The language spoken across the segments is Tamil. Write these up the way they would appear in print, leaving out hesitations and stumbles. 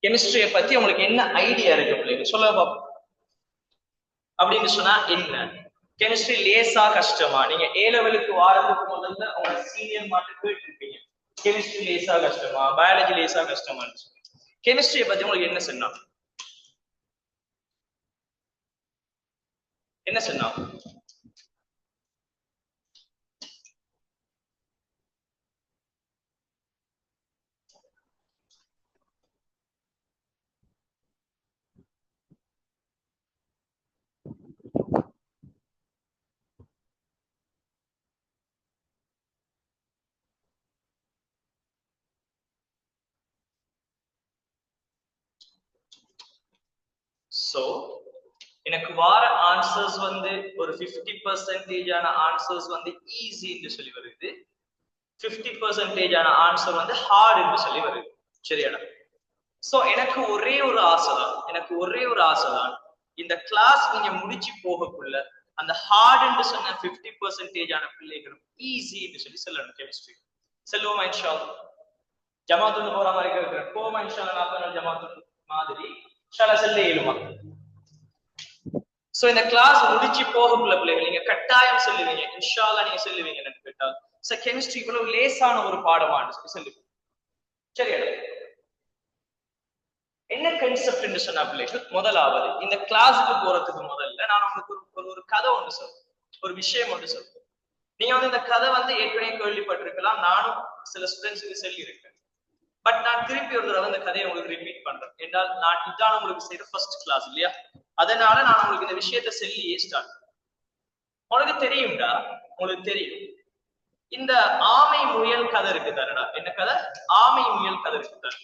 கெமிஸ்ட்ரியை பத்தி உங்களுக்கு என்ன ஐடியா இருக்கு பிள்ளைங்க சொல்ல பாப்போம். அப்படின்னு சொன்னா என்ன கெமிஸ்ட்ரி லேசா கஷ்டமா? நீங்க ஏ லெவலுக்கு வாரத்துக்கு முதல்ல உங்க சீனியர் மாட்டு போயிட்டு இருப்பீங்க. கெமிஸ்ட்ரி லேசா கஷ்டமா, பயாலஜி லேசா கஷ்டமான்னு சொல்லி கெமிஸ்ட்ரியை பத்தி உங்களுக்கு என்ன சொன்னாங்க? என்ன சொன்னாங்க? சோ எனக்கு வார ஆன்சர்ஸ் வந்து ஒரு 50% ஆன்சர்ஸ் வந்து ஈஸி என்று சொல்லி வருது, 50% ஆன்சர் வந்து ஹார்ட் என்று சொல்லி வருது. சரியாடா? சோ எனக்கு ஒரே ஒரு ஆசை தான் இந்த கிளாஸ் நீங்க முடிச்சு போகக்குள்ள அந்த ஹார்ட் என்று சொன்ன 50% பிள்ளைகளும் ஈஸி என்று சொல்லி சொல்லணும். கெமிஸ்ட்ரி செல்வோமா இன்ஷா அல்லாஹ்? ஜமாத்துன்னு போற மாதிரி இருக்கிற போமா இன்ஷா அல்லாஹ். 40 நாள் ஜமாத்து மாதிரி இன்ஷா செல்ல இயலுமா? சோ இந்த கிளாஸ் முடிச்சு போகக்குள்ள பிள்ளைகள் நீங்க கட்டாயம் சொல்லுவீங்க இன்ஷா அல்லாஹ். நீங்க சொல்லுவீங்க என்னன்னு கேட்டால் சார் கெமிஸ்ட்ரி இவ்வளவு லேசான ஒரு பாடமான்னு சொல்லி சொல்லுவீங்க. சரியா? என்ன கான்செப்ட் என்று சொன்னா பிள்ளைகள், முதலாவது இந்த கிளாஸுக்கு போறதுக்கு முதல்ல நான் உங்களுக்கு ஒரு கதை ஒன்று சொல்றேன், ஒரு விஷயம் ஒன்று சொல்றேன். நீங்க வந்து இந்த கதை வந்து ஏற்கனவே கேள்விப்பட்டிருக்கலாம், நானும் சில ஸ்டூடெண்ட்ஸுக்கு சொல்லி இருக்கேன். பட் நான் திருப்பி ஒரு தடவை இந்த கதையை உங்களுக்கு ரிப்பீட் பண்றேன். என்றால் நான் இதான் உங்களுக்கு செய்யற ஃபர்ஸ்ட் கிளாஸ் இல்லையா? அதனால நான் உங்களுக்கு இந்த விஷயத்தை சொல்லியே ஸ்டார்ட். உங்களுக்கு தெரியும்டா, உங்களுக்கு தெரியும் இந்த ஆமை முயல் கதை இருக்கு தானடா. என்ன கதை? ஆமை முயல் கதை இருக்கு தானே.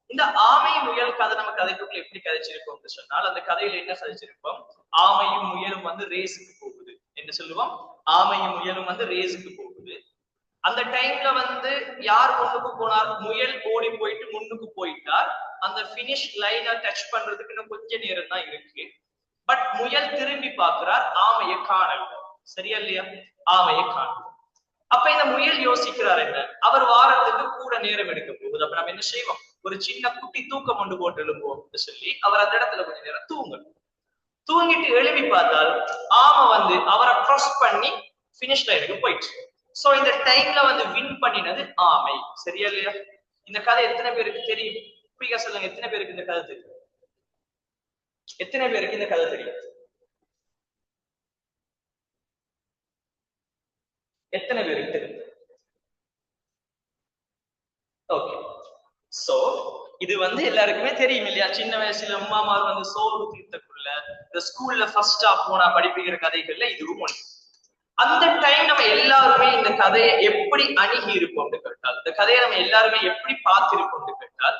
இந்த ஆமை முயல் கதை நம்ம கதைக்குள்ள எப்படி கதைச்சிருப்போம் சொன்னால், அந்த கதையில என்ன கதைச்சிருப்போம்? ஆமையும் முயலும் வந்து ரேஸுக்கு போகுது என்று சொல்லுவோம். ஆமையும் முயலும் வந்து ரேஸுக்கு போகுது. அந்த டைம்ல வந்து யார் முன்னுக்கு போனார்? முயல் ஓடி போயிட்டு முன்னுக்கு போயிட்டார். அந்த பினிஷ் லைனை டச் பண்றதுக்கு இன்னும் கொஞ்ச நேரம் தான் இருக்கு. பட் முயல் திரும்பி பார்க்கிறார், ஆமையை காணல. சரியா இல்லையா? ஆமையை காணல. அப்ப இந்த முயல் யோசிக்கிறார் என்ன, அவர் வாரத்துக்கு கூட நேரம் எடுக்க போகுது. அப்ப நம்ம என்ன செய்வோம்? ஒரு சின்ன குட்டி தூக்கம் கொண்டு போட்டு எழும்போம் சொல்லி அவர் அந்த இடத்துல கொஞ்ச நேரம் தூங்கிட்டு எழுப்பி பார்த்தால் ஆமை வந்து அவரை கிராஸ் பண்ணி பினிஷ் லைனுக்கு போயிடுச்சு. சோ இந்த டைம்ல வந்து வின் பண்ணினது ஆமை. சரியா இல்லையா? இந்த கதை எத்தனை பேருக்கு தெரியும்? குயிக்கா சொல்லுங்க, எத்தனை பேருக்கு இந்த கதை தெரியும்? எத்தனை பேருக்கு இந்த கதை தெரியும்? எத்தனை பேருக்கு தெரியும்? ஓகே. சோ இது வந்து எல்லாருக்குமே தெரியும் இல்லையா? சின்ன வயசுல அம்மாமார் வந்து சோறு தீர்த்தக்குள்ள இந்த ஸ்கூல்ல ஃபர்ஸ்டா போனா படிப்பிக்கிற கதைகள்ல இதுவும் ஒண்ணு. அந்த டைம் நம்ம எல்லாருமே இந்த கதையை எப்படி அணுகி இருப்போம் கேட்டால், இந்த கதையை நம்ம எல்லாருமே எப்படி பார்த்திருப்போம் கேட்டால்,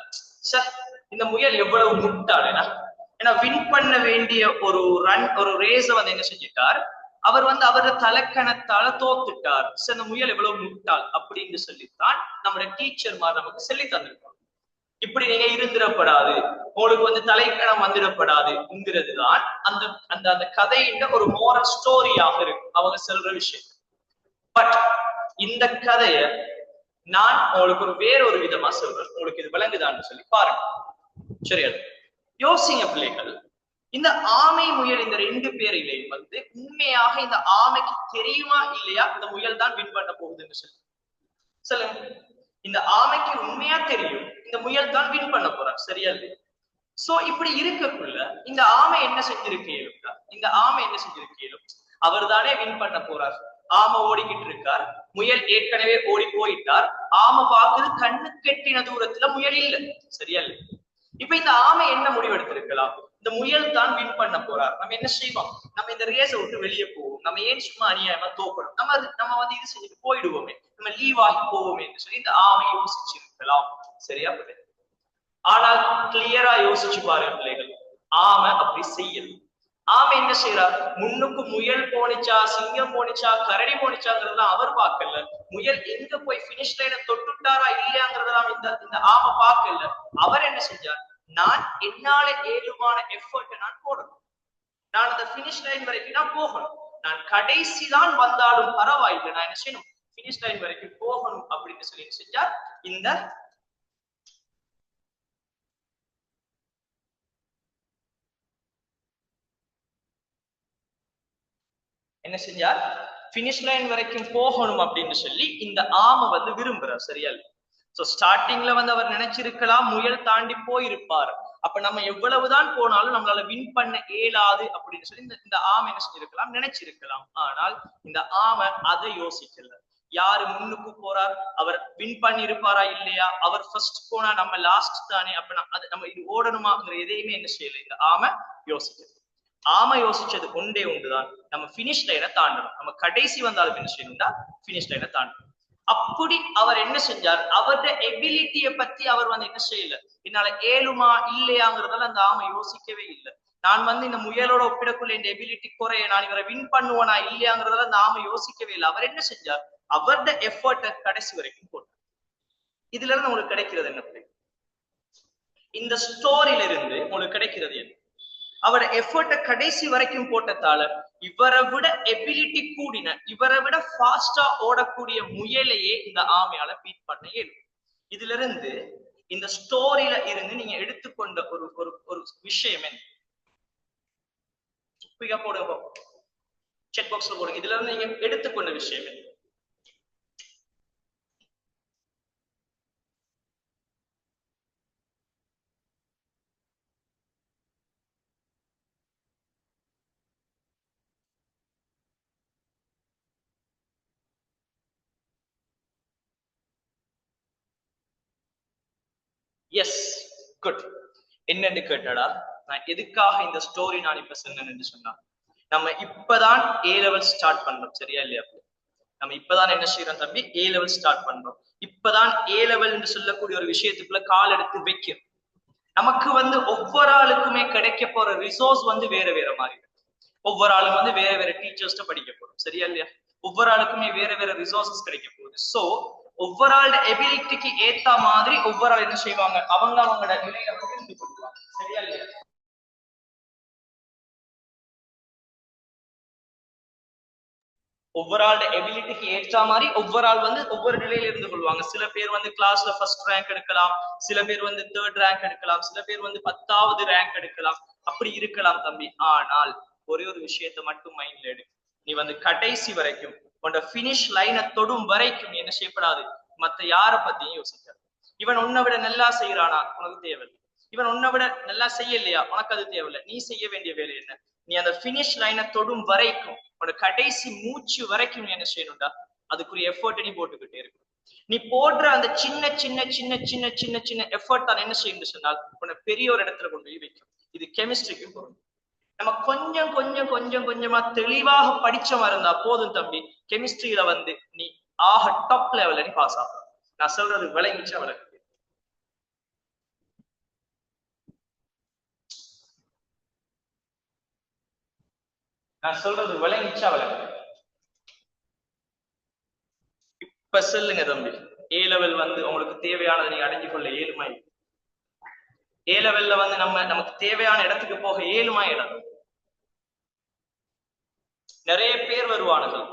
சார் இந்த முயல் எவ்வளவு முட்டாளா, ஏன்னா வின் பண்ண வேண்டிய ஒரு ரன், ஒரு ரேஸ வந்து என்ன செஞ்சிட்டார், அவர் வந்து அவரது தலைக்கணத்தால தோத்துட்டார். சார் இந்த முயல் எவ்வளவு முட்டாள் அப்படின்னு சொல்லித்தான் நம்முடைய டீச்சர் மாதிரி நமக்கு சொல்லி தந்திருக்கோம். இப்படி நீங்க இருந்திடப்படாது, உங்களுக்கு வந்து தலைக்கணம் வந்துடப்படாதுங்கிறது தான் அந்த அந்த அந்த கதையின் ஒரு மோரல் ஸ்டோரியாக இருக்கு அவங்க சொல்ற விஷயம். பட் இந்த கதைய நான் உங்களுக்கு ஒரு வேறொரு விதமா சொல்றேன், உங்களுக்கு இது விளங்குதான்னு சொல்லி பாருங்க. சரியா? யோசிங்க பிள்ளைகள், இந்த ஆமை முயல் இந்த ரெண்டு பேரிலையும் வந்து உண்மையாக இந்த ஆமைக்கு தெரியுமா இல்லையா இந்த முயல் தான் வின் பண்ண போகுதுன்னு சொல்லி சொல்லுங்க. இந்த ஆமைக்கு உண்மையா தெரியும் இந்த முயல் தான் வின் பண்ண போறான். சரியா இல்லையா? சோ இப்படி இருக்கக்குள்ள இந்த ஆமை என்ன செஞ்சிருக்கீங்க? இந்த ஆமை என்ன செஞ்சிருக்கீங்க? அவர் தானே வின் பண்ண போறார். ஆமை ஓடிக்கிட்டு இருக்கார், முயல் ஏற்கனவே ஓடி போயிட்டார். ஆமை பார்க்குது கண்ணு கெட்டின தூரத்துல முயல் இல்லை. சரியா இல்லை? இப்ப இந்த ஆமை என்ன முடிவெடுத்திருக்கலாம்? இந்த முயல் தான் வின் பண்ண போறார், நம்ம என்ன செய்வோம்? நம்ம இந்த ரேஸை விட்டு வெளியே போவோம், நம்ம ஏன் சும்மா அநியாயமா தோக்கணும், நம்ம வந்து இது செஞ்சுட்டு போயிடுவோமே, நம்ம லீவ் ஆகி போவோமே சொல்லி இந்த ஆமை யோசிச்சிருக்கலாம். சரியா? ஆனால் கிளியரா யோசிச்சு பாருங்க பிள்ளைகள், ஆமை அப்படி செய்யல. ஆமை என்ன செய்யறார்? முன்னுக்கு முயல் போனிச்சா, சிங்கம் போனிச்சா, கரடி போனிச்சாங்கிறதெல்லாம் அவர் பார்க்கல. முயல் எங்க போய் பினிஷ் லைனை தொட்டுட்டாரா இல்லையாங்கிறதெல்லாம் இந்த ஆமை பார்க்கல. அவர் என்ன செஞ்சார்? நான் என்னால ஏழுமான எஃபர்ட்டை நான் போடணும், நான் அந்த பினிஷ் லைன் வரைக்கும் நான் போகணும், நான் கடைசி தான் வந்தாலும் பரவாயில்லை, நான் என்ன செய்யணும்? பினிஷ் லைன் வரைக்கும் போகணும் அப்படின்னு சொல்லி செஞ்சார் இந்த என்ன செஞ்சார், பினிஷ் லைன் வரைக்கும் போகணும் அப்படின்னு சொல்லி இந்த ஆமை வந்து விரும்புறார். சரியா? சோ ஸ்டார்டிங்ல வந்து அவர் நினைச்சிருக்கலாம் முயல் தாண்டி போயிருப்பார். அப்ப நம்ம எவ்வளவுதான் போனாலும் நம்மளால வின் பண்ண இயலாது அப்படின்னு சொல்லி இந்த ஆமை என்ன செஞ்சிருக்கலாம், நினைச்சிருக்கலாம். ஆனால் இந்த ஆமை அதை யோசிக்கல. யாரு முன்னுக்கு போறார், அவர் வின் பண்ணி இருப்பாரா இல்லையா, அவர் ஃபர்ஸ்ட் போனா நம்ம லாஸ்ட் தானே, அப்ப நம்ம இது ஓடணுமாங்கிற எதையுமே என்ன செய்யல இந்த ஆமை யோசிக்கல. ஆமை யோசிச்சது ஒன்றே ஒன்றுதான், நம்ம பினிஷ் லைனை தாண்டணும். நம்ம கடைசி வந்தாலும் என்ன செய்யணும்னா பினிஷ் லைனை தாண்டணும். அப்படி அவர் என்ன செஞ்சார், அவருடைய எபிலிட்டியை பத்தி அவர் வந்து என்ன செய்யல, என்னால ஏழுமா இல்லையாங்கிறதால அந்த ஆமை யோசிக்கவே இல்லை. நான் வந்து இந்த முயலோட ஒப்பிடக்குள்ள இந்த எபிலிட்டி குறைய, நான் இவரை வின் பண்ணுவேனா இல்லையாங்கிறதால அந்த ஆமை யோசிக்கவே இல்லை. அவர் என்ன செஞ்சார், அவருடைய எஃபர்ட்டை கடைசி வரைக்கும் போட்டார். இதுல இருந்து உங்களுக்கு கிடைக்கிறது என்ன? இந்த ஸ்டோரியில இருந்து உங்களுக்கு கிடைக்கிறது என்ன? அவரோட எஃபர்ட்டை கடைசி வரைக்கும் போட்டதால இவரை விட எபிலிட்டி கூடின, இவரை விட ஃபாஸ்டா ஓடக்கூடிய முயலையே இந்த ஆமையால பீட் பண்ண இயலும். இதுல இருந்து இந்த ஸ்டோரியில இருந்து நீங்க எடுத்துக்கொண்ட ஒரு ஒரு ஒரு விஷயம் என்ன? போடுங்க, செக் பாக்ஸ்ல போடுங்க. இதுல இருந்து நீங்க எடுத்துக்கொண்ட விஷயம் என்ன? Yes, good. என்னன்னு கேட்டடா, நான் எதுக்காக இந்த ஸ்டோரி நான் இப்ப சொன்னேன்னு சொன்னா, நம்ம இப்பதான் ஏ லெவல் ஸ்டார்ட் பண்றோம். சரியா இல்லையா? நம்ம இப்பதான் என்ன செய்யறோம் தம்பி, ஏ லெவல் ஸ்டார்ட் பண்றோம். இப்பதான் ஏ லெவல் என்று சொல்லக்கூடிய ஒரு விஷயத்துக்குள்ள கால் எடுத்து வைக்கிறோம். நமக்கு வந்து ஒவ்வொரு ஆளுக்குமே கிடைக்க போற ரிசோர்ஸ் வந்து வேற வேற மாதிரி இருக்கு. ஒவ்வொரு ஆளும் வந்து வேற வேற டீச்சர்ஸ்ட படிக்க போறோம். சரியா இல்லையா? ஒவ்வொரு ஆளுக்குமே வேற வேற ரிசோர்சஸ் கிடைக்க போகுது. சோ ஒவ்வொரு ஆளோட எபிலிட்டிக்கு ஏத்த மாதிரி ஒவ்வொரு ஆள் என்ன செய்வாங்க, அவங்க அவங்களோட நிலையில வந்து இருந்து கொடுப்பாங்க. சரியா இல்லையா? ஒவ்வொரு ஆளோட எபிலிட்டிக்கு ஏற்ற மாதிரி ஒவ்வொரு ஆள் வந்து ஒவ்வொரு நிலையில இருந்து கொள்வாங்க. சில பேர் வந்து கிளாஸ்ல ஃபர்ஸ்ட் ரேங்க் எடுக்கலாம், சில பேர் வந்து தேர்ட் ரேங்க் எடுக்கலாம், சில பேர் வந்து 10வது ரேங்க் எடுக்கலாம். அப்படி இருக்கலாம் தம்பி. ஆனால் ஒரே ஒரு விஷயத்த மட்டும் மைண்ட்ல எடு, நீ வந்து கடைசி வரைக்கும் உன்னோட பினிஷ் லைனை தொடும் வரைக்கும் நீ என்ன செய்யப்படாது, மத்த யாரை பத்தியும் யோசிக்காது. இவன் உன்னை விட நல்லா செய்யறானா, உனக்கு தேவையில்லை. இவன் உன்னை விட நல்லா செய்யலையா, உனக்கு அது தேவையில்லை. நீ செய்ய வேண்டிய வேலை என்ன, நீ அந்த பினிஷ் லைனை தொடும் வரைக்கும், உன்னோட கடைசி மூச்சு வரைக்கும் நீ என்ன செய்யணும்டா, அதுக்குரிய எஃபர்ட் நீ போட்டுக்கிட்டே இருக்கும். நீ போடுற அந்த சின்ன சின்ன சின்ன சின்ன சின்ன சின்ன எஃபர்ட் தான் என்ன செய்யணும்னு சொன்னால் உன்னை பெரிய ஒரு இடத்துல கொண்டு போய் வைக்கும். இது கெமிஸ்ட்ரிக்கு பொருள். நம்ம கொஞ்சம் கொஞ்சம் கொஞ்சம் கொஞ்சமா தெளிவாக படிச்சமா இருந்தா போதும் தம்பி, கெமிஸ்ட்ரியில வந்து நீ ஆக டாப் லெவல்ல நீ பாஸ் ஆகும். நான் சொல்றது விளங்கிச்சா? விளக்கு. நான் சொல்றது விளங்கிச்சா? விளக்கு. இப்ப சொல்லுங்க தம்பி, ஏ லெவல் வந்து உங்களுக்கு தேவையானதை நீங்க அடைஞ்சு கொள்ள ஏழுமா? ஏ லெவல்ல வந்து நமக்கு தேவையான இடத்துக்கு போக ஏழுமா? இடம் நிறைய பேர் வருவானுகள்,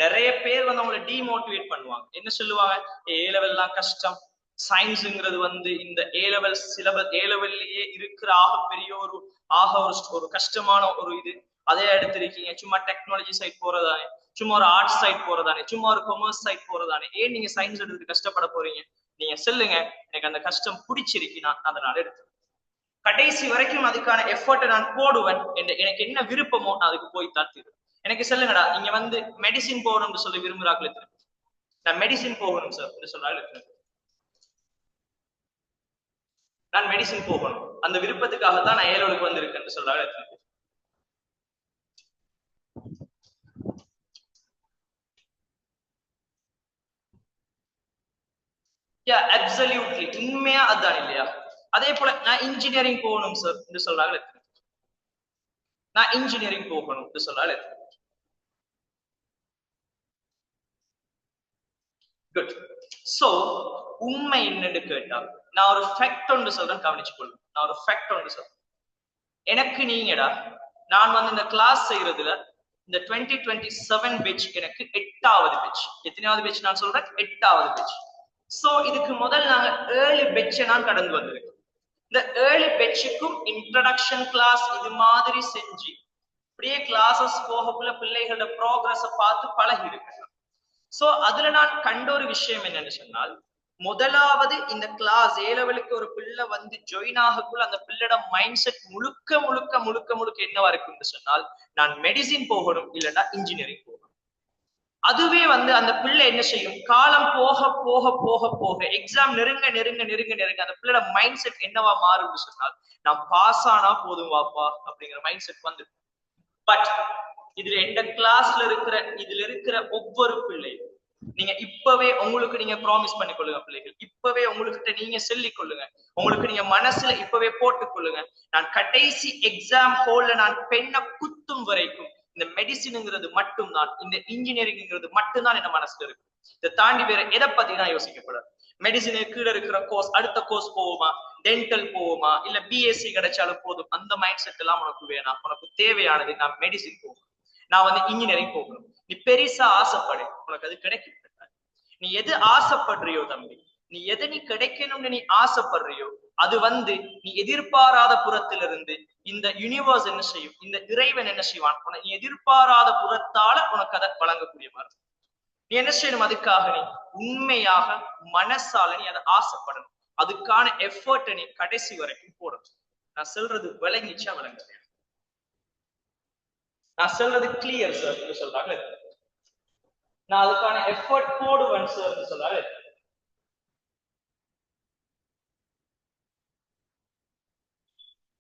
நிறைய பேர் வந்து அவங்களை டிமோட்டிவேட் பண்ணுவாங்க. என்ன சொல்லுவாங்க, ஏ லெவல்லாம் கஷ்டம், சயின்ஸுங்கிறது வந்து இந்த ஏ லெவல் சிலபஸ், ஏ லெவல்லையே இருக்கிற பெரிய ஒரு கஷ்டமான ஒரு இது, அதே எடுத்திருக்கீங்க. சும்மா டெக்னாலஜி சைட் போறதானே, சும்மா ஒரு ஆர்ட்ஸ் சைட் போறதானே, சும்மா ஒரு கொமர்ஸ் சைட் போறதானே, ஏன் நீங்க சயின்ஸ் எடுத்து கஷ்டப்பட போறீங்க? நீங்க சொல்லுங்க, எனக்கு அந்த கஷ்டம் பிடிச்சிருக்கு, நான் அதனால எடுத்து கடைசி வரைக்கும் அதுக்கான எஃபர்ட்டை நான் போடுவேன். எனக்கு என்ன விருப்பமோ நான் அதுக்கு போய் தான் எனக்கு சொல்லுங்கடா, நீங்க வந்து மெடிசின் போகணும்னு சொல்லி விரும்புறாங்களே, நான் மெடிசின் போகணும் சார் சொல்றாங்க, நான் மெடிசின் போகணும், அந்த விருப்பத்துக்காக தான் நான் ஏழோளுக்கு வந்திருக்கேன்னு சொல்றாங்க. அப்சல்யூட்லி உண்மையா அதான் இல்லையா? அதே போல நான் இன்ஜினியரிங் போகணும் சார் என்று சொல்றாங்க, நான் இன்ஜினியரிங் போகணும் என்று சொல்றாங்க. குட். சோ உண்மை என்னன்னு கேட்டா, நான் ஒரு ஃபேக்ட் ஒன்று சொல்றேன், கவனிச்சு கொள்ளுங்க. நான் ஒரு ஃபேக்ட் ஒன்று சொல்றேன். எனக்கு நீங்கடா, நான் வந்து இந்த கிளாஸ் செய்யறதுல இந்த 2027 பேட்ச் எனக்கு 8வது பேட்ச். எத்தனாவது பேட்ச் நான் சொல்றேன்? 8வது பேட்ச். சோ இதுக்கு முதல் நாங்க 7 பேட்சை நான் கடந்து வந்திருக்கோம். இந்த 7 பேட்சுக்கும் இன்ட்ரடக்ஷன் கிளாஸ் இது மாதிரி செஞ்சு இப்படியே கிளாஸஸ் போகக்குள்ள பிள்ளைகளோட ப்ராக்ரஸ பார்த்து பழகி இருக்கணும். சோ அதுல நான் கண்ட ஒரு விஷயம் என்னன்னு சொன்னால், முதலாவது இந்த கிளாஸ் ஏ லெவலுக்கு ஒரு பிள்ளை வந்து ஜாயின் ஆகக்குள்ள அந்த பிள்ளையோட மைண்ட் செட் முழுக்க முழுக்க முழுக்க முழுக்க என்னவா இருக்குன்னு சொன்னால், நான் மெடிசின் போகணும் இல்லைன்னா இன்ஜினியரிங் போகணும். அதுவே வந்து அந்த பிள்ளை என்ன செய்யும், காலம் போக போக போக போக எக்ஸாம் நெருங்க நெருங்க நெருங்க நெருங்க அந்த பிள்ளையோட மைண்ட் செட் என்னவா மாறும்னு சொன்னால், நான் பாஸ் ஆனா போதும் வாப்பா அப்படிங்கிற மைண்ட் செட் வந்து. பட் இதுல எந்த கிளாஸ்ல இருக்கிற இதுல இருக்கிற ஒவ்வொரு பிள்ளையும் நீங்க இப்பவே உங்களுக்கு நீங்க ப்ராமிஸ் பண்ணி கொள்ளுங்க பிள்ளைகள், இப்பவே உங்ககிட்ட நீங்க சொல்லிக் கொள்ளுங்க, உங்களுக்கு நீங்க மனசுல இப்பவே போட்டுக் கொள்ளுங்க, நான் கடைசி எக்ஸாம் ஹோல்ல நான் பெண்ணை குத்தும் வரைக்கும் இந்த மெடிசின்ங்கிறது மட்டும்தான், இந்த இன்ஜினியரிங்ங்கிறது மட்டும்தான் என்ன மனசுல இருக்கு. இதை தாண்டி வேற எதை பத்தி தான் யோசிக்கப்படாது. மெடிசினு கீழே இருக்கிற கோர்ஸ், அடுத்த கோர்ஸ் போவோமா, டென்டல் போவோமா, இல்ல பிஎஸ்சி கிடைச்சாலும் போதும், அந்த மைண்ட் செட் எல்லாம் உனக்கு வேணாம். உனக்கு தேவையானது நான் மெடிசின் போகணும், நான் வந்து இன்ஜினியரிங் போகணும். நீ பெருசா ஆசைப்படு, உனக்கு அது கிடைக்கும். நீ எது ஆசைப்படுறியோ தம்பி, நீ எது நீ கிடைக்கணும்னு நீ ஆசைப்படுறியோ அது வந்து நீ எதிர்பாராத புறத்திலிருந்து இந்த யூனிவர்ஸ் என்ன செய்யும், இந்த இறைவன் என்ன செய்வான், நீ எதிர்பாராத புறத்தால உனக்கு அதை வழங்கக்கூடிய மாதிரி. நீ என்ன செய்யணும், அதுக்காக நீ உண்மையாக மனசால நீ அதை ஆசைப்படணும். அதுக்கான எஃபர்ட்டை நீ கடைசி வரைக்கும் போடணும். நான் சொல்றது விளங்கிச்சா விளங்க, நான் சொல்றது கிளியர் சார் சொல்றாங்க, நான் அதுக்கான எஃபர்ட் போடுவேன் சார் சொல்றாரு.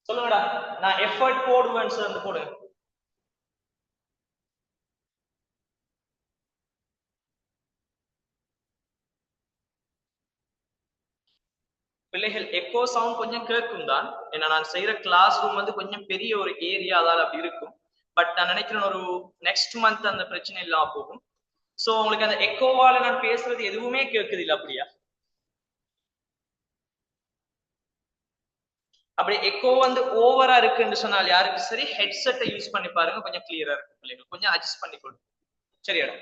சொல்லுங்கடா, நான் எஃபர்ட் போடுவேன் சார் போடுங்க. பிள்ளைகள் எக்கோ சவுண்ட் கொஞ்சம் கேட்கும் தான், ஏன்னா நான் செய்யற கிளாஸ் ரூம் வந்து கொஞ்சம் பெரிய ஒரு ஏரியா, அதால அப்படி இருக்கும். பட் நான் நினைக்கிறேன் ஒரு நெக்ஸ்ட் மந்த் அந்த பிரச்சனை இல்லாம போகும். சோ உங்களுக்கு அந்த எக்கோவால நான் பேசுறது எதுவுமே கேட்குது இல்லை அப்படியா? அப்படி எக்கோ வந்து ஓவரா இருக்குன்னு சொன்னால் யாருக்கு சரி, ஹெட்செட்டை யூஸ் பண்ணி பாருங்க, கொஞ்சம் கிளியரா இருக்கு பிள்ளைகள், கொஞ்சம் அட்ஜஸ்ட் பண்ணிக்கொள்ளும். சரியாடா?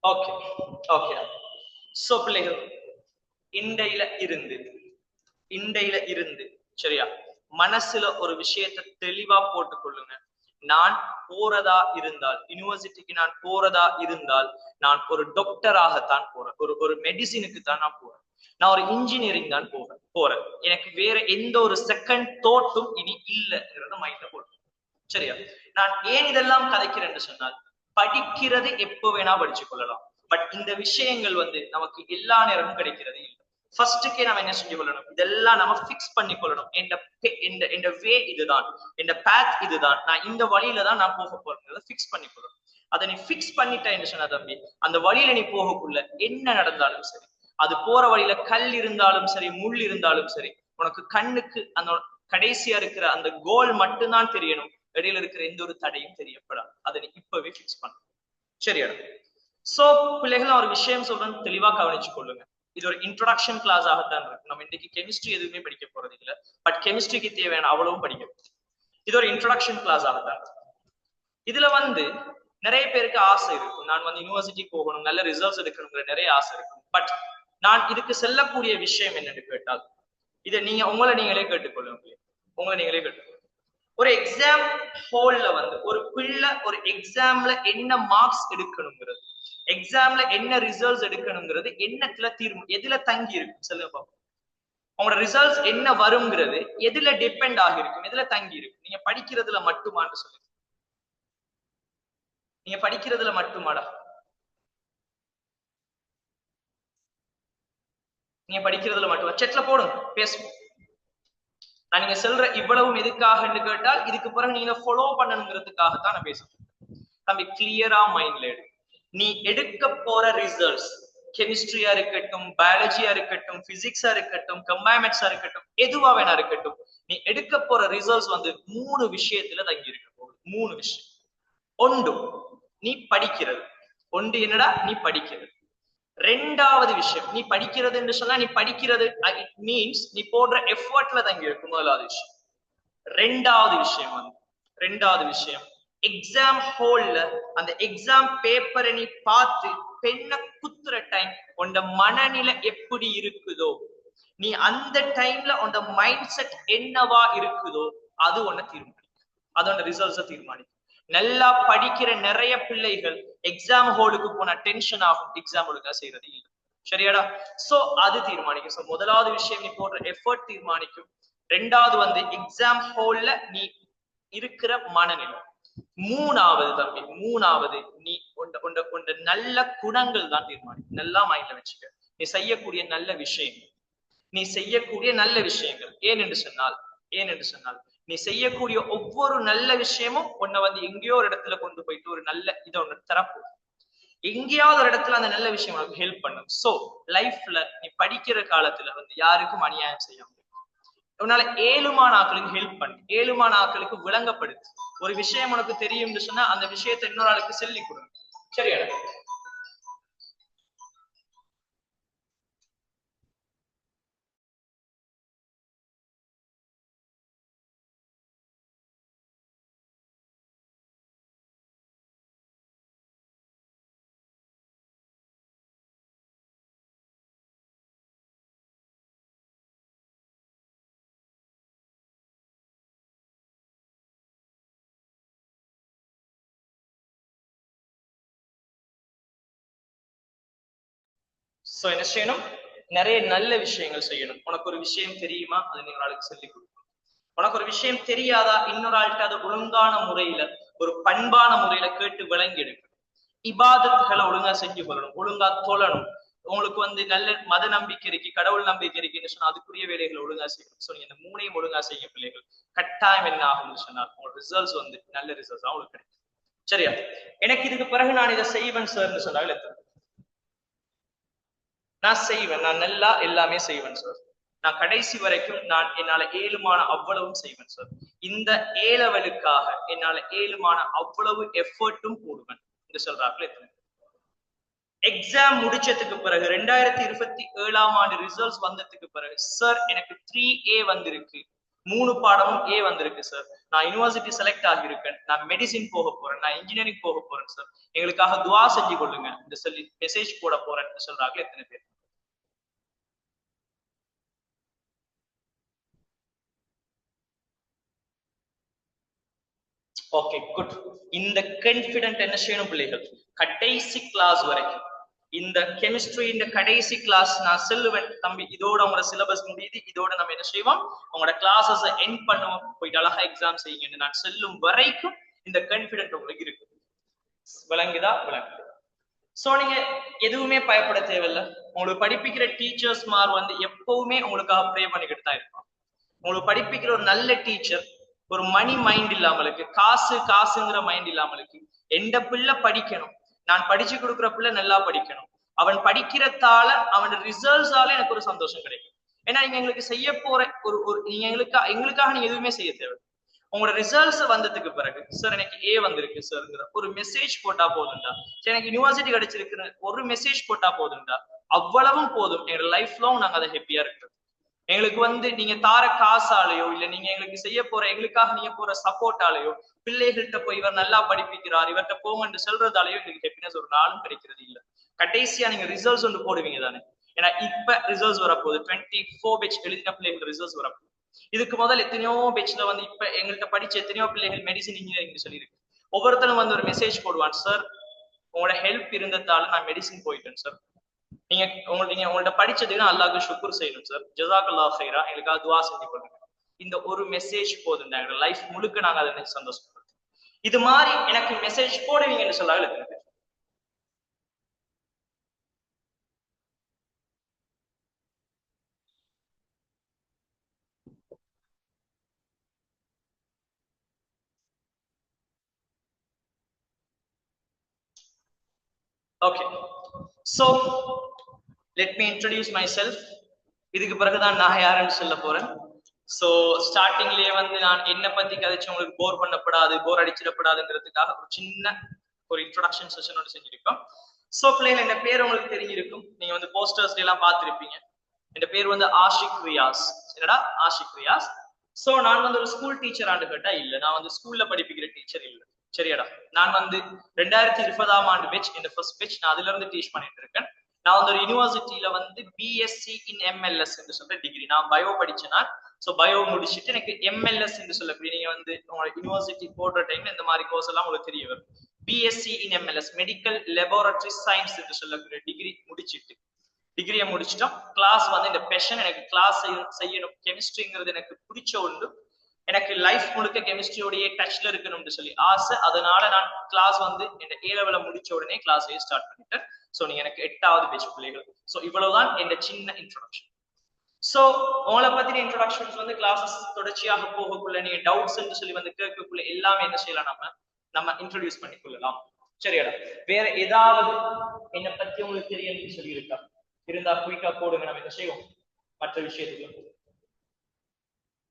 Okay okay. சோ பிள்ளைகள், இண்டையில இருந்து சரியா, மனசுல ஒரு விஷயத்தை தெளிவா போட்டுக்கொள்ளுங்க. நான் போறதா இருந்தால், யூனிவர்சிட்டிக்கு நான் போறதா இருந்தால், நான் ஒரு டாக்டராகத்தான் போறேன், ஒரு மெடிசினுக்கு தான் நான் போறேன், நான் ஒரு இன்ஜினியரிங் தான் போறேன். எனக்கு வேற எந்த ஒரு செகண்ட் தோட்டும் இனி இல்லைங்கிறத மைண்ட்ல போட்டு. சரியா? நான் ஏன் இதெல்லாம் கதைக்கிறேன்னு சொன்னால், படிக்கிறது எப்போ வேணா படிச்சு கொள்ளலாம். பட் இந்த விஷயங்கள் வந்து நமக்கு எல்லா நேரமும் கிடைக்கிறது இல்லை. ஃபர்ஸ்டுக்கே நம்ம என்ன செஞ்சு கொள்ளணும், இதெல்லாம் நம்ம பிக்ஸ் பண்ணி கொள்ளணும். இந்த வே இதுதான், இந்த பேத் இதுதான், நான் இந்த வழியில தான் நான் போக போறேன், பிக்ஸ் பண்ணி கொள்ளணும். அதை நீ பிக்ஸ் பண்ணிட்டேன்னு சொன்னா தம்பி, அந்த வழியில நீ போகக்குள்ள என்ன நடந்தாலும் சரி, அது போற வழியில கல் இருந்தாலும் சரி, முள் இருந்தாலும் சரி, உனக்கு கண்ணுக்கு அந்த கடைசியா இருக்கிற அந்த கோல் மட்டும்தான் தெரியணும், இடையில இருக்கிற எந்த ஒரு தடையும் தெரியப்படாது. அதை நீ இப்பவே பிக்ஸ் பண்ண. சரியா? சோ பிள்ளைகள், ஒரு விஷயம் சொல்றேன், தெளிவா கவனிச்சு கொள்ளுங்க. இது ஒரு இன்ட்ரோடக்ஷன் கிளாஸ் ஆகத்தான் இருக்கு. நம்ம இன்னைக்கு கெமிஸ்ட்ரி எதுவுமே படிக்க போறது இல்லை, பட் கெமிஸ்ட்ரிக்கு தேவையான அவ்வளவும் படிக்கணும். இது ஒரு இன்ட்ரோடக்ஷன் கிளாஸ் ஆகத்தான். இதுல வந்து நிறைய பேருக்கு ஆசை இருக்கும், நான் வந்து யூனிவர்சிட்டி போகணும், நல்ல ரிசல்ட்ஸ் எடுக்கணுங்கிற நிறைய ஆசை இருக்கும். பட் நான் இதுக்கு செல்லக்கூடிய விஷயம் என்னன்னு கேட்டால், இதை நீங்க உங்களை நீங்களே கேட்டுக்கொள்ளுங்க. உங்களை நீங்களே கேட்டுக்கொள்ளுங்க. ஒரு எக்ஸாம் ஹால்ல வந்து ஒரு பிள்ளை ஒரு எக்ஸாம்ல என்ன மார்க்ஸ் எடுக்கணுங்கிறது, எக்ஸாம்ல என்ன ரிசல்ட்ஸ் எடுக்கணுங்கிறது என்னத்துல எதுல தங்கி இருக்கும் சொல்லுங்க பாப்போம். உங்களோட ரிசல்ட்ஸ் என்ன வருங்கிறது எதுல டிபெண்ட் ஆகிருக்கும், எதுல தங்கி இருக்கும்? நீங்க படிக்கிறதுல மட்டுமான்னு சொல்லுங்க. நீங்க படிக்கிறதுல மட்டுமாடா? நீங்க படிக்கிறதுல மட்டுமா? செட்ல போடுங்க, பேசுவோம். நான் நீங்க சொல்ற இவ்வளவும் எதுக்காகன்னு கேட்டால், இதுக்கு பிறகு நீங்க ஃபாலோ பண்ணணுங்கிறதுக்காகத்தான் நான் பேசுறேன். தம்பி கிளியரா மைண்ட்ல எடு. நீ எடுக்க போற ரிசல்ட்ஸ் கெமிஸ்ட்ரியா இருக்கட்டும், பயாலஜியா இருக்கட்டும், பிசிக்ஸா இருக்கட்டும், கம்பைன்மெண்ட்ஸா இருக்கட்டும், எதுவா வேணா இருக்கட்டும், நீ எடுக்க போற ரிசல்ட்ஸ் வந்து 3 விஷயத்துல தங்கி இருக்க போகுது. 3 விஷயம். ஒன்று நீ படிக்கிறது. ஒன்று என்னடா? நீ படிக்கிறது. ரெண்டாவது விஷயம், நீ படிக்கிறது என்று சொன்னா, நீ படிக்கிறது மீன்ஸ் நீ போடுற எஃபர்ட்ல தங்கி இருக்கும். முதலாவது விஷயம். ரெண்டாவது விஷயம் எக்ஸாம் ஹால்ல அந்த எக்ஸாம் பேப்பரை நீ பார்த்து பெண்ண குத்துற டைம் உண்ட மனநிலை எப்படி இருக்குதோ, நீ அந்த டைம்ல உண்ட மைண்ட் செட் என்னவா இருக்குதோ அது ஒன்ன தீர்மானிக்கும், அதோட ரிசல்ட்ஸை தீர்மானிக்கும். நல்லா படிக்கிற நிறைய பிள்ளைகள் எக்ஸாம் ஹாலுக்கு போனா டென்ஷன் ஆகும், எக்ஸாம் ஒழுங்கா செய்யறது இல்லை. சரியாடா? சோ அது தீர்மானிக்கும். சோ முதலாவது விஷயம் நீ போடுற எஃபர்ட் தீர்மானிக்கும். ரெண்டாவது வந்து எக்ஸாம் ஹால்ல நீ இருக்கிற மனநிலை. மூணாவது தம்பி, மூணாவது நீ உண்ட நல்ல குணங்கள் தான் தீர்மானிக்கும். நல்லா மைண்ட்ல வச்சுக்க. நீ செய்யக்கூடிய நல்ல விஷயங்கள், நீ செய்யக்கூடிய நல்ல விஷயங்கள். ஏன் என்று சொன்னால் நீ செய்யக்கூடிய ஒவ்வொரு நல்ல விஷயமும் உன்னை வந்து எங்கேயோ ஒரு இடத்துல கொண்டு போயிட்டு ஒரு நல்ல இதை ஒண்ணு தரப்போ, எங்கேயாவது ஒரு இடத்துல அந்த நல்ல விஷயம் உனக்கு ஹெல்ப் பண்ணும். சோ லைஃப்ல நீ படிக்கிற காலத்துல வந்து யாருக்கும் அநியாயம் செய்ய முடியும். உன்னால ஏழுமான ஆக்களுக்கு ஹெல்ப் பண்ணு, ஏழுமான ஆக்களுக்கு விளங்கப்படுத்து. ஒரு விஷயம் உனக்கு தெரியும்னு சொன்னா அந்த விஷயத்தை இன்னொரு ஆளுக்கு சொல்லி கொடுங்க. சரியா? சோ என்ன செய்யணும்? நிறைய நல்ல விஷயங்கள் செய்யணும். உனக்கு ஒரு விஷயம் தெரியுமா, அதை நீங்க நாளைக்கு சொல்லிக் கொடுக்கணும். உனக்கு ஒரு விஷயம் தெரியாதா, இன்னொரு ஆள்கிட்ட அதை ஒழுங்கான முறையில ஒரு பண்பான முறையில கேட்டு விளங்கி எடுக்கணும். இபாதத்துகளை ஒழுங்கா செஞ்சு கொள்ளணும், ஒழுங்கா தொழணும். உங்களுக்கு வந்து நல்ல மத நம்பிக்கை இருக்கு, கடவுள் நம்பிக்கை இருக்குன்னு சொன்னா அதுக்குரிய வேலைகளை ஒழுங்கா செய்யணும். ஸோ இந்த மூணையும் ஒழுங்கா செய்ய பிள்ளைகள் கட்டாயம் என்ன ஆகும்னு சொன்னால் உங்களோட ரிசல்ட்ஸ் வந்து நல்ல ரிசல்ட்ஸ் தான் உங்களுக்கு கிடைக்கும். சரியா? எனக்கு இதுக்கு பிறகு நான் இதை செய்வேன் சார்ன்னு சொன்னாலும் நான் செய்வேன், நான் நல்லா எல்லாமே செய்வேன் சார். நான் கடைசி வரைக்கும் நான் என்னால ஏழுமான அவ்வளவும் செய்வேன் சார். இந்த ஏலவலுக்காக என்னால ஏழுமான அவ்வளவு எஃபர்ட்டும் போடுவேன் என்று சொல்றார்கள். எத்தனை எக்ஸாம் முடிச்சதுக்கு பிறகு 2027ஆம் ஆண்டு ரிசல்ட்ஸ் வந்ததுக்கு பிறகு சார் எனக்கு 3A வந்திருக்கு, 3 பாடமும் A வந்திருக்கு சார், நான் யூனிவர்சிட்டி செலக்ட் ஆகியிருக்கேன், நான் மெடிசின் போக போறேன், நான் இன்ஜினியரிங் போக போறேன் சார், எங்களுக்காக துவா செஞ்சு கொள்ளுங்க என்று சொல்லி மெசேஜ் போட போறேன்னு சொல்றாங்க. எத்தனை பேர்? Okay, good. இந்த கான்ஃபிடென்ட் என்ன செய்யணும் பிள்ளைகள்? கடைசி கிளாஸ் வரைக்கும் இந்த கெமிஸ்ட்ரி இந்த கடைசி கிளாஸ் நான் செல்லுவேன் தம்பி, இதோட உங்களோட சிலபஸ் முடியுது, இதோட நம்ம என்ன செய்வோம், உங்களோட கிளாஸஸ் எண்ட் பண்ணுவோம், போயிட்டு அழகா எக்ஸாம் செய்யுங்க நான் செல்லும் வரைக்கும் இந்த கான்ஃபிடென்ட் உங்களுக்கு இருக்கு. விளங்குதா? விளங்குது. சோ நீங்க எதுவுமே பயப்பட தேவையில்லை. உங்களுக்கு படிப்பிக்கிற டீச்சர்ஸ் மார் வந்து எப்பவுமே உங்களுக்காக ப்ரே பண்ணிக்கிட்டு தான் இருப்பான். உங்களுக்கு படிப்பிக்கிற ஒரு நல்ல டீச்சர் ஒரு மணி மைண்ட் இல்லாமலுக்கு, காசு காசுங்கிற மைண்ட் இல்லாமலுக்கு, எந்த பிள்ளை படிக்கணும், நான் படிச்சு கொடுக்குற பிள்ளை நல்லா படிக்கணும், அவன் படிக்கிறதால அவன் ரிசல்ட்ஸால எனக்கு ஒரு சந்தோஷம் கிடைக்கும். ஏன்னா நீங்க எங்களுக்கு செய்ய போற ஒரு நீங்க எங்களுக்காக நீங்க எதுவுமே செய்ய தேவை. உங்களோட ரிசல்ட்ஸ் வந்ததுக்கு பிறகு சார் எனக்கு ஏ வந்திருக்கு சார்ங்கிற ஒரு மெசேஜ் போட்டா போதும்டா, எனக்கு யூனிவர்சிட்டி கிடைச்சிருக்கு ஒரு மெசேஜ் போட்டா போதும்டா, அவ்வளவும் போதும். எங்களோட லைஃப் லாங் நாங்க அதை ஹாப்பியா இருக்கிறோம். எங்களுக்கு வந்து நீங்க தார காசாலேயோ இல்ல நீங்க எங்களுக்கு செய்ய போற எங்களுக்காக நீங்க போற சப்போர்ட்டாலேயோ பிள்ளைகள்கிட்ட போய் இவர் நல்லா படிப்பிக்கிறார் இவர்கிட்ட போங்கன்னு சொல்றதாலேயோ எங்களுக்கு ஹாப்பினஸ் ஒரு நாளும் கிடைக்கிறது இல்லை. கடைசியா நீங்க ரிசல்ட்ஸ் ஒன்று போடுவீங்க தானே. ஏன்னா இப்ப ரிசல்ட்ஸ் வரப்போகுது, 24 பேட்ச் எழுதின பிள்ளைகள் ரிசல்ட்ஸ் வரப்போகுது. இதுக்கு முதல் எத்தனையோ பேட்ச்ல வந்து இப்ப எங்கள்கிட்ட படிச்ச எத்தனையோ பிள்ளைகள் மெடிசின் இன்ஜினியரிங் சொல்லியிருக்கு. ஒவ்வொருத்தரும் வந்து ஒரு மெசேஜ் போடுவான், சார் உங்களோட ஹெல்ப் இருந்ததால நான் மெடிசின் போயிட்டேன் சார், நீங்க உங்கள்ட்ட படிச்சதுக்கு அல்லாஹ்க்கு ஷுக்ர் செய்யணும் சார், ஜஸாக்கல்லாஹ் ஹைரா, எங்களுக்காக துஆ செஞ்சு கொள்ளுங்க. இந்த ஒரு மெசேஜ் போதும், எங்க லைஃப் முழுக்க நாங்க அதை சந்தோஷப்படுறோம். இது மாதிரி எனக்கு மெசேஜ் போடுவீங்கன்னு சொல்லாங்க. Okay, so let me introduce my self. இதுக்கு பிறகுதான் நான் யாருன்னு சொல்ல போறேன். சோ ஸ்டார்டிங்லயே வந்து நான் என்ன பத்தி கதைச்சு உங்களுக்கு போர் பண்ணப்படாது, போர் அடிச்சிடப்படாதுங்கிறதுக்காக ஒரு சின்ன ஒரு இன்ட்ரோடக்ஷன் செஷனோட செஞ்சிருக்கோம். சோ பிள்ளைகள், இந்த பேர் உங்களுக்கு தெரிஞ்சிருக்கும், நீங்க வந்து போஸ்டர்ஸ்ல எல்லாம் பார்த்திருப்பீங்க. என் பேர் வந்து ஆஷிக் ரியாஸ். என்னடா ஆஷிக் ரியாஸ். சோ நான் வந்து ஒரு ஸ்கூல் டீச்சர் ஆண்டு கேட்டா இல்ல, நான் வந்து ஸ்கூல்ல படிப்பிக்கிற டீச்சர் இல்ல. சரியாடா. நான் வந்து 2020ஆம் ஆண்டு பேட்ச், இந்த ஃபர்ஸ்ட் பேட்ச் நான் அதுல இருந்து டீச் பண்ணிட்டு இருக்கேன். நான் வந்து ஒரு யூனிவர்சிட்டியில வந்து பிஎஸ்சி இன் எம்எல்எஸ் என்று சொல்ற டிகிரி, நான் பயோ படிச்சேன்னா. ஸோ பயோ முடிச்சுட்டு எனக்கு எம்எல்எஸ் என்று சொல்லக்கூடிய, நீங்க வந்து உங்களோட யூனிவர்சிட்டி போடுற டைம்ல இந்த மாதிரி கோர்ஸ் எல்லாம் உங்களுக்கு தெரிய வரும். பிஎஸ்சி இன் எம்எல்எஸ் மெடிக்கல் லெபார்டரி சயின்ஸ் என்று சொல்லக்கூடிய டிகிரி முடிச்சுட்டு, டிகிரியை முடிச்சிட்டோம். கிளாஸ் வந்து இந்த பேஷன், எனக்கு கிளாஸ் செய்யணும், கெமிஸ்ட்ரிங்கிறது எனக்கு பிடிச்ச ஒன்று, எனக்கு லைஃப் முழுக்க கெமிஸ்ட்ரியோடைய டச்ல இருக்கணும்னு சொல்லி ஆசை. அதனால நான் கிளாஸ் வந்து இந்த ஏ லெவல முடிச்ச உடனே கிளாஸையே ஸ்டார்ட் பண்ணிட்டேன். ஸோ நீங்க எனக்கு 8வது பேட்ச் பிள்ளைகள். ஸோ இவ்வளவுதான் என் சின்ன இன்ட்ரோடக்ஷன். ஸோ உங்களை பத்தின இன்ட்ரோடக்ஷன்ஸ் வந்து கிளாஸஸ் தொடர்ச்சியாக போகக்குள்ள, நீங்க டவுட்ஸ் சொல்லி வந்து கேட்கக்குள்ள எல்லாமே என்ன செய்யலாம், நம்ம இன்ட்ரோடியூஸ் பண்ணிக்கொள்ளலாம். சரியாடா. வேற ஏதாவது என்னை பத்தி உங்களுக்கு தெரியும் சொல்லி இருக்கா? இருந்தா குயிக்கா போடுங்க, நம்ம என்ன செய்வோம் மற்ற விஷயத்துக்கு.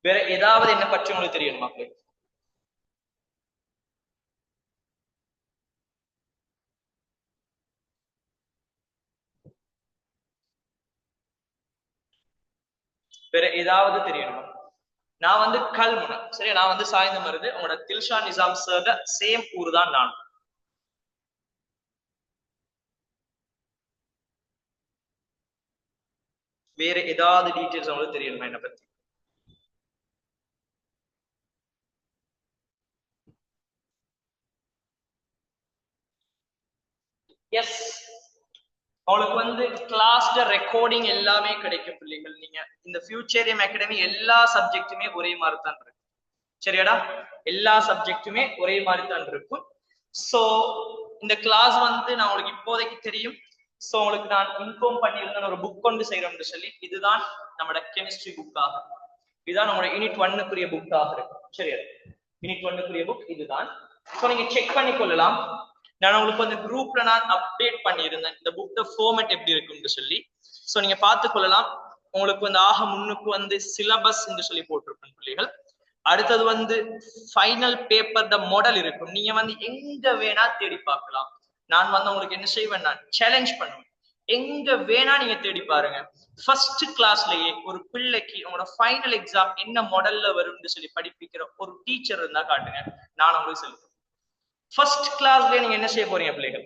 வேற ஏதாவது என்ன பற்றி உங்களுக்கு தெரியணும் மக்களே? வேற ஏதாவது தெரியணுமா? நான் வந்து கல்முனை, சரி, நான் வந்து சாய்ந்த மருது, உங்களோட தில்ஷா நிசாம் சார் சேம் ஊர் தான் நான். வேற ஏதாவது டீட்டெயில்ஸ் உங்களுக்கு தெரியணுமா என்ன பத்தி? எஸ், அவளுக்கு வந்து கிளாஸ்ல ரெக்கார்டிங் எல்லாமே கிடைக்கும் பிள்ளைகள். நீங்க இந்த ஃபியூச்சரியம் அகாடமி எல்லா சப்ஜெக்ட்டுமே ஒரே மாதிரி தான் இருக்கும். சரியாடா, எல்லா சப்ஜெக்ட்டுமே ஒரே மாதிரி தான் இருக்கும். சோ இந்த கிளாஸ் வந்து நான் உங்களுக்கு இப்போதைக்கு தெரியும். சோ உங்களுக்கு நான் இன்ஃபார்ம் பண்ணியிருந்தேன், ஒரு புக் கொண்டு செய்யறோம்னு சொல்லி. இதுதான் நம்மளோட கெமிஸ்ட்ரி புக்காக, இதுதான் நம்மளோட யூனிட் 1க்குரிய புக்காக இருக்கும். சரியா, யூனிட் 1க்குரிய புக் இதுதான். சோ நீங்க செக் பண்ணி கொள்ளலாம். நான் உங்களுக்கு வந்து குரூப்ல நான் அப்டேட் பண்ணியிருந்தேன் இந்த புக் ஃபார்மேட் எப்படி இருக்குன்னு சொல்லி. சோ நீங்க பார்த்து கொள்ளலாம். உங்களுக்கு வந்து ஆக முன்னுக்கு வந்து சிலபஸ் என்று சொல்லி போட்டிருப்பேன் பிள்ளைகள். அடுத்தது வந்து ஃபைனல் பேப்பர் த மாடல் இருக்கும். நீங்க வந்து எங்க வேணா தேடி பார்க்கலாம். நான் வந்து உங்களுக்கு என்ன செய்வேன், நான் சேலஞ்ச் பண்ணுவேன், எங்க வேணா நீங்க தேடி பாருங்க. ஃபர்ஸ்ட் கிளாஸ்லயே ஒரு பிள்ளைக்கு உங்களோட ஃபைனல் எக்ஸாம் என்ன மாடல்ல வரும்னு சொல்லி படிப்பிக்கிற ஒரு டீச்சர் இருந்தா காட்டுங்க, நான் உங்களுக்கு சொல்லுவேன். ஃபர்ஸ்ட் கிளாஸ்ல நீங்க என்ன செய்ய போறீங்க பிள்ளைகள்?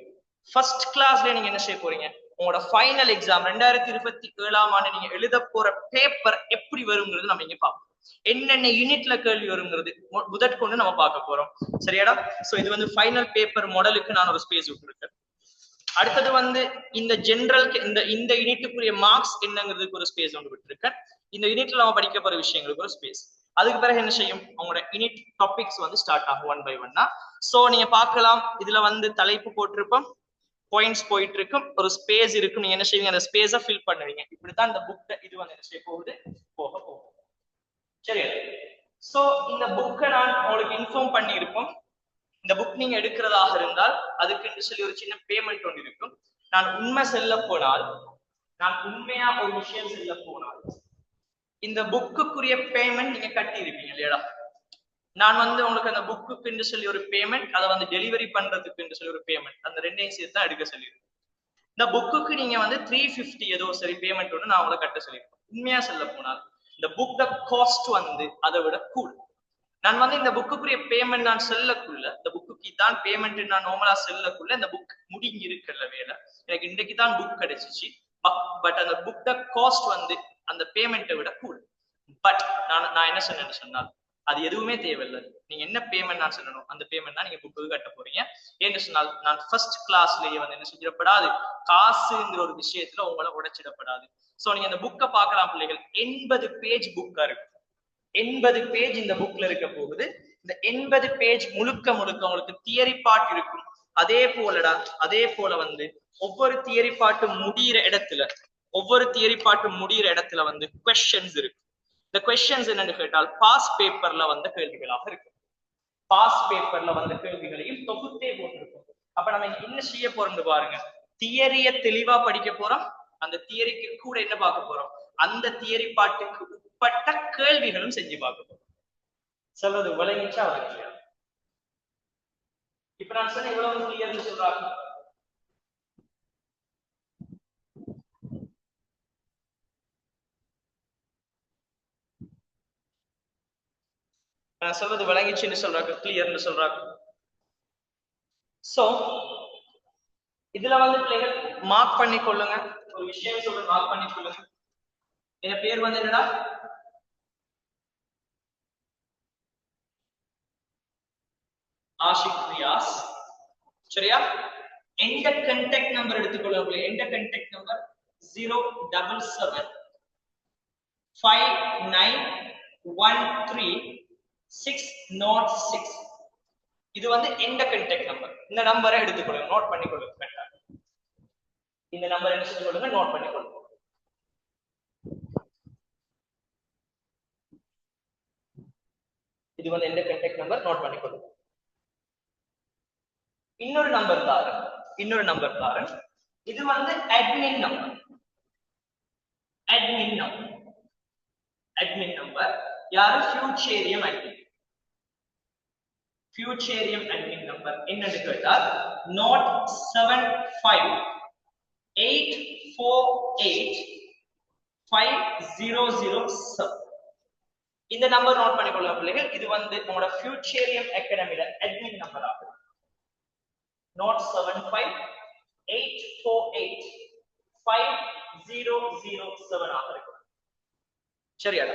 ஃபர்ஸ்ட் கிளாஸ்ல நீங்க என்ன செய்ய போறீங்க? உங்களோட ஃபைனல் எக்ஸாம் 2027ஆம் ஆண்டு நீங்க எழுத போற பேப்பர் எப்படி வருங்கிறது நம்ம இங்க பார்ப்போம். என்னென்ன யூனிட்ல கேள்வி வருங்கிறது முதற்கொண்டு நம்ம பார்க்க போறோம். சரியாடா? சோ இது வந்து ஃபைனல் பேப்பர் மாடலுக்கு நான் ஒரு ஸ்பேஸ் விட்டுருக்கேன். அடுத்தது வந்து இந்த ஜெனரல் இந்த யூனிட்டுக்குரிய மார்க்ஸ் என்னங்கிறதுக்கு ஒரு ஸ்பேஸ் ஒன்று விட்டுருக்கேன். இந்த யூனிட்ல நம்ம படிக்க போற விஷயங்களுக்கு ஒரு ஸ்பேஸ். அதுக்கு பிறகு என்ன செய்யும், உங்களோட யூனிட் டாபிக்ஸ் வந்து ஸ்டார்ட் ஆகும் 1 by 1. சோ நீங்க பார்க்கலாம், இதுல வந்து தலைப்பு போட்டிருப்போம், பாயிண்ட்ஸ் போயிட்டு இருக்கும், ஒரு ஸ்பேஸ் இருக்கும். நீங்க என்ன செய்வீங்க, அந்த ஸ்பேஸை ஃபில் பண்ணுவீங்க. இப்படித்தான் இந்த புக் இது வந்து என்ன செய்ய போகுது, போக போகும். சரி, சோ இந்த புக்கை நான் உங்களுக்கு இன்ஃபார்ம் பண்ணி இருப்போம். இந்த புக் நீங்க எடுக்கிறதாக இருந்தால் அதுக்கு சொல்லி ஒரு சின்ன பேமெண்ட் ஒன்று இருக்கும். நான் உண்மை செல்ல போனால், நான் உண்மையா ஒரு விஷயம் செல்ல போனால், இந்த புக்குக்குரிய பேமெண்ட் நீங்க கட்டி இருப்பீங்க இல்லையா? நான் வந்து உங்களுக்கு அந்த புக்குக்கு சொல்லி ஒரு பேமெண்ட், அதை வந்து டெலிவரி பண்றதுக்கு சொல்லி ஒரு பேமெண்ட், அந்த ரெண்டையும் சேர்த்து தான் எடுக்க சொல்லியிருக்கேன். இந்த புக்குக்கு நீங்க வந்து 350 ஏதோ சரி பேமெண்ட் ஒன்று நான் உங்களை கட்ட சொல்லியிருக்கேன். உண்மையா செல்ல போனால் இந்த புக் காஸ்ட் வந்து அதை விட கூட. நான் வந்து இந்த புக்குக்குரிய பேமெண்ட் நான் செல்லக்குள்ள, இந்த புக்குக்கு தான் பேமெண்ட் நான் நார்மலா செல்லக்குள்ள இந்த புக் முடிஞ்சு இருக்குல்ல வேலை, எனக்கு இன்றைக்கு தான் புக் கிடைச்சிச்சு. பட் அந்த புக் காஸ்ட் வந்து அந்த பேமெண்ட்டை விட கூட. பட் நான் என்ன சொன்னேன்னு சொன்னால், அது எதுவுமே தேவையில்லை. நீங்க என்ன பேமெண்ட் நான் சொல்லணும், அந்த பேமெண்ட் தான் நீங்க புக்கு கட்ட போறீங்க. ஏன்னு சொன்னால், நான் ஃபர்ஸ்ட் கிளாஸ்லயே வந்து என்ன செஞ்சிடப்படாது, காசுங்கிற ஒரு விஷயத்துல உங்களை உடைச்சிடப்படாது. சோ நீங்க இந்த புக்கை பார்க்கலாம் பிள்ளைகள், 80 பேஜ் புக்கா இருக்கு. 80 பேஜ் இந்த புக்ல இருக்க போகுது. இந்த 80 பேஜ் முழுக்க முழுக்க உங்களுக்கு தியரி பார்ட் இருக்கும். அதே போல வந்து ஒவ்வொரு தியரி பார்ட் முடிகிற இடத்துல வந்து கொஸ்டின்ஸ் இருக்கு. இந்த கொஸ்டின்ஸ் என்னன்னு கேட்டால் பாஸ் பேப்பர்ல வந்த கேள்விகளாக இருக்கு. பாஸ் பேப்பர்ல வந்த கேள்விகளையும் தொகுத்தே போட்டிருக்கும். அப்ப நம்ம என்ன செய்ய போறோம்னு பாருங்க, தியரிய தெளிவா படிக்க போறோம். அந்த தியரிக்கு கூட என்ன பார்க்க போறோம், அந்த தியரி பாட்டுக்கு உட்பட்ட கேள்விகளும் செஞ்சு பார்க்க போறோம். சொல்றது விளங்கிச்சா விளங்கியா? இப்ப நான் சொன்ன இவ்வளவு கிளியர்னு சொல்றாங்க. நான் சொல்றது விளங்கிச்சுன்னு சொல்றாங்க, கிளியர்னு சொல்றாங்க. சோ இதுல வந்து பிள்ளைகள் மார்க் பண்ணி கொள்ளுங்க. ஒரு விஷயம் சொல்ல மார்க் பண்ணி கொள்ளுங்க. என் பேர் வந்து என்னடா ஆஷிக் ரியாஸ். சரியா? எந்த கான்டாக்ட் நம்பர் எடுத்துக்கொள்ளுங்க. எந்த கான்டாக்ட் நம்பர் 077 5913606. இது வந்து எந்த கான்டாக்ட் நம்பர். இந்த நம்பரை எடுத்துக்கொள்ளுங்க, நோட் பண்ணிக்கொள்ளுங்க. இந்த நம்பர் என்ன செஞ்சு கொள்ளுங்க, நோட் பண்ணிக்கொள்ளுங்க. இது வந்து எந்த கான்டாக்ட் நம்பர், நோட் பண்ணிக்கொள்ளுங்க. இன்னொரு நம்பர் தாரன். இது வந்து அட்மின் நம்பர். அட்மின் நம்பர் யாரு? ஃபியூச்சேரியம் அட்மின். ஃபியூச்சேரியம் அட்மின் நம்பர் என்னன்னு கேட்டால் 07584850007. இந்த நம்பர் நோட் பண்ணிக்கொள்ளுங்க பிள்ளைகள். இது வந்து உங்களோட ஃபியூச்சேரியம் அகாடமியோட அட்மின் நம்பர் ஆகும். 07584850007 ஆக இருக்கும். சரியா?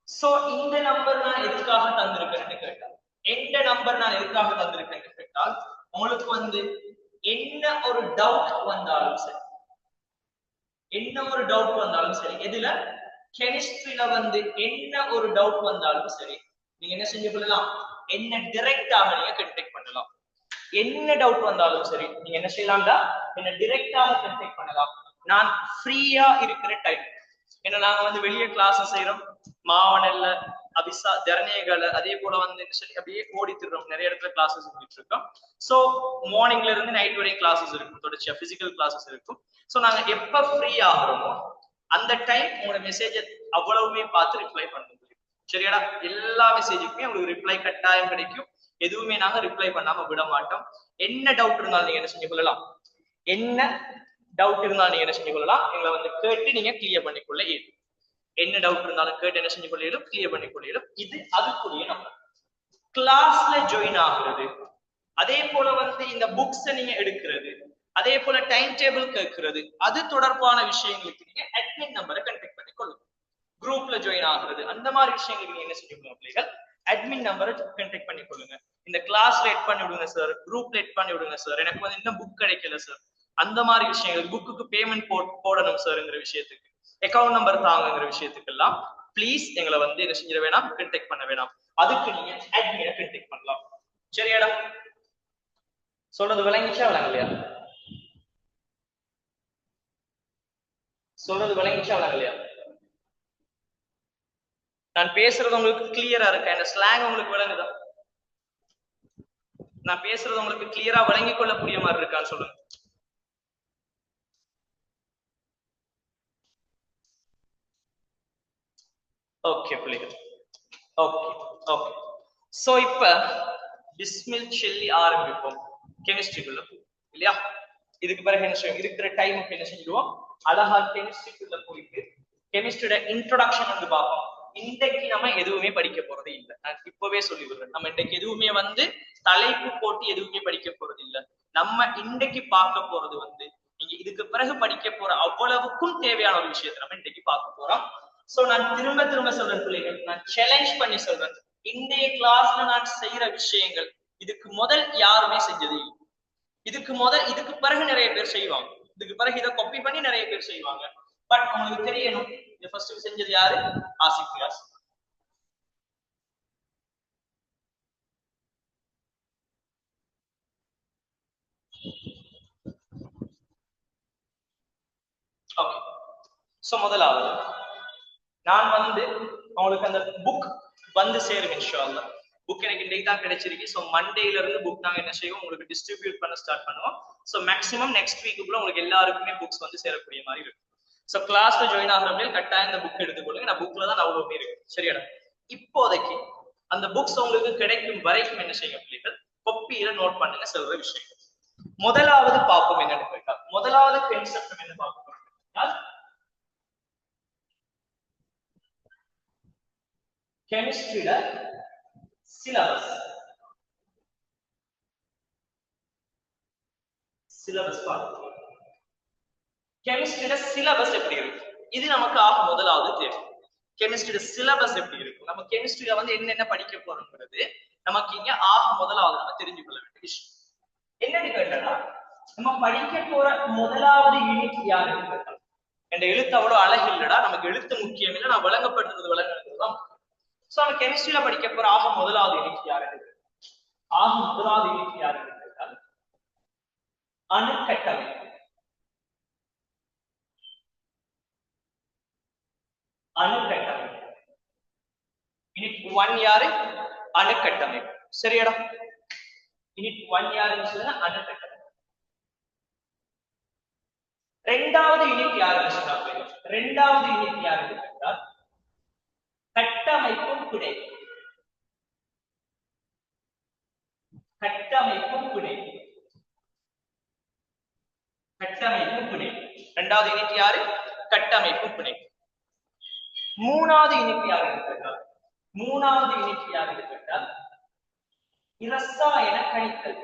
சோ இந்த நம்பர் நான் எதுக்காக தந்திருக்கேன்னு கேட்டால், எந்த நம்பர் நான் எதுக்காக தந்திருக்கேன்னு கேட்டால், உங்களுக்கு வந்து என்ன ஒரு டவுட் வந்தாலும் சரி, எதுல கெமிஸ்ட்ரியில வந்து என்ன ஒரு டவுட் வந்தாலும் சரி, நீங்க என்ன செஞ்சு கொள்ளலாம், என்ன டைரக்டாக நீங்க கான்டாக்ட் பண்ணலாம். என்ன டவுட் வந்தாலும் சரி நீங்க என்ன செய்யலாம்டா, என்ன டைரக்டாக கான்டாக்ட் பண்ணலாம். நான் ஃப்ரீயா இருக்கிற டைம், ஏன்னா நாங்க வந்து வெளியே கிளாஸ் செய்யறோம், மாவனல்ல, அபிசா, தரணியகளை, அதே போல வந்து என்ன சொல்லி அப்படியே ஓடித்துறோம், நிறைய இடத்துல கிளாஸஸ் பண்ணிட்டு இருக்கோம். சோ மார்னிங்ல இருந்து நைட் வரைக்கும் கிளாஸஸ் இருக்கும், தொடர்ச்சியா பிசிக்கல் கிளாஸஸ் இருக்கும். சோ நாங்க எப்ப ஃப்ரீ ஆகிறோமோ அந்த டைம் உங்களோட மெசேஜை அவ்வளவுமே பார்த்து ரிப்ளை பண்ண முடியும். சரியாடா? எல்லா மெசேஜுக்குமே உங்களுக்கு ரிப்ளை கட்டாயம் கிடைக்கும். எதுவுமே நாங்க ரிப்ளை பண்ணாம விட மாட்டோம். என்ன டவுட் இருந்தாலும் நீங்க என்ன செஞ்சு கொள்ளலாம், என்ன டவுட் இருந்தாலும் நீங்க என்ன செஞ்சு கொள்ளலாம், எங்களை வந்து கேட்டு நீங்க கிளியர் பண்ணிக்கொள்ள இயலும். என்ன டவுட் இருந்தாலும் கேட்டு என்ன செஞ்சு கொள்ளையிலும், கிளியர் பண்ணி கொள்ளையிலும். இது அதுக்குரிய நம்பர். கிளாஸ்ல ஜாயின் ஆகுறது, அதே போல வந்து இந்த புக்ஸ் நீங்க எடுக்கிறது, அதே போல டைம் டேபிள் கேட்கிறது, அது தொடர்பான விஷயங்களுக்கு நீங்க அட்மின் நம்பரை கான்டாக்ட் பண்ணி கொள்ளுங்க. குரூப்ல ஜாயின் ஆகுறது, அந்த மாதிரி விஷயங்களுக்கு நீங்க என்ன செஞ்சுக்கணும் பிள்ளைகள், அட்மின் நம்பரை கான்டாக்ட் பண்ணி கொள்ளுங்க. இந்த கிளாஸ்ல எட் பண்ணி விடுங்க சார், குரூப்ல எட் பண்ணி விடுங்க சார், எனக்கு வந்து இன்னும் புக் கிடைக்கல சார், அந்த மாதிரி விஷயங்கள், புக்குக்கு பேமெண்ட் போடணும் சார்ங்கிற விஷயத்துக்கு, அக்கௌண்ட் நம்பர் தாங்கிற விஷயத்துக்கு எல்லாம் ப்ளீஸ் எங்களை வந்து என்ன செஞ்சிட வேணாம், கான்டாக்ட் பண்ண வேணாம். அதுக்கு நீங்க அட்மினை கான்டாக்ட் பண்ணலாம். சரியாடா? சொல்றது விளங்கிச்சா விளங்கலையா? சொல்றது விளங்கிச்சா விளங்கலையா? நான் பேசுறது உங்களுக்கு கிளியரா இருக்கா? இந்த ஸ்லாங் உங்களுக்கு விளங்குதா? நான் பேசுறது உங்களுக்கு கிளியரா விளங்கிக் கொள்ளக்கூடிய மாதிரி இருக்கான்னு சொல்லுங்க. ஓகே பிள்ளைகள், ஓகே ஓகே. சோ இப்ப பிஸ்மில் சொல்லி ஆரம்பிப்போம் கெமிஸ்ட்ரிக்குள்ள இல்லையா? இதுக்கு பிறகு என்ன செய்யும், இருக்கிற டைமுக்கு என்ன செஞ்சிடுவோம், அழகா கெமிஸ்ட்ரிக்குள்ள போயிட்டு கெமிஸ்ட்ரியோட இன்ட்ரோடக்ஷன் வந்து பார்ப்போம். இன்றைக்கு நம்ம எதுவுமே படிக்க போறது இல்லை, நான் இப்பவே சொல்லி விடுறேன். நம்ம இன்றைக்கு எதுவுமே வந்து தலைப்பு போட்டு எதுவுமே படிக்க போறது இல்லை. நம்ம இன்றைக்கு பார்க்க போறது வந்து நீங்க இதுக்கு பிறகு படிக்க போற அவ்வளவுக்கும் தேவையான ஒரு விஷயத்தை நம்ம இன்றைக்கு பார்க்க போறோம். சோ நான் திரும்ப திரும்ப சொல்றேன் பிள்ளைகள், நான் சேலஞ்ச் பண்ணி சொல்றேன், இன்றைய கிளாஸ்ல நான் செய்யற விஷயங்கள் இதுக்கு முதல் யாருமே செஞ்சது இல்லை. இதுக்கு பிறகு நிறைய பேர் செய்வாங்க, இதுக்கு பிறகு இதை காப்பி பண்ணி நிறைய பேர் செய்வாங்க. பட் உங்களுக்கு தெரியணும், இதை ஃபர்ஸ்ட் செஞ்சது யாரு? ஆசிக் ரியாஸ். ஓகே. சோ முதலாவது நான் வந்து உங்களுக்கு அந்த புக் வந்து சேரும் இன்ஷா அல்லாஹ். புக் எனக்கு இன்னைக்கு தான் கிடைச்சிருக்கு. ஸோ மண்டேல இருந்து புக் நாங்க என்ன செய்வோம், உங்களுக்கு டிஸ்ட்ரிபியூட் பண்ண ஸ்டார்ட் பண்ணுவோம். ஸோ மேக்ஸிமம் நெக்ஸ்ட் வீக்குள்ள உங்களுக்கு எல்லாருக்குமே புக்ஸ் வந்து சேரக்கூடிய மாதிரி இருக்கும். ஸோ கிளாஸ்ல ஜாயின் ஆகிறவங்க கட்டாயம் இந்த புக் எடுத்துக்கொள்ளுங்க. நான் புக்ல தான் அவ்வளவு இருக்கு. சரியா? இப்போதைக்கு அந்த புக்ஸ் உங்களுக்கு கிடைக்கும் வரைக்கும் என்ன செய்யுங்க பிள்ளைகள், கொப்பியில நோட் பண்ணுங்க சொல்ற விஷயம். முதலாவது பார்ப்போம் என்னன்னு கேட்டா, முதலாவது கான்செப்ட் என்ன பார்க்க போறோம், கெமிஸ்ட்ரியில சிலபஸ். சிலபஸ் பார்க்கலாம். கெமிஸ்ட்ரியோட சிலபஸ் எப்படி இருக்கும், இது நமக்கு ஆக முதலாவது தேவை. கெமிஸ்ட்ரியோட சிலபஸ் எப்படி இருக்கும், நம்ம கெமிஸ்ட்ரியில வந்து என்னென்ன படிக்க போறோம்ங்கிறது நமக்கு இங்க ஆக முதலாவது நம்ம தெரிஞ்சு கொள்ள வேண்டிய விஷயம். என்னன்னு கேட்டா, நம்ம படிக்க போற முதலாவது யூனிட் யாருன்னு கேட்டா, என் எழுத்து அவ்வளவு அழகு இல்லடா, நமக்கு எழுத்து முக்கியம் இல்லை, நான் விளங்கப்படுறது விளங்குறதுதான். சோ நம்ம கெமிஸ்ட்ரியில படிக்க போற ஆக முதலாவது யூனிட் யாருன்னு கேட்டா, ஆக முதலாவது யூனிட் யாருன்னு கேட்டால் அணுக்கட்டமைப்பு. அணுக்கட்டமைப்பு யூனிட் 1 யாரு? அணுக்கட்டமைப்பு. சரியாடா? யூனிட் 1 யாருன்னு சொல்லுங்க, அணுக்கட்டமைப்பு. இரண்டாவது யூனிட் யாருன்னு சொன்னா, இரண்டாவது யூனிட் யாருன்னு கேட்டால் கட்டமைப்பும் துணை. கட்டமைப்பும் துணை. கட்டமைப்பும் துணை. இரண்டாவது யூனிட் யாரு? கட்டமைப்பும் துணை. மூணாவது யூனிட் யாருன்னு கேட்டால், மூணாவது யூனிட் யாருன்னு கேட்டால் இரசாயன கணித்தல்.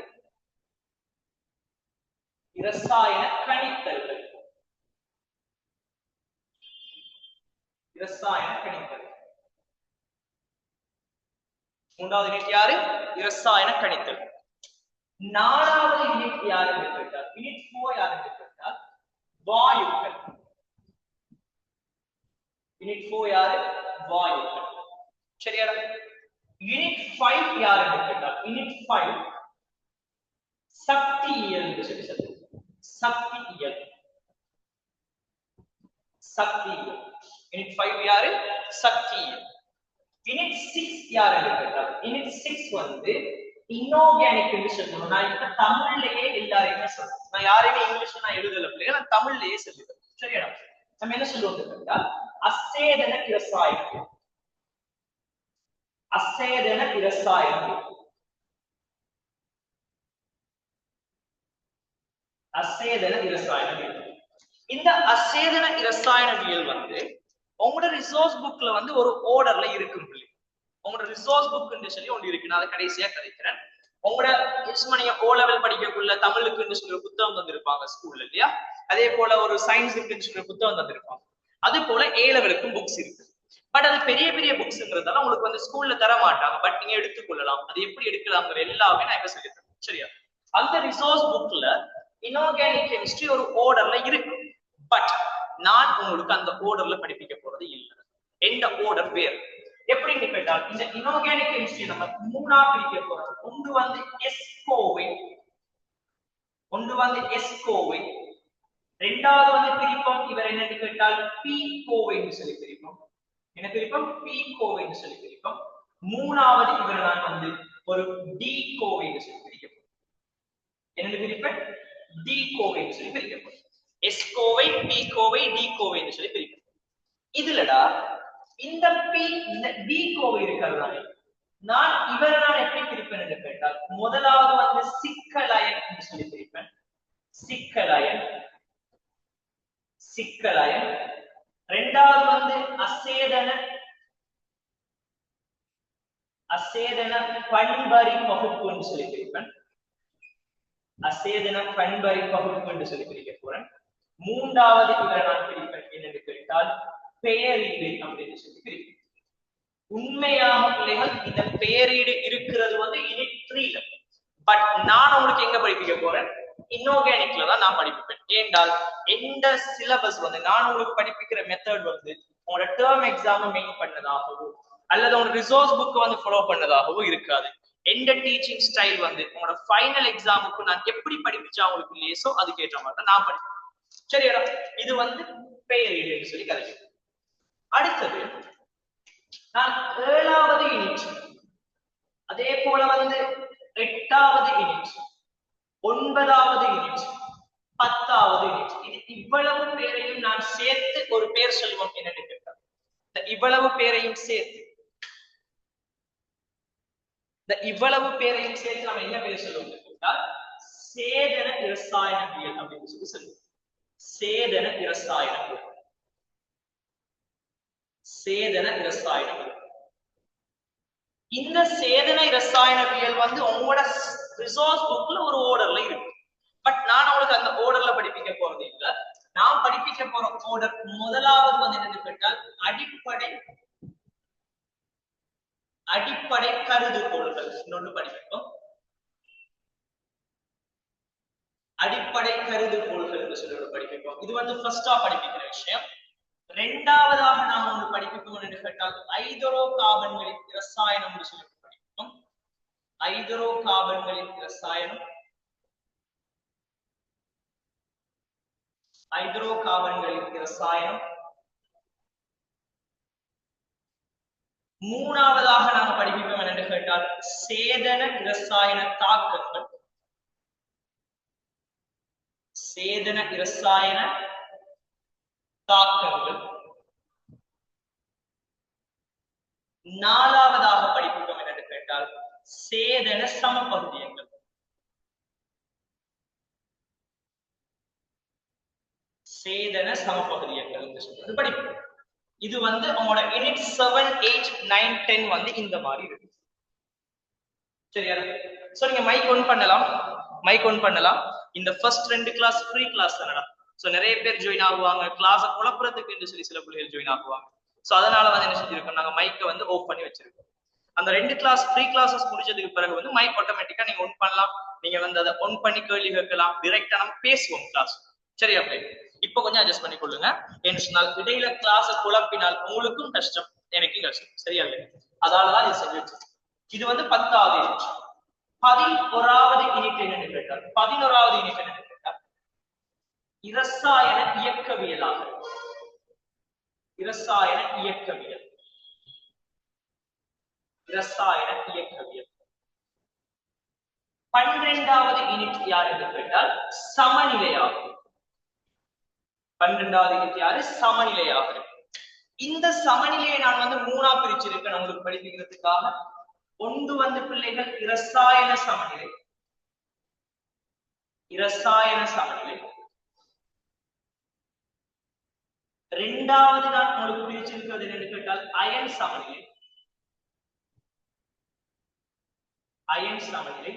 இரசாயன கணித்தல்கள். இரசாயன கணித்தல். மூன்றாவது யூனிட் யாரு? இரசாயன கணித்தல். நாலாவது யூனிட் யாருன்னு கேட்டால், யூனிட் 4 யாருன்னு கேட்டால் வாயுக்கள். யூனிட் 4 யாரு? வாயுக்கள். சரியா? யூனிட் 5 யாருன்னு கேட்டால், யூனிட் 5 சக்தியியல் என்று சொல்லி சொல்லுங்க. சக்தியியல். சக்தியியல். யூனிட் 5 யாரு? சக்தியியல். யூனிட் 6 யாருன்னு கேட்டால், யூனிட் 6 வந்து இன்ஆர்கானிக் என்று சொல்லணும். நான் இப்ப தமிழ்லயே எல்லாரையுமே சொல்றேன், நான் யாரையுமே இங்கிலீஷ்ல நான் எழுதல பிள்ளைங்க, நான் தமிழ்லயே சொல்லுவேன். சரியா? நம்ம என்ன சொல்லுவோம் கேட்டால் அசேதன இரசாயனம். அசேதன இரசாயனம். அசேதன இரசாயனவியல். இந்த அசேதன இரசாயனவியல் வந்து உங்களோட ரிசோர்ஸ் புக்ல வந்து ஒரு ஆர்டர்ல இருக்கும். உங்களோட ரிசோர்ஸ் புக் சொல்லி ஒன்று இருக்கு, நான் அதை கடைசியா கதைக்கிறேன். உங்களோட நீங்க ஓ லெவல் படிக்கக்குள்ள தமிழுக்கு சொல்லி ஒரு புத்தகம் தந்திருப்பாங்க ஸ்கூல்ல இல்லையா, அதே போல ஒரு சயின்ஸுக்கு சொல்லி புத்தகம் தந்திருப்பாங்க. அது போல ஏ லெவலுக்கும் புக்ஸ் இருக்கு. பட் அது பெரிய பெரிய புக்ஸ்ங்கிறதால உங்களுக்கு வந்து ஸ்கூல்ல தர மாட்டாங்க. பட் நீங்க எடுத்துக்கொள்ளலாம். அது எப்படி எடுக்கலாம்ங்கிற எல்லாமே நான் இப்ப சொல்லி தரேன். சரியா? அந்த ரிசோர்ஸ் புக்ல இன்ஆர்கானிக் கெமிஸ்ட்ரி ஒரு ஆர்டர்ல இருக்கு. பட் நான் உங்களுக்கு அந்த ஆர்டர்ல படிப்பிக்க போறது இல்லை. எந்த ஆர்டர் வேறு. எப்படின்னு கேட்டால், இந்த இன்ஆர்கானிக் கெமிஸ்ட்ரி நம்ம மூணா பிரிக்க போறோம். ஒன்று வந்து எஸ்கோவை, ஒன்று வந்து எஸ்கோவை. ரெண்டாவது வந்து பிரிப்போம் இவர் என்னன்னு கேட்டால் பி கோவைன்னு சொல்லி பிரிப்போம். என்ன பிரிப்போம்? பி கோவைன்னு சொல்லி பிரிப்போம். மூணாவது இவர் நான் வந்து ஒரு டி கோவைன்னு சொல்லி பிரிப்போம். என்னன்னு பிரிப்பேன்? டி கோவைன்னு சொல்லி பிரிப்போம். S Kovai, P Kovai, D கோவைன்னு சொல்லி பிரிப்போம். இதுலடா இந்த பி இந்த டி கோவை இருக்கிறதானே, நான் இவரை நான் எப்படி பிரிப்பேன் என்று கேட்டால், முதலாவது வந்து சிக்கலயன் என்று சொல்லி பிரிப்பேன். சிக்கலயன். சிக்கலயன். இரண்டாவது வந்து அசேதன அசேதன பண்பரி பகுப்பு என்று சொல்லி பிரிப்பேன். அசேதன பண்பரி பகுப்பு என்று சொல்லி பிரிக்க போறேன். மூன்றாவது இவரை நான் பிரிப்பேன் என்னன்னு கேட்டால் பெயரீடு அப்படின்னு சொல்லி பிரிப்பேன். உண்மையாக பிள்ளைகள் இந்த பெயரீடு இருக்கிறது வந்து யூனிட் 3ல. பட் நான் உங்களுக்கு எங்க படிப்பிக்க போறேன்? இன்ஆர்கானிக்ல தான் நான் படிப்பேன். ஏண்டால் எந்த சிலபஸ் வந்து நான் உங்களுக்கு படிப்பிக்கிற மெத்தட் வந்து உங்களோட டேர்ம் எக்ஸாம் மெயின் பண்ணதாகவோ அல்லது உங்களோட ரிசோர்ஸ் புக் வந்து ஃபாலோ பண்ணதாகவோ இருக்காது. எந்த டீச்சிங் ஸ்டைல் வந்து உங்களோட ஃபைனல் எக்ஸாமுக்கு நான் எப்படி படிப்பிச்சா உங்களுக்கு லேசோ அதுக்கேற்ற மாதிரி தான் நான் படிப்பேன். சரியா? இது வந்து பெயரீடு சொல்லி கதைக்கிறேன். அடுத்தது நான் 7வது யூனிட், அதே போல வந்து 8வது யூனிட், 9வது யூனிட், 10வது யூனிட், இது இவ்வளவு பேரையும் நான் சேர்த்து ஒரு பேர் சொல்லுவோம் என்னன்னு கேட்டால், இந்த இவ்வளவு பேரையும் சேர்த்து இவ்வளவு பேரையும் சேர்த்து நம்ம என்ன பேர் சொல்லுவோம் கேட்டால் சேதன இரசாயனவியல் அப்படின்னு சொல்லி சொல்லுவோம். சேதன இரசாயனவியல். சேதன இரசாயனவியல். இந்த சேதன இரசாயனவியல் வந்து உங்களோட ரிசோர்ஸ் புக்ல ஒரு ஆர்டர்ல இருக்கு. பட் நான் உங்களுக்கு அந்த ஓர்டர்ல படிப்பிக்க போறது இல்ல. நான் படிப்பிக்க போற ஓர்டர் முதலாவது வந்து என்னன்னு கேட்டால் அடிப்படை கருதுகோள்கள் இன்னொன்று படிப்போம். அடிப்படை கருதுகோள்கள் என்று சொல்லி படிப்போம். இது வந்து ஃபர்ஸ்டா படிப்பிக்கிற விஷயம். இரண்டாவதாக நாம் ஒன்று படிப்போம் என்று கேட்டால் ஐதரோ கார்பன்களின் இரசாயனம் என்று சொல்லி படிப்போம். ஐதரோ கார்பன்களின் இரசாயனம், ஐதரோ கார்பன்களின் இரசாயனம். மூணாவதாக நாங்கள் படிப்போம் என்று கேட்டால் சேதன இரசாயன தாக்கங்கள், சேதன இரசாயன தாக்கங்கள். நாலாவதாக படிப்போம் என்று கேட்டால் சேதன சமபகுதியங்கள், சேதன சமபகுதியங்கள் என்று சொல்றது படிப்போம். இது வந்து உங்களோட யூனிட் 7, 8, 9, 10 வந்து இந்த மாதிரி இருக்கு. சரியா? சோ நீங்க மைக் ஆன் பண்ணலாம், மைக் ஆன் பண்ணலாம். இந்த ஃபர்ஸ்ட் 2 கிளாஸ் ஃப்ரீ கிளாஸ் தானடா. சோ நிறைய பேர் ஜாயின் ஆகுவாங்க, கிளாஸை குழப்பறதுக்கு என்று சொல்லி சில பிள்ளைகள் ஜாயின் ஆகுவாங்க. சோ அதனால வந்து என்ன செஞ்சிருக்கோம், நாங்க மைக்கை வந்து ஆஃப் பண்ணி வச்சிருக்கோம். அந்த 2 கிளாஸ் ஃப்ரீ கிளாஸஸ் முடிச்சதுக்கு பிறகு வந்து மைக் ஆட்டோமேட்டிக்கா நீங்க ஆன் பண்ணலாம். நீங்க வந்து அதை ஆன் பண்ணி கேள்வி கேட்கலாம். டைரக்டா நம்ம பேசுவோம் கிளாஸ். சரியா? இப்ப கொஞ்சம் அட்ஜஸ்ட் பண்ணி கொள்ளுங்க. என்று சொன்னால் இடையில கிளாஸ குழப்பினால் உங்களுக்கும் கஷ்டம், எனக்கும் கஷ்டம். சரியா? அதனாலதான் இது செஞ்சு வச்சிருக்கோம். இது வந்து 10வது யூனிட். 11வது யூனிட் என்னன்னு கேட்டால் 11வது யூனிட் என்னன்னு கேட்டால் இரசாயன இயக்கவியலாக, இரசாயன இயக்கவியல், இரசாயன இயக்கவியல். 12வது யூனிட் யார் என்று கேட்டால் சமநிலையாகும். 12வது யூனிட் யாரு? சமநிலையாகும். இந்த சமநிலையை நான் வந்து மூணா பிரிச்சிருக்கேன் உங்களுக்கு படிக்கிறதுக்காக. ஒன்று வந்து பிள்ளைகள் இரசாயன சமநிலை, இரசாயன சமநிலை. இரண்டாவது நான் உங்களுக்கு பிரிச்சிருக்கிறது என்னன்னு கேட்டால் அயன் சமநிலை, அயன் சமநிலை.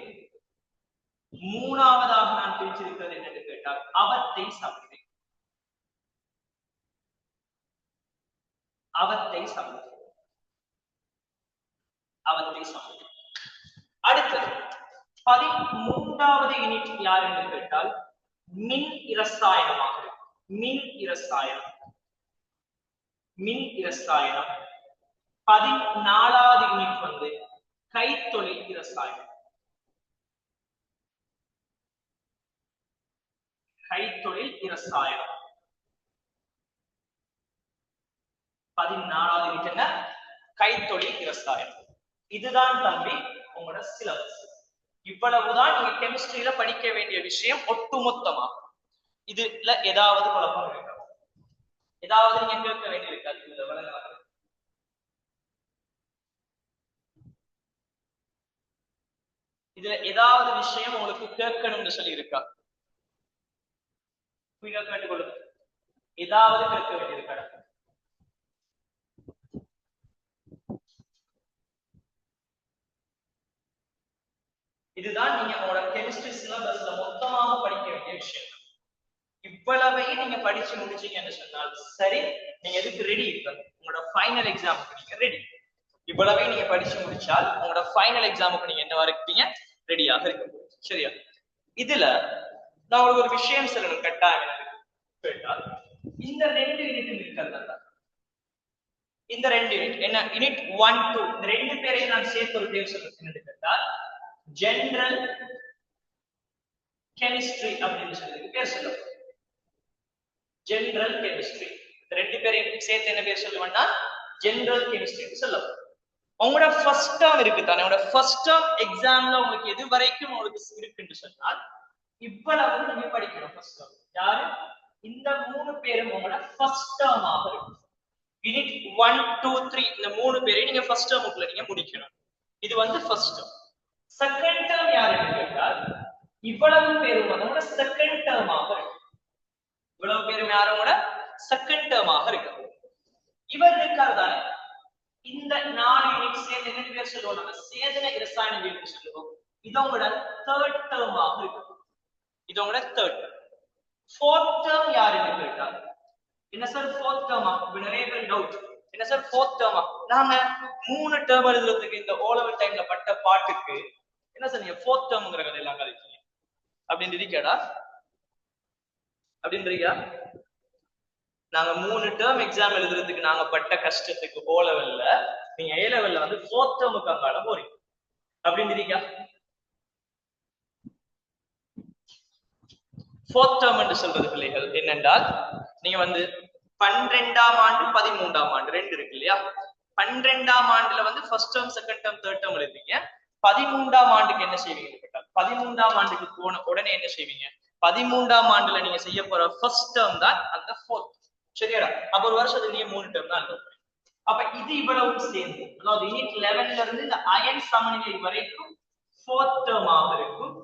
மூணாவதாக நான் பிரிச்சிருக்கிறது என்னன்னு கேட்டால் அவத்தை சமநிலை, அவத்தை சமநிலை, அவத்தை சமநிலை. அடுத்தது 13வது யூனிட் யார் என்று கேட்டால் மின் இரசாயனமாக இருக்கு. மின் இரசாயனம், மின் இரசாயனம். 14வது யூனிட் வந்து கைத்தொழில் இரசாயனம், கைத்தொழில் இரசாயனம். 14வது யூனிட் என்ன? கைத்தொழில் இரசாயனம். இதுதான் தம்பி உங்களோட சிலபஸ். இவ்வளவுதான் நீங்க கெமிஸ்ட்ரியில படிக்க வேண்டிய விஷயம் ஒட்டுமொத்தமா. இதுல ஏதாவது குழப்பம் இருக்கா? ஏதாவது நீங்க கேட்க வேண்டியிருக்காது? இதுல வழங்க இதுல ஏதாவது விஷயம் உங்களுக்கு கேட்கணும்னு சொல்லி இருக்கா? கேட்டுக்கொள்ளுங்க. ஏதாவது கேட்க வேண்டியிருக்கா? இதுதான் நீங்க உங்களோட கெமிஸ்ட்ரி சிலபஸ்ல மொத்தமாக படிக்க வேண்டிய விஷயம். இவ்வளவையும் நீங்க படிச்சு முடிச்சீங்கன்னு சொன்னால் சரி, நீங்க எதுக்கு ரெடி? இப்ப உங்களோட ஃபைனல் எக்ஸாமுக்கு நீங்க ரெடி. இவ்வளவையும் நீங்க படிச்சு முடிச்சால் உங்களோட ஃபைனல் எக்ஸாமுக்கு நீங்க என்ன வரைக்கும் ரெடியாக இருக்க முடியும். சரியா? இதுல நான் உங்களுக்கு ஒரு விஷயம் சொல்லணும் கட்டாயம். கேட்டால் இந்த 2 யூனிட் இருக்கிறது, இந்த 2 யூனிட் என்ன? யூனிட் 1, 2 இந்த 2 பேரையும் நான் சேர்த்து ஒரு பேர் சொல்றேன் கேட்டால் ஜெனரல் கெமிஸ்ட்ரி அப்படின்னு சொல்லி பேர் சொல்லுவோம். General chemistry. இந்த 2 பேரையும் சேர்த்து என்ன பேர் சொல்லுவேன்னா ஜெனரல் கெமிஸ்ட்ரி சொல்லுவோம். உங்களோட ஃபர்ஸ்ட் டேர்ம் இருக்கு தானே, உங்களோட ஃபர்ஸ்ட் டேர்ம் எக்ஸாம்ல உங்களுக்கு எது வரைக்கும் உங்களுக்கு இருக்குன்னு சொன்னால் இவ்வளவு நீங்க படிக்கணும். ஃபர்ஸ்ட் டேர்ம் யாரு? இந்த 3 பேரும் உங்களோட ஃபர்ஸ்ட் டேர்மாக இருக்கும். யூனிட் 1, 2, 3 இந்த 3 பேரையும் நீங்க ஃபர்ஸ்ட் டேர்முக்குள்ள நீங்க முடிக்கணும். இது வந்து ஃபர்ஸ்ட் டேர்ம். செகண்ட் டேர்ம் யாருன்னு கேட்டால் இவ்வளவு பேரும் உங்களோட செகண்ட் டேர்மாக இருக்கு. இவ்வளவு பேரும் யாரோட செகண்ட் டேர்மாக இருக்கு. இவர் இருக்காரு தானே, இந்த 4 யூனிட் சேர்ந்து என்ன பேர் சொல்லுவோம்? நம்ம சேதன இரசாயன சொல்லுவோம். இது உங்களோட தேர்ட் டேர்மாக இருக்கு. இது உங்களோட தேர்ட் டேர்ம். ஃபோர்த் டேர்ம் யாருன்னு கேட்டா என்ன சார் ஃபோர்த் டேர்மா? நிறைய பேர் டவுட், என்ன சார் ஃபோர்த் டேர்மா? நாங்க 3 டேர்ம் எழுதுறதுக்கு இந்த ஓ லெவல் டைம்ல பட்ட பாட்டுக்கு என்ன சார் நீங்க ஃபோர்த் டேர்ம்ங்கிற கதையெல்லாம் கழிச்சீங்க அப்படின்னு இருக்கா? அப்படின்றீங்க? நாங்க 3 டேர்ம் எக்ஸாம் எழுதுறதுக்கு நாங்க பட்ட கஷ்டத்துக்கு ஓ லெவல்ல நீங்க ஏ லெவல்ல வந்து ஃபோர்த் டேர்முக்கு அங்கால போறீங்க அப்படின்னு இருக்கா? ஃபோர்த் டேர்ம் என்று சொல்றது பிள்ளைகள் என்னென்றால் நீங்க வந்து 12ஆம் ஆண்டு 13ஆம் ஆண்டு ரெண்டு இருக்கு இல்லையா? 12ஆம் ஆண்டுல வந்து first term second term third term எழுதுவீங்க. 13ஆம் ஆண்டுக்கு என்ன செய்வீங்க கேட்டால் 13ஆம் ஆண்டுக்கு போன உடனே என்ன செய்வீங்க? 13ஆம் ஆண்டுல நீங்க செய்ய போற ஃபர்ஸ்ட் டேர்ம் தான் அந்த ஃபோர்த். சரியாடா? அப்ப ஒரு வருஷத்துக்கு நீங்க 3 டேர்ம் தான் எழுதுவீங்க. அப்ப இது இவ்வளவு சேர்ந்து அதாவது யூனிட் 11ல இருந்து இந்த அயன் சமநிலை வரைக்கும் ஃபோர்த் டேர்மாக இருக்கும்.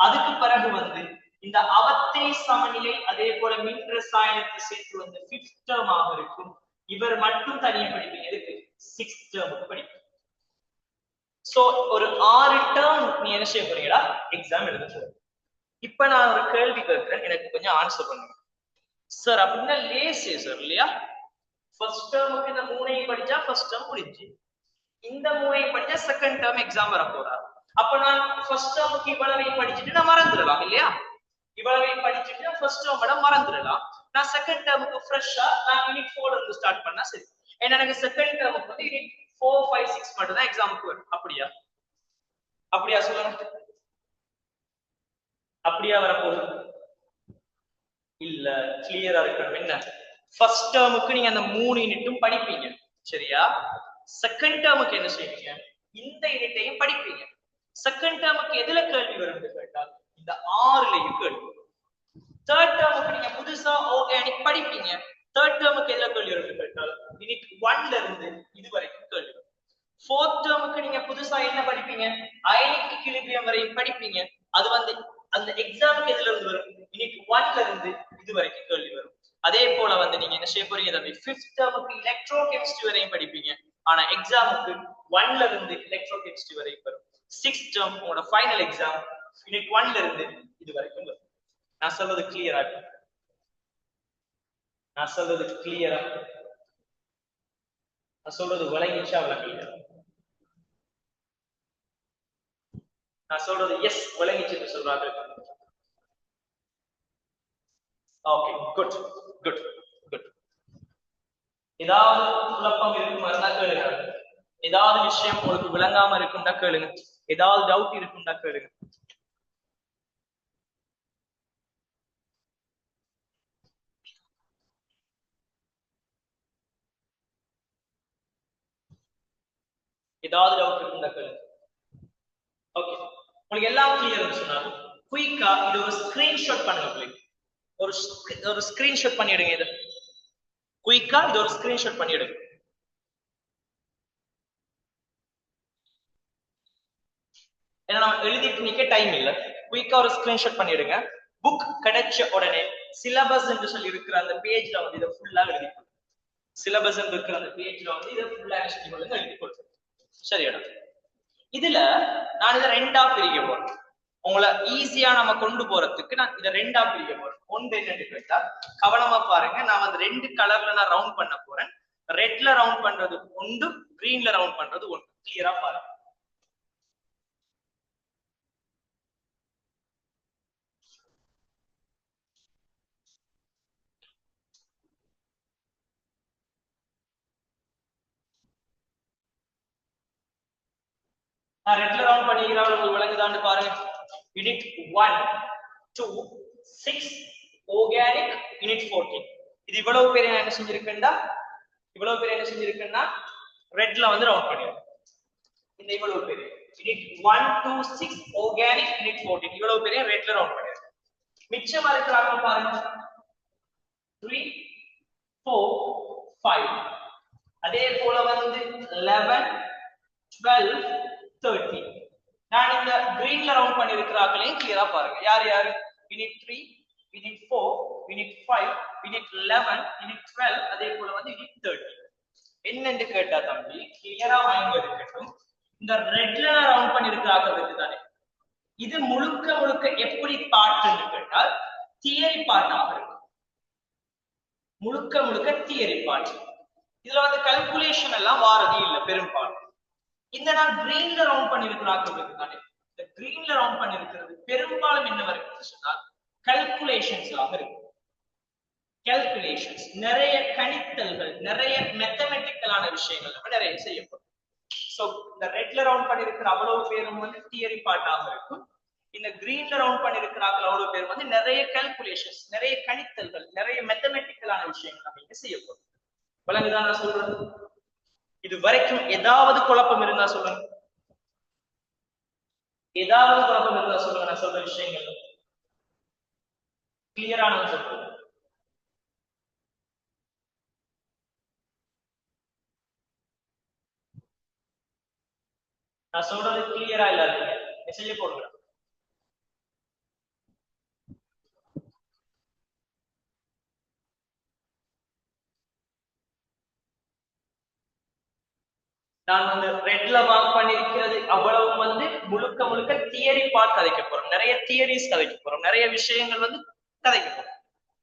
அதுக்கு பிறகு வந்து இந்த அவத்தை சமநிலை அதே போல மின் ரசாயனத்தை சேர்த்து வந்து 5th டேர்மாக இருக்கும். இவர் மட்டும் தனியா படிப்பீங்க. எதுக்கு? 6th டேர்முக்கு படிப்பீங்க. சோ ஒரு 6 டேர்ம் நீ என்ன செய்ய போறீங்களா? எக்ஸாம் எழுத போறீங்க. இப்ப நான் ஒரு கேள்வி கேட்கிறேன், எனக்கு கொஞ்சம் ஆன்சர் பண்ணுங்க சார். அப்படின்னா லேசே சார் இல்லையா? ஃபர்ஸ்ட் டேர்முக்கு இந்த 3ஐயும் படிச்சா ஃபர்ஸ்ட் டேர்ம் முடிஞ்சு, இந்த 3ஐயும் படிச்சா செகண்ட் டேர்ம் எக்ஸாம் வர போறாரு. அப்ப நான் ஃபர்ஸ்ட் டேர்முக்கு இவ்வளவையும் படிச்சுட்டு நான் மறந்துடலாம் இல்லையா? இவ்வளவையும் படிச்சுட்டு ஃபர்ஸ்ட் டேர்ம் மறந்துடலாம். நான் செகண்ட் டேர்முக்கு ஃப்ரெஷ்ஷா நான் யூனிட் 4 இருந்து ஸ்டார்ட் பண்ணா சரி. ஏன்னா எனக்கு செகண்ட் டேர்முக்கு வந்து யூனிட் 4, 5, 6 மட்டும் தான் எக்ஸாமுக்கு வரும். அப்படியா? அப்படியா சொல்லுங்க. அப்படியா வரப்போகுது? இல்ல, கிளியரா இருக்கணும். என்ன? ஃபர்ஸ்ட் டேர்முக்கு நீங்க அந்த 3 யூனிட்டும் படிப்பீங்க சரியா? செகண்ட் டேர்முக்கு என்ன செய்வீங்க? இந்த யூனிட்டையும் படிப்பீங்க. செகண்ட் டேர்முக்கு எதுல கேள்வி வரும் கேட்டால் இந்த 6லயும் கேள்வி வரும். தேர்ட் டேர்முக்கு நீங்க புதுசா ஆர்கானிக் படிப்பீங்க. தேர்ட் டேர்முக்கு எதுல கேள்வி வரும் கேட்டால் யூனிட் 1ல இருந்து இது வரைக்கும் கேள்வி வரும். ஃபோர்த் டேர்முக்கு நீங்க புதுசா என்ன படிப்பீங்க? அயனிக் ஈக்விலிபிரியம் வரையும் படிப்பீங்க. அது வந்து அந்த எக்ஸாமுக்கு எதுல இருந்து வரும்? யூனிட் 1ல இருந்து இது வரைக்கும் கேள்வி வரும். அதே போல வந்து நீங்க என்ன செய்ய போறீங்க தம்பி? 5th டேர்முக்கு எலக்ட்ரோ கெமிஸ்ட்ரி வரையும் படிப்பீங்க. ஆனா எக்ஸாமுக்கு 1ல இருந்து எலக்ட்ரோ கெமிஸ்ட்ரி வரைக்கும் வரும். 6th டேர்ம் உங்களோட ஃபைனல் எக்ஸாம் யூனிட் 1ல இருந்து இது வரைக்கும் வரும். நான் சொல்றது கிளியரா? நான் சொல்றது கிளியரா? நான் சொல்றது விளங்கிச்சா விளங்கலையா? நான் சொல்றது எஸ் விளங்கிச்சு சொல்றாங்க. Okay, good good good. ஏதாவது குழப்பம் இருக்குமா இருந்தா கேளுங்க. ஏதாவது விஷயம் உங்களுக்கு விளங்காம இருக்கும்னா கேளுங்க. ஏதாவது டவுட் இருக்கும்னா கேளுங்க. ஏதாவது டவுட் இருக்கும்னா கேளுங்க. ஓகே, உங்களுக்கு எல்லாம் கிளியர்னு சொன்னாலும் குயிக்கா இது ஒரு ஸ்கிரீன்ஷாட் பண்ணுங்க ப்ளீஸ். ஒரு ஸ்கிரீன்ஷாட் பண்ணிடுங்க. இது குயிக்கா இது ஒரு ஸ்கிரீன்ஷாட் பண்ணிடுங்க. ஏன்னா நம்ம எழுதிட்டு நிக்க டைம் இல்ல. குயிக்கா ஒரு ஸ்கிரீன்ஷாட் பண்ணிடுங்க. புக் கிடைச்ச உடனே சிலபஸ் என்று சொல்லி இருக்கிற அந்த பேஜ்ல வந்து இதை ஃபுல்லா எழுதி கொடுங்க. சிலபஸ் இருக்கிற அந்த பேஜ்ல வந்து இதை ஃபுல்லா எழுதி கொடுங்க. சரியா? இதுல நான் இதை 2ஆ பிரிக்க போறேன். உங்களை ஈஸியா நம்ம கொண்டு போறதுக்கு நான் இதை 2ஆ பிரிக்க போறேன். ஒன்று என்னன்னு கேட்டா கவனமா பாருங்க. நான் வந்து 2 கலர்ல நான் ரவுண்ட் பண்ண போறேன். ரெட்ல ரவுண்ட் பண்றது ஒன்று, கிரீன்ல ரவுண்ட் பண்றது ஒன்று. கிளியரா பாருங்க. நான் ரெட்ல ரவுண்ட் பண்ணிக்கிறேன். உங்களுக்கு விளங்குதான்னு பாருங்க. Unit 1, 2, 6 organic, unit 14. இது இவ்வளவு பேர் என்ன செஞ்சிருக்கேன்டா? இவ்வளவு பேர் என்ன செஞ்சிருக்கேன்னா ரெட்ல வந்து ரவுண்ட் பண்ணிடுறேன். இந்த இவ்வளவு பேர் யூனிட் 1, 2, 6 ஆர்கானிக், யூனிட் 14 இவ்வளவு பேரைய ரெட்ல ரவுண்ட் பண்ணிடுறேன். மிச்சமா இருக்கிறாங்க பாருங்க 3, 4, 5. அதே போல வந்து 11, 12, 13. நான் இந்த கிரீன்ல ரவுண்ட் பண்ணி இருக்கிறாங்களையும் கிளியரா பாருங்க. யார் யாரு? Unit 3, unit 4, unit 5, unit 11, unit 12, அதே போல வந்து யூனிட் 13. என்னன்னு கேட்டா தம்பி கிளியரா மைண்ட் இருக்கட்டும். இந்த ரெட்ல ரவுண்ட் பண்ணி இருக்கிறாங்க தானே, இது முழுக்க முழுக்க எப்படி பாட்டுன்னு கேட்டால் தியரி பாட்டாக இருக்கும். முழுக்க முழுக்க தியரி பாட்டு. இதுல வந்து கல்குலேஷன் எல்லாம் வாரதே இல்லை பெரும்பாலும். இந்த நான் கிரீன்ல ரவுண்ட் பண்ணிருக்கிறார்கள் இந்த கிரீன்ல ரவுண்ட் பண்ணிருக்கிறது பெரும்பாலும் என்ன வரைக்கும் சொன்னால் கல்குலேஷன்ஸாக இருக்கும். கால்குலேஷன்ஸ், நிறைய கணித்தல்கள், நிறைய மேத்தமெட்டிக்கலான விஷயங்கள் நம்ம நிறைய செய்யப்படும். சோ இந்த ரெட்ல ரவுண்ட் பண்ணிருக்கிற அவ்வளவு பேரும் வந்து தியரி பார்ட்டாக இருக்கும். இந்த கிரீன்ல ரவுண்ட் பண்ணிருக்கிறார்கள் அவ்வளவு பேர் வந்து நிறைய கால்குலேஷன்ஸ், நிறைய கணித்தல்கள், நிறைய மேத்தமெட்டிக்கலான விஷயங்கள் நம்ம இங்க செய்யப்படும். விளங்குதான் நான் சொல்றது? இது வரைக்கும் ஏதாவது குழப்பம் இருந்தா சொல்லுங்க. ஏதாவது குழப்பம் இருந்தா சொல்லுங்க. நான் சொல்ற விஷயங்கள் கிளியரானது சொல்றேன். நான் சொல்றது கிளியரா இல்லாதீங்க, மெசேஜ் போடுங்க. நான் வந்து ரெட்ல மார்க் பண்ணிருக்கிறது அவ்வளவு வந்து முழுக்க முழுக்க தியரி பார்ட் கதைக்க போறோம். நிறைய தியரிஸ் கதைக்க போறோம், நிறைய விஷயங்கள் வந்து கதைக்க போறோம்.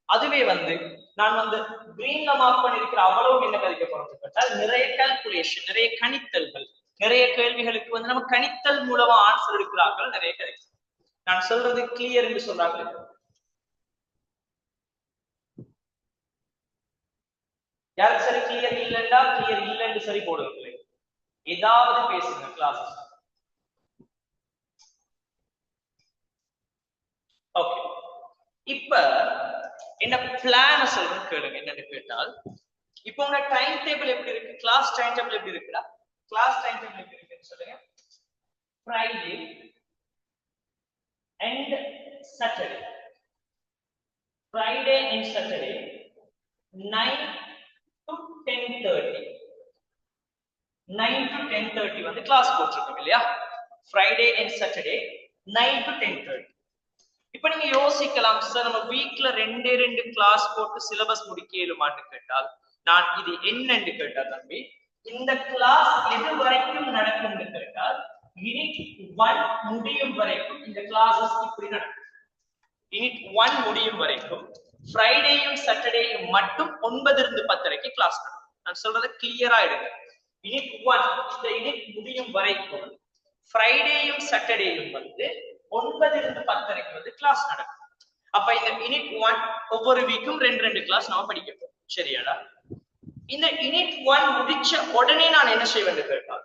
அதுவே வந்து நான் வந்து கிரீன்ல மார்க் பண்ணிருக்கிற அவ்வளவு என்ன கதைக்க போறோம், நிறைய கால்குலேஷன், நிறைய கணித்தல்கள், நிறைய கேள்விகளுக்கு வந்து நம்ம கணித்தல் மூலமா ஆன்சர் எடுக்கிறார்கள் நிறைய கிடைக்கும். நான் சொல்றது கிளியர் என்று சொல்றாங்க. யாருக்கு சரி கிளியர் இல்லைன்னா கிளியர் இல்லைன்னு சரி போடுங்க. ஏதாவது பேசுங்க கிளாஸஸ். ஓகே, இப்ப என்ன பிளான் சொல்றேன்னு கேளுங்க. என்னன்னு கேட்டால் இப்போ உங்க டைம் டேபிள் எப்படி இருக்கு? கிளாஸ் டைம் டேபிள் எப்படி இருக்குடா? கிளாஸ் டைம் டேபிள் எப்படி இருக்குன்னு சொல்லுங்க. Friday and Saturday, Friday and Saturday 9 to 10:30, 9 to 10:30 வந்து கிளாஸ் போட்டிருக்கோம் இல்லையா? Friday and Saturday 9 to 10:30. இப்ப நீங்க யோசிக்கலாம், சார் நம்ம வீக்ல 2 கிளாஸ் போட்டு சிலபஸ் முடிக்க இயலுமான்னு கேட்டால், நான் இது என்னன்னு கேட்டா தம்பி, இந்த கிளாஸ் எது வரைக்கும் நடக்கும்னு கேட்டால் யூனிட் 1 முடியும் வரைக்கும் இந்த கிளாஸஸ் இப்படி நடக்கும். யூனிட் 1 முடியும் வரைக்கும் ஃப்ரைடேயும் சாட்டர்டேயும் மட்டும் 9 இருந்து 10 வரைக்கும் கிளாஸ் நடக்கும். நான் சொல்றது கிளியரா எடுங்க. யூனிட் 1 இந்த யூனிட் முடியும் வரைக்கும் ஃப்ரைடேயும் சாட்டர்டேயும் வந்து 9 இருந்து 10 வரைக்கும் வந்து கிளாஸ் நடக்கும். அப்ப இந்த யூனிட் 1 ஒவ்வொரு வீக்கும் 2 கிளாஸ் நம்ம படிக்க போறோம். சரியாடா? இந்த யூனிட் 1 முடிச்ச உடனே நான் என்ன செய்வேன் கேட்டால்,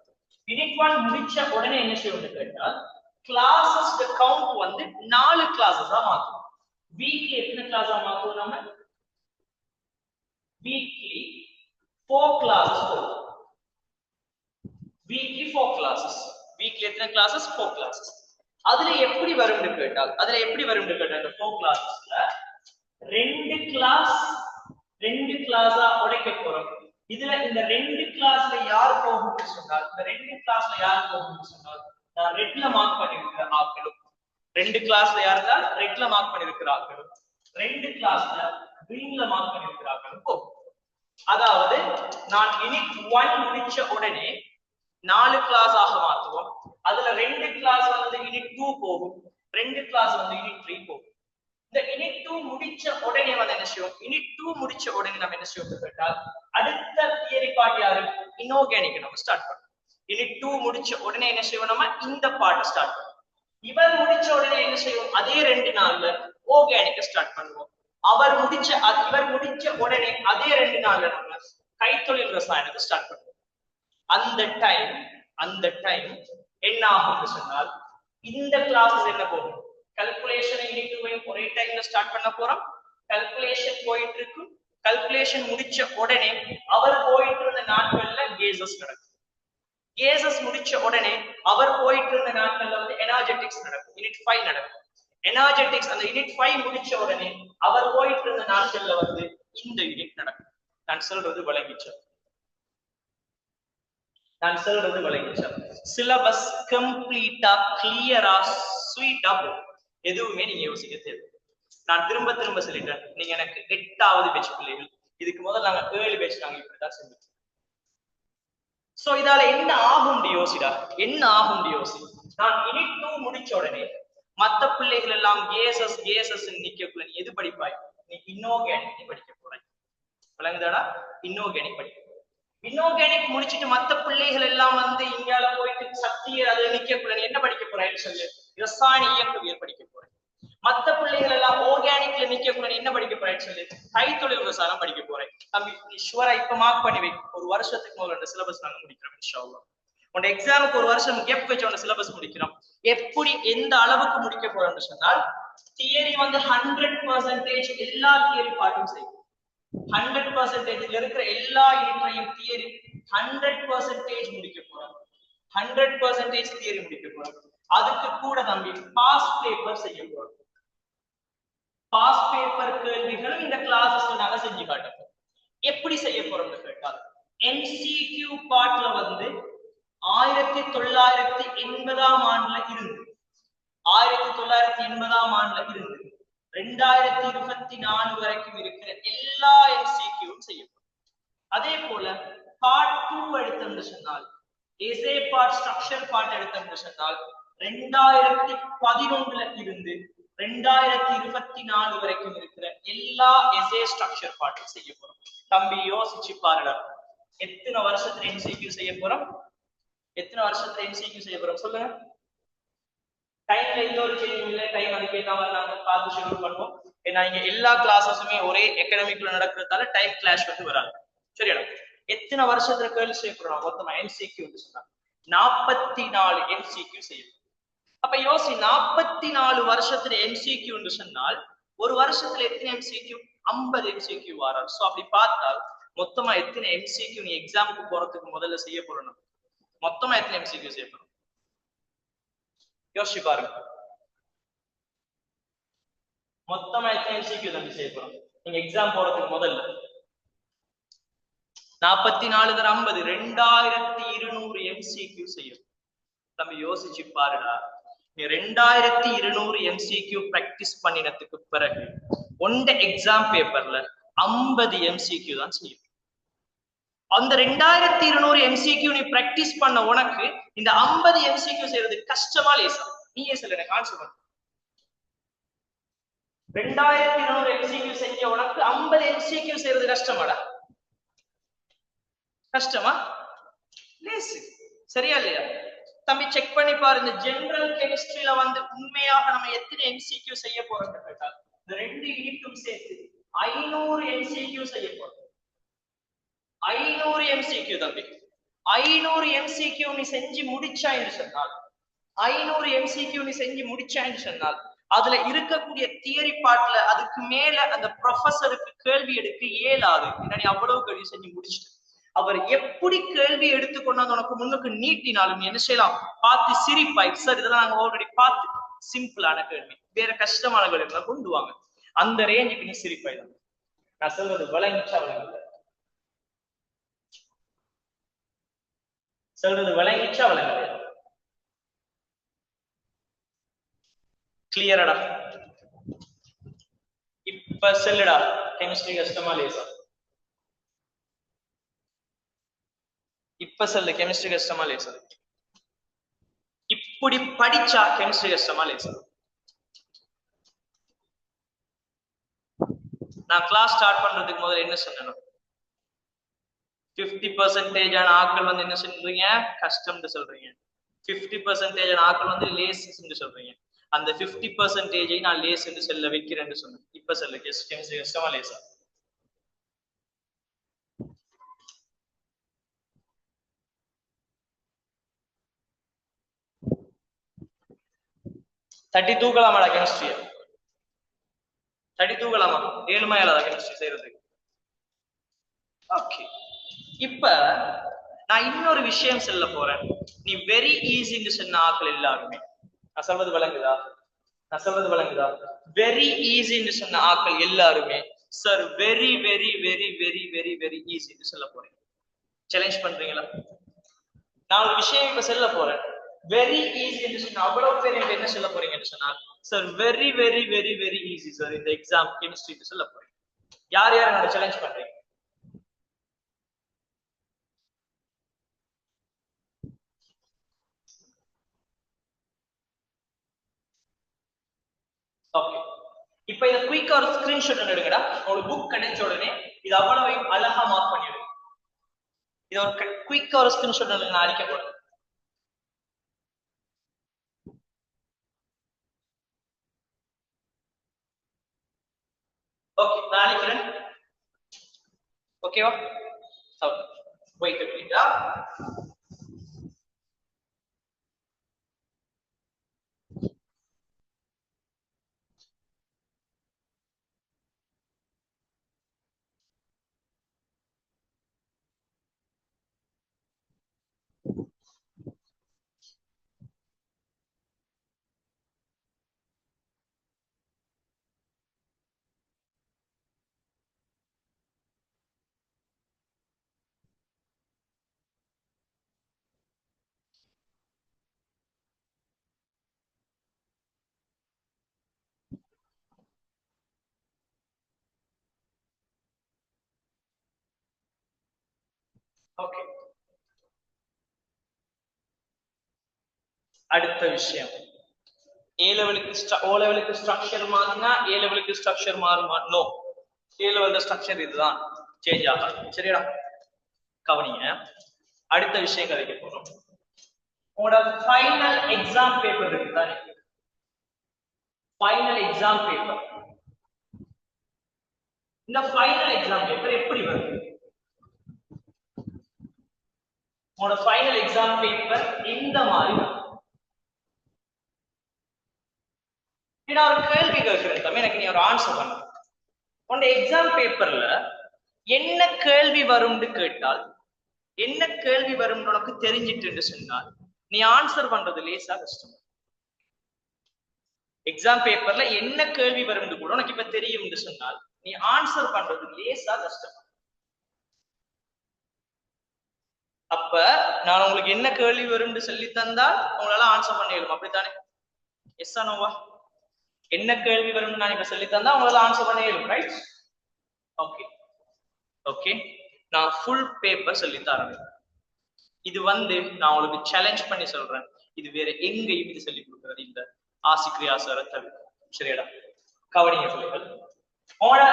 யூனிட் 1 முடிச்ச உடனே என்ன செய்வேன் கேட்டால், கிளாஸஸ் கவுண்ட் வந்து 4 கிளாஸஸா மாத்தும். வீக்லி எத்தனை கிளாஸா மாத்துவோம்? நம்ம வீக்லி 4 கிளாஸஸ் போடுவோம். Weekly 4 classes. வீக்லி எத்தனை கிளாஸஸ்? 4 கிளாஸஸ். அதுல எப்படி வரும் கேட்டால், இந்த 4 கிளாஸஸ்ல 2 கிளாஸா உடைக்க போறோம். இதுல இந்த 2 கிளாஸ்ல யார் போகும்னு சொன்னால், நான் ரெட்ல மார்க் பண்ணிருக்கிற ஆட்களும், 2 கிளாஸ்ல யாருக்கா ரெட்ல மார்க் பண்ணிருக்கிற ஆட்களும், 2 கிளாஸ்ல கிரீன்ல மார்க் பண்ணிருக்கிற ஆட்களும் போகும். அதாவது நான் யூனிட் 1 முடிச்ச உடனே 4 கிளாஸ் ஆக மாத்துவோம். அதுல 2 கிளாஸ் வந்து யூனிட் 2 போகும், 2 கிளாஸ் வந்து யூனிட் 3 போகும். இந்த யூனிட் 2 முடிச்ச உடனே வந்து என்ன செய்வோம்? யூனிட் 2 முடிச்ச உடனே நம்ம என்ன செய்வோம் கேட்டால், அடுத்த தியரி பார்ட் யாரு? இன்ஆர்கானிக் நம்ம ஸ்டார்ட் பண்ணுவோம். யூனிட் 2 முடிச்ச உடனே என்ன செய்வோம்? நம்ம இந்த பார்ட் ஸ்டார்ட் பண்ணுவோம். இவர் முடிச்ச உடனே என்ன செய்வோம்? அதே 2 நாள்ல ஆர்கானிக் ஸ்டார்ட் பண்ணுவோம். இவர் முடிச்ச உடனே அதே 2 நாள்ல நம்ம கைத்தொழில் ரசாயனத்தை ஸ்டார்ட் பண்ணுவோம். அந்த டைம் என்ன ஆகும்னு சொன்னால், இந்த கிளாஸஸ் என்ன போகும்? கல்குலேஷன் யூனிட் 2 ஒரே டைம்ல ஸ்டார்ட் பண்ண போறோம். கல்குலேஷன் போயிட்டு இருக்கும். கல்குலேஷன் முடிச்ச உடனே அவர் போயிட்டு இருந்த நாட்கள்ல கேசஸ் நடக்கும். கேசஸ் முடிச்ச உடனே அவர் போயிட்டு இருந்த நாட்கள்ல வந்து எனர்ஜெட்டிக்ஸ் நடக்கும். யூனிட் 5 நடக்கும். எனர்ஜெட்டிக்ஸ் அந்த யூனிட் 5 முடிச்ச உடனே அவர் போயிட்டு இருந்த நாட்கள்ல வந்து இந்த யூனிட் நடக்கும். நான் சொல்றது விளங்கிச்சோம். சிலபஸ் கம்ப்ளீட்டா கிளியரா ஸ்வீட்டா போகும். எதுவுமே நீங்க யோசிக்க தேவை. நான் திரும்ப சொல்லிட்டேன், நீங்க எனக்கு 8வது பேட்ச் பிள்ளைகள். இதுக்கு முதல்ல நாங்க 7 பேட்ச் நாங்க இப்படிதான் செஞ்சோம். சோ இதால என்ன ஆகும் யோசி. நான் யூனிட் 2 முடிச்ச உடனே மத்த பிள்ளைகள் எல்லாம் கேசஸ் நிக்கக்குள்ள நீ எது படிப்பாய்? நீ இன்ஆர்கானிக் படிக்க போறாய். விளங்குதாடா? இன்ஆர்கானிக் படிக்க போற. இன்ஆர்கானிக் முடிச்சுட்டு மத்த பிள்ளைகள் எல்லாம் வந்து இங்கால போயிட்டு சக்தியை அதை நிக்கக்குள்ள நீ என்ன படிக்க போறாய்ன்னு சொல்லு. ரசாயன இயக்கவியல் படிக்க போறேன். மத்த பிள்ளைகள் எல்லாம் ஆர்கானிக்ல நிக்கக்குள்ள நீ என்ன படிக்க போறேன்னு சொல்லு. கைத்தொழில் விவசாயம் படிக்க போறேன். தம்பி நீ ஷுவரா இப்ப மார்க் பண்ணி வை. ஒரு வருஷத்துக்கு முதல்ல சிலபஸ் நாங்க முடிக்கிறோம் இன்ஷா அல்லாஹ். உன் எக்ஸாமுக்கு ஒரு வருஷம் கேப் வச்சு உன் சிலபஸ் முடிக்கிறோம். எப்படி எந்த அளவுக்கு முடிக்க போறோம்னு சொன்னால் தியரி வந்து 100% எல்லா தியரி பாட்டும் செய்யும். 100% இருக்கிற எல்லா யூனிட்டையும் தியரி 100% முடிக்க போறோம். 100% தியரி முடிக்க போறோம். அதுக்கு கூட தம்பி பாஸ் பேப்பர் செய்ய போறோம். பாஸ் பேப்பர் கேள்விகளும் இந்த கிளாஸஸ்ல நாங்க செஞ்சு காட்டுறோம். எப்படி செய்ய போறோம்னு கேட்டால் MCQ பார்ட்ல வந்து 1980ஆம் ஆண்டுல இருந்து 1980ஆம் ஆண்டுல இருந்து 2024 வரைக்கும் இருக்கிற எல்லா MCQவும் செய்யப்படும். அதே போல பார்ட் 2 எடுத்தோம்னு சொன்னால் எஸ்ஏ பார்ட் ஸ்ட்ரக்சர் பார்ட் எடுத்தோம்னு சொன்னால் 2011ல இருந்து 2024 வரைக்கும் இருக்கிற எல்லா எஸ்ஏ ஸ்ட்ரக்சர் பார்ட்டும் செய்ய போறோம். தம்பி யோசிச்சு பாருடா, எத்தனை வருஷத்துல MCQ செய்ய போறோம்? எத்தனை வருஷத்துல MCQ செய்ய போறோம் சொல்லுங்க. டைம்ல இன்னொரு சேஞ்ச் இல்லை. டைம் அதுக்கேற்ற மாதிரி நாங்க பார்த்து ஷெட்யூல் பண்ணுவோம். ஏன்னா இங்க எல்லா கிளாஸஸுமே ஒரே எக்கனாமிக்ல நடக்கிறதால டைம் கிளாஷ் வந்து வராது. சரியா? எத்தனை வருஷத்துல கேள்வி செய்ய போறோம் மொத்தமா MCQ சொன்னா 44 MCQ செய்யும். அப்ப யோசி 44 வருஷத்துல MCQ சொன்னால் ஒரு வருஷத்துல எத்தனை MCQ? 50 MCQ வரும். சோ அப்படி பார்த்தால் மொத்தமா எத்தனை MCQ நீ எக்ஸாமுக்கு போறதுக்கு முதல்ல செய்ய போறோம்? மொத்தமா எத்தனை MCQ செய்ய போறோம்? யோசிச்சு பாருங்க. மொத்தமா எத்தனை MCQ தம்பி செய்ய போறோம் நீங்க எக்ஸாம் போறதுக்கு முதல்ல? 44 தர 50 2200 MCQ செய்யும். தம்பி யோசிச்சு பாருடா. நீ 2200 MCQ பிராக்டிஸ் பண்ணினதுக்கு பிறகு ஒண்ட எக்ஸாம் பேப்பர்ல 50 MCQ தான் செய்யும். அந்த 2200 MCQ நீ பிராக்டிஸ் பண்ண உனக்கு இந்த 50 MCQ செய்யறது கஷ்டமா லேசா? நீயே சொல்ல, எனக்கு ஆன்சர் பண்ணு. 2200 MCQ செஞ்ச உனக்கு 50 MCQ செய்யறது கஷ்டமாடா? கஷ்டமா? லேசு. சரியா இல்லையா? தம்பி செக் பண்ணி பாரு. இந்த ஜெனரல் கெமிஸ்ட்ரியில வந்து உண்மையாக நம்ம எத்தனை MCQ செய்ய போறோம்னு கேட்டால் இந்த ரெண்டு யூனிட்டும் சேர்த்து 500 MCQ செய்ய போறோம். 500 MCQ தம்பி. 500 MCQ நீ செஞ்சு முடிச்சான்னு சொன்னால் 500 MCQ நீ செஞ்சு முடிச்சான்னு சொன்னால் அதுல இருக்கக்கூடிய தியரி பார்ட்ல அதுக்கு மேல அந்த ப்ரொஃபஸருக்கு கேள்வி எடுக்க இயலாது. ஏன்னா நீ அவ்வளவு கேள்வி செஞ்சு முடிச்சுட்டு அவர் எப்படி கேள்வி எடுத்துக்கொண்டாந்து உனக்கு முன்னுக்கு நீட்டினாலும் என்ன செய்யலாம்? பார்த்து சிரிப்பாய். சார் இதெல்லாம் நாங்க ஆல்ரெடி பார்த்து சிம்பிளான கேள்வி, வேற கஷ்டமான கேள்வி கொண்டு வாங்க. அந்த ரேஞ்சுக்கு நீ சிரிப்பாய் தான். நான் சொல்றது விளங்கிச்சா விளங்கல? சொல்றது விளங்கிச்சா விளங்கல? கிளியரடா? இப்ப சொல்லுடா, கெமிஸ்ட்ரி கஷ்டமா லேசா? இப்ப சொல்லு, கெமிஸ்ட்ரி கஷ்டமா லேசா? இப்படி படிச்சா கெமிஸ்ட்ரி கஷ்டமா லேசா? நான் கிளாஸ் ஸ்டார்ட் பண்றதுக்கு முதல்ல என்ன சொன்னேன்? 50% ஆட்கள் வந்து என்ன சொல்றீங்க? கஷ்டம்னு சொல்றீங்க. 50% ஆட்கள் வந்து லேஸ் சொல்றீங்க. அந்த 50% நான் லேஸ் என்று சொல்ல வைக்கிறேன்னு சொன்னேன். இப்ப சொல்லு, கெமிஸ்ட்ரி கஷ்டமா லேசா? தட்டி தூக்கலாமாடா கெமிஸ்ட்ரிய? தட்டி தூக்கலாமா? 7 மைலாதா கெமிஸ்ட்ரி செய்யறதுக்கு? ஓகே. இப்ப நான் இன்னொரு விஷயம் சொல்ல போறேன். நீ வெரி ஈஸின்னு சொன்ன ஆட்கள் எல்லாருமே, நான் சொல்றது விளங்குதா? நான் சொல்றது விளங்குதா? வெரி ஈஸின்னு சொன்ன ஆட்கள் எல்லாருமே sir very very very very very very ஈஸின்னு சொல்ல போறேன். சேலஞ்ச் பண்றீங்களா? நான் ஒரு விஷயம் இப்ப சொல்ல போறேன். வெரி ஈஸி என்று சொன்னா அவ்வளவு பேர் என்ன சொல்ல போறீங்கன்னு சொன்னால் sir very very very very easy sir இந்த எக்ஸாம் கெமிஸ்ட்ரி சொல்ல போறேன். யார் யார் என்னோட சேலஞ்ச் பண்றீங்க? ஓகே, இப்ப இத குயிக்கா ஒரு ஸ்கிரீன்ஷாட் எடுங்கடா. உங்களுக்கு புக் கிடைச்ச உடனே இது அவ்வளவு அழகா மார்க் பண்ணிடுங்க. இத ஒரு குயிக்கா ஒரு ஸ்கிரீன்ஷாட் எடுங்க, நான் அடிக்க போறேன். ஓகே, நான் அடிக்கிறேன். ஓகேவா? வெயிட் பண்ணிட்டா. ஓகே, அடுத்த விஷயம், ஏ லெவலுக்கு ஓ லெவலுக்கு ஸ்ட்ரக்சர் மாறினா ஏ லெவலுக்கு ஸ்ட்ரக்சர் மாறுமா? நோ. ஏ லெவல் ஸ்ட்ரக்சர் இதுதான், சேஞ்ச் ஆகாது. சரியா? கவனிங்க, அடுத்த விஷயம் கதைக்க போறோம். உங்களோட ஃபைனல் எக்ஸாம் பேப்பர் இருக்கு தானே? ஃபைனல் எக்ஸாம் பேப்பர், இந்த ஃபைனல் எக்ஸாம் பேப்பர் எப்படி வருது? உங்களோட ஃபைனல் எக்ஸாம் பேப்பர் இந்த மாதிரி வரும். நான் ஒரு கேள்வி கேட்கிறேன் தம்பி, எனக்கு நீ ஒரு ஆன்சர் பண்ண. உன்னோட எக்ஸாம் பேப்பர்ல என்ன கேள்வி வரும்னு கேட்டால், என்ன கேள்வி வரும் உனக்கு தெரிஞ்சிட்டு சொன்னால் நீ ஆன்சர் பண்றது லேசா கஷ்டம். எக்ஸாம் பேப்பர்ல என்ன கேள்வி வரும் கூட உனக்கு இப்ப தெரியும் சொன்னால் நீ ஆன்சர் பண்றது லேசா கஷ்டம். அப்ப நான் உங்களுக்கு என்ன கேள்வி வரும் சொல்லி தந்தால் உங்களால ஆன்சர் பண்ண இயலும், அப்படித்தானே? எஸ் ஆனோவா? என்ன கேள்வி வரும் நான் இப்ப சொல்லி தந்தா உங்களால ஆன்சர் பண்ண இயலும், ரைட்? ஓகே ஓகே, நான் ஃபுல் பேப்பர் சொல்லி தரேன். இது நான் உங்களுக்கு சேலஞ்ச் பண்ணி சொல்றேன், இது வேற எங்கேயும் இது சொல்லி கொடுக்கிறது இந்த ஆசிக்ரியா சார தவிர. சரியாடா? கவனிங்க சொல்லுங்கள். உங்களோட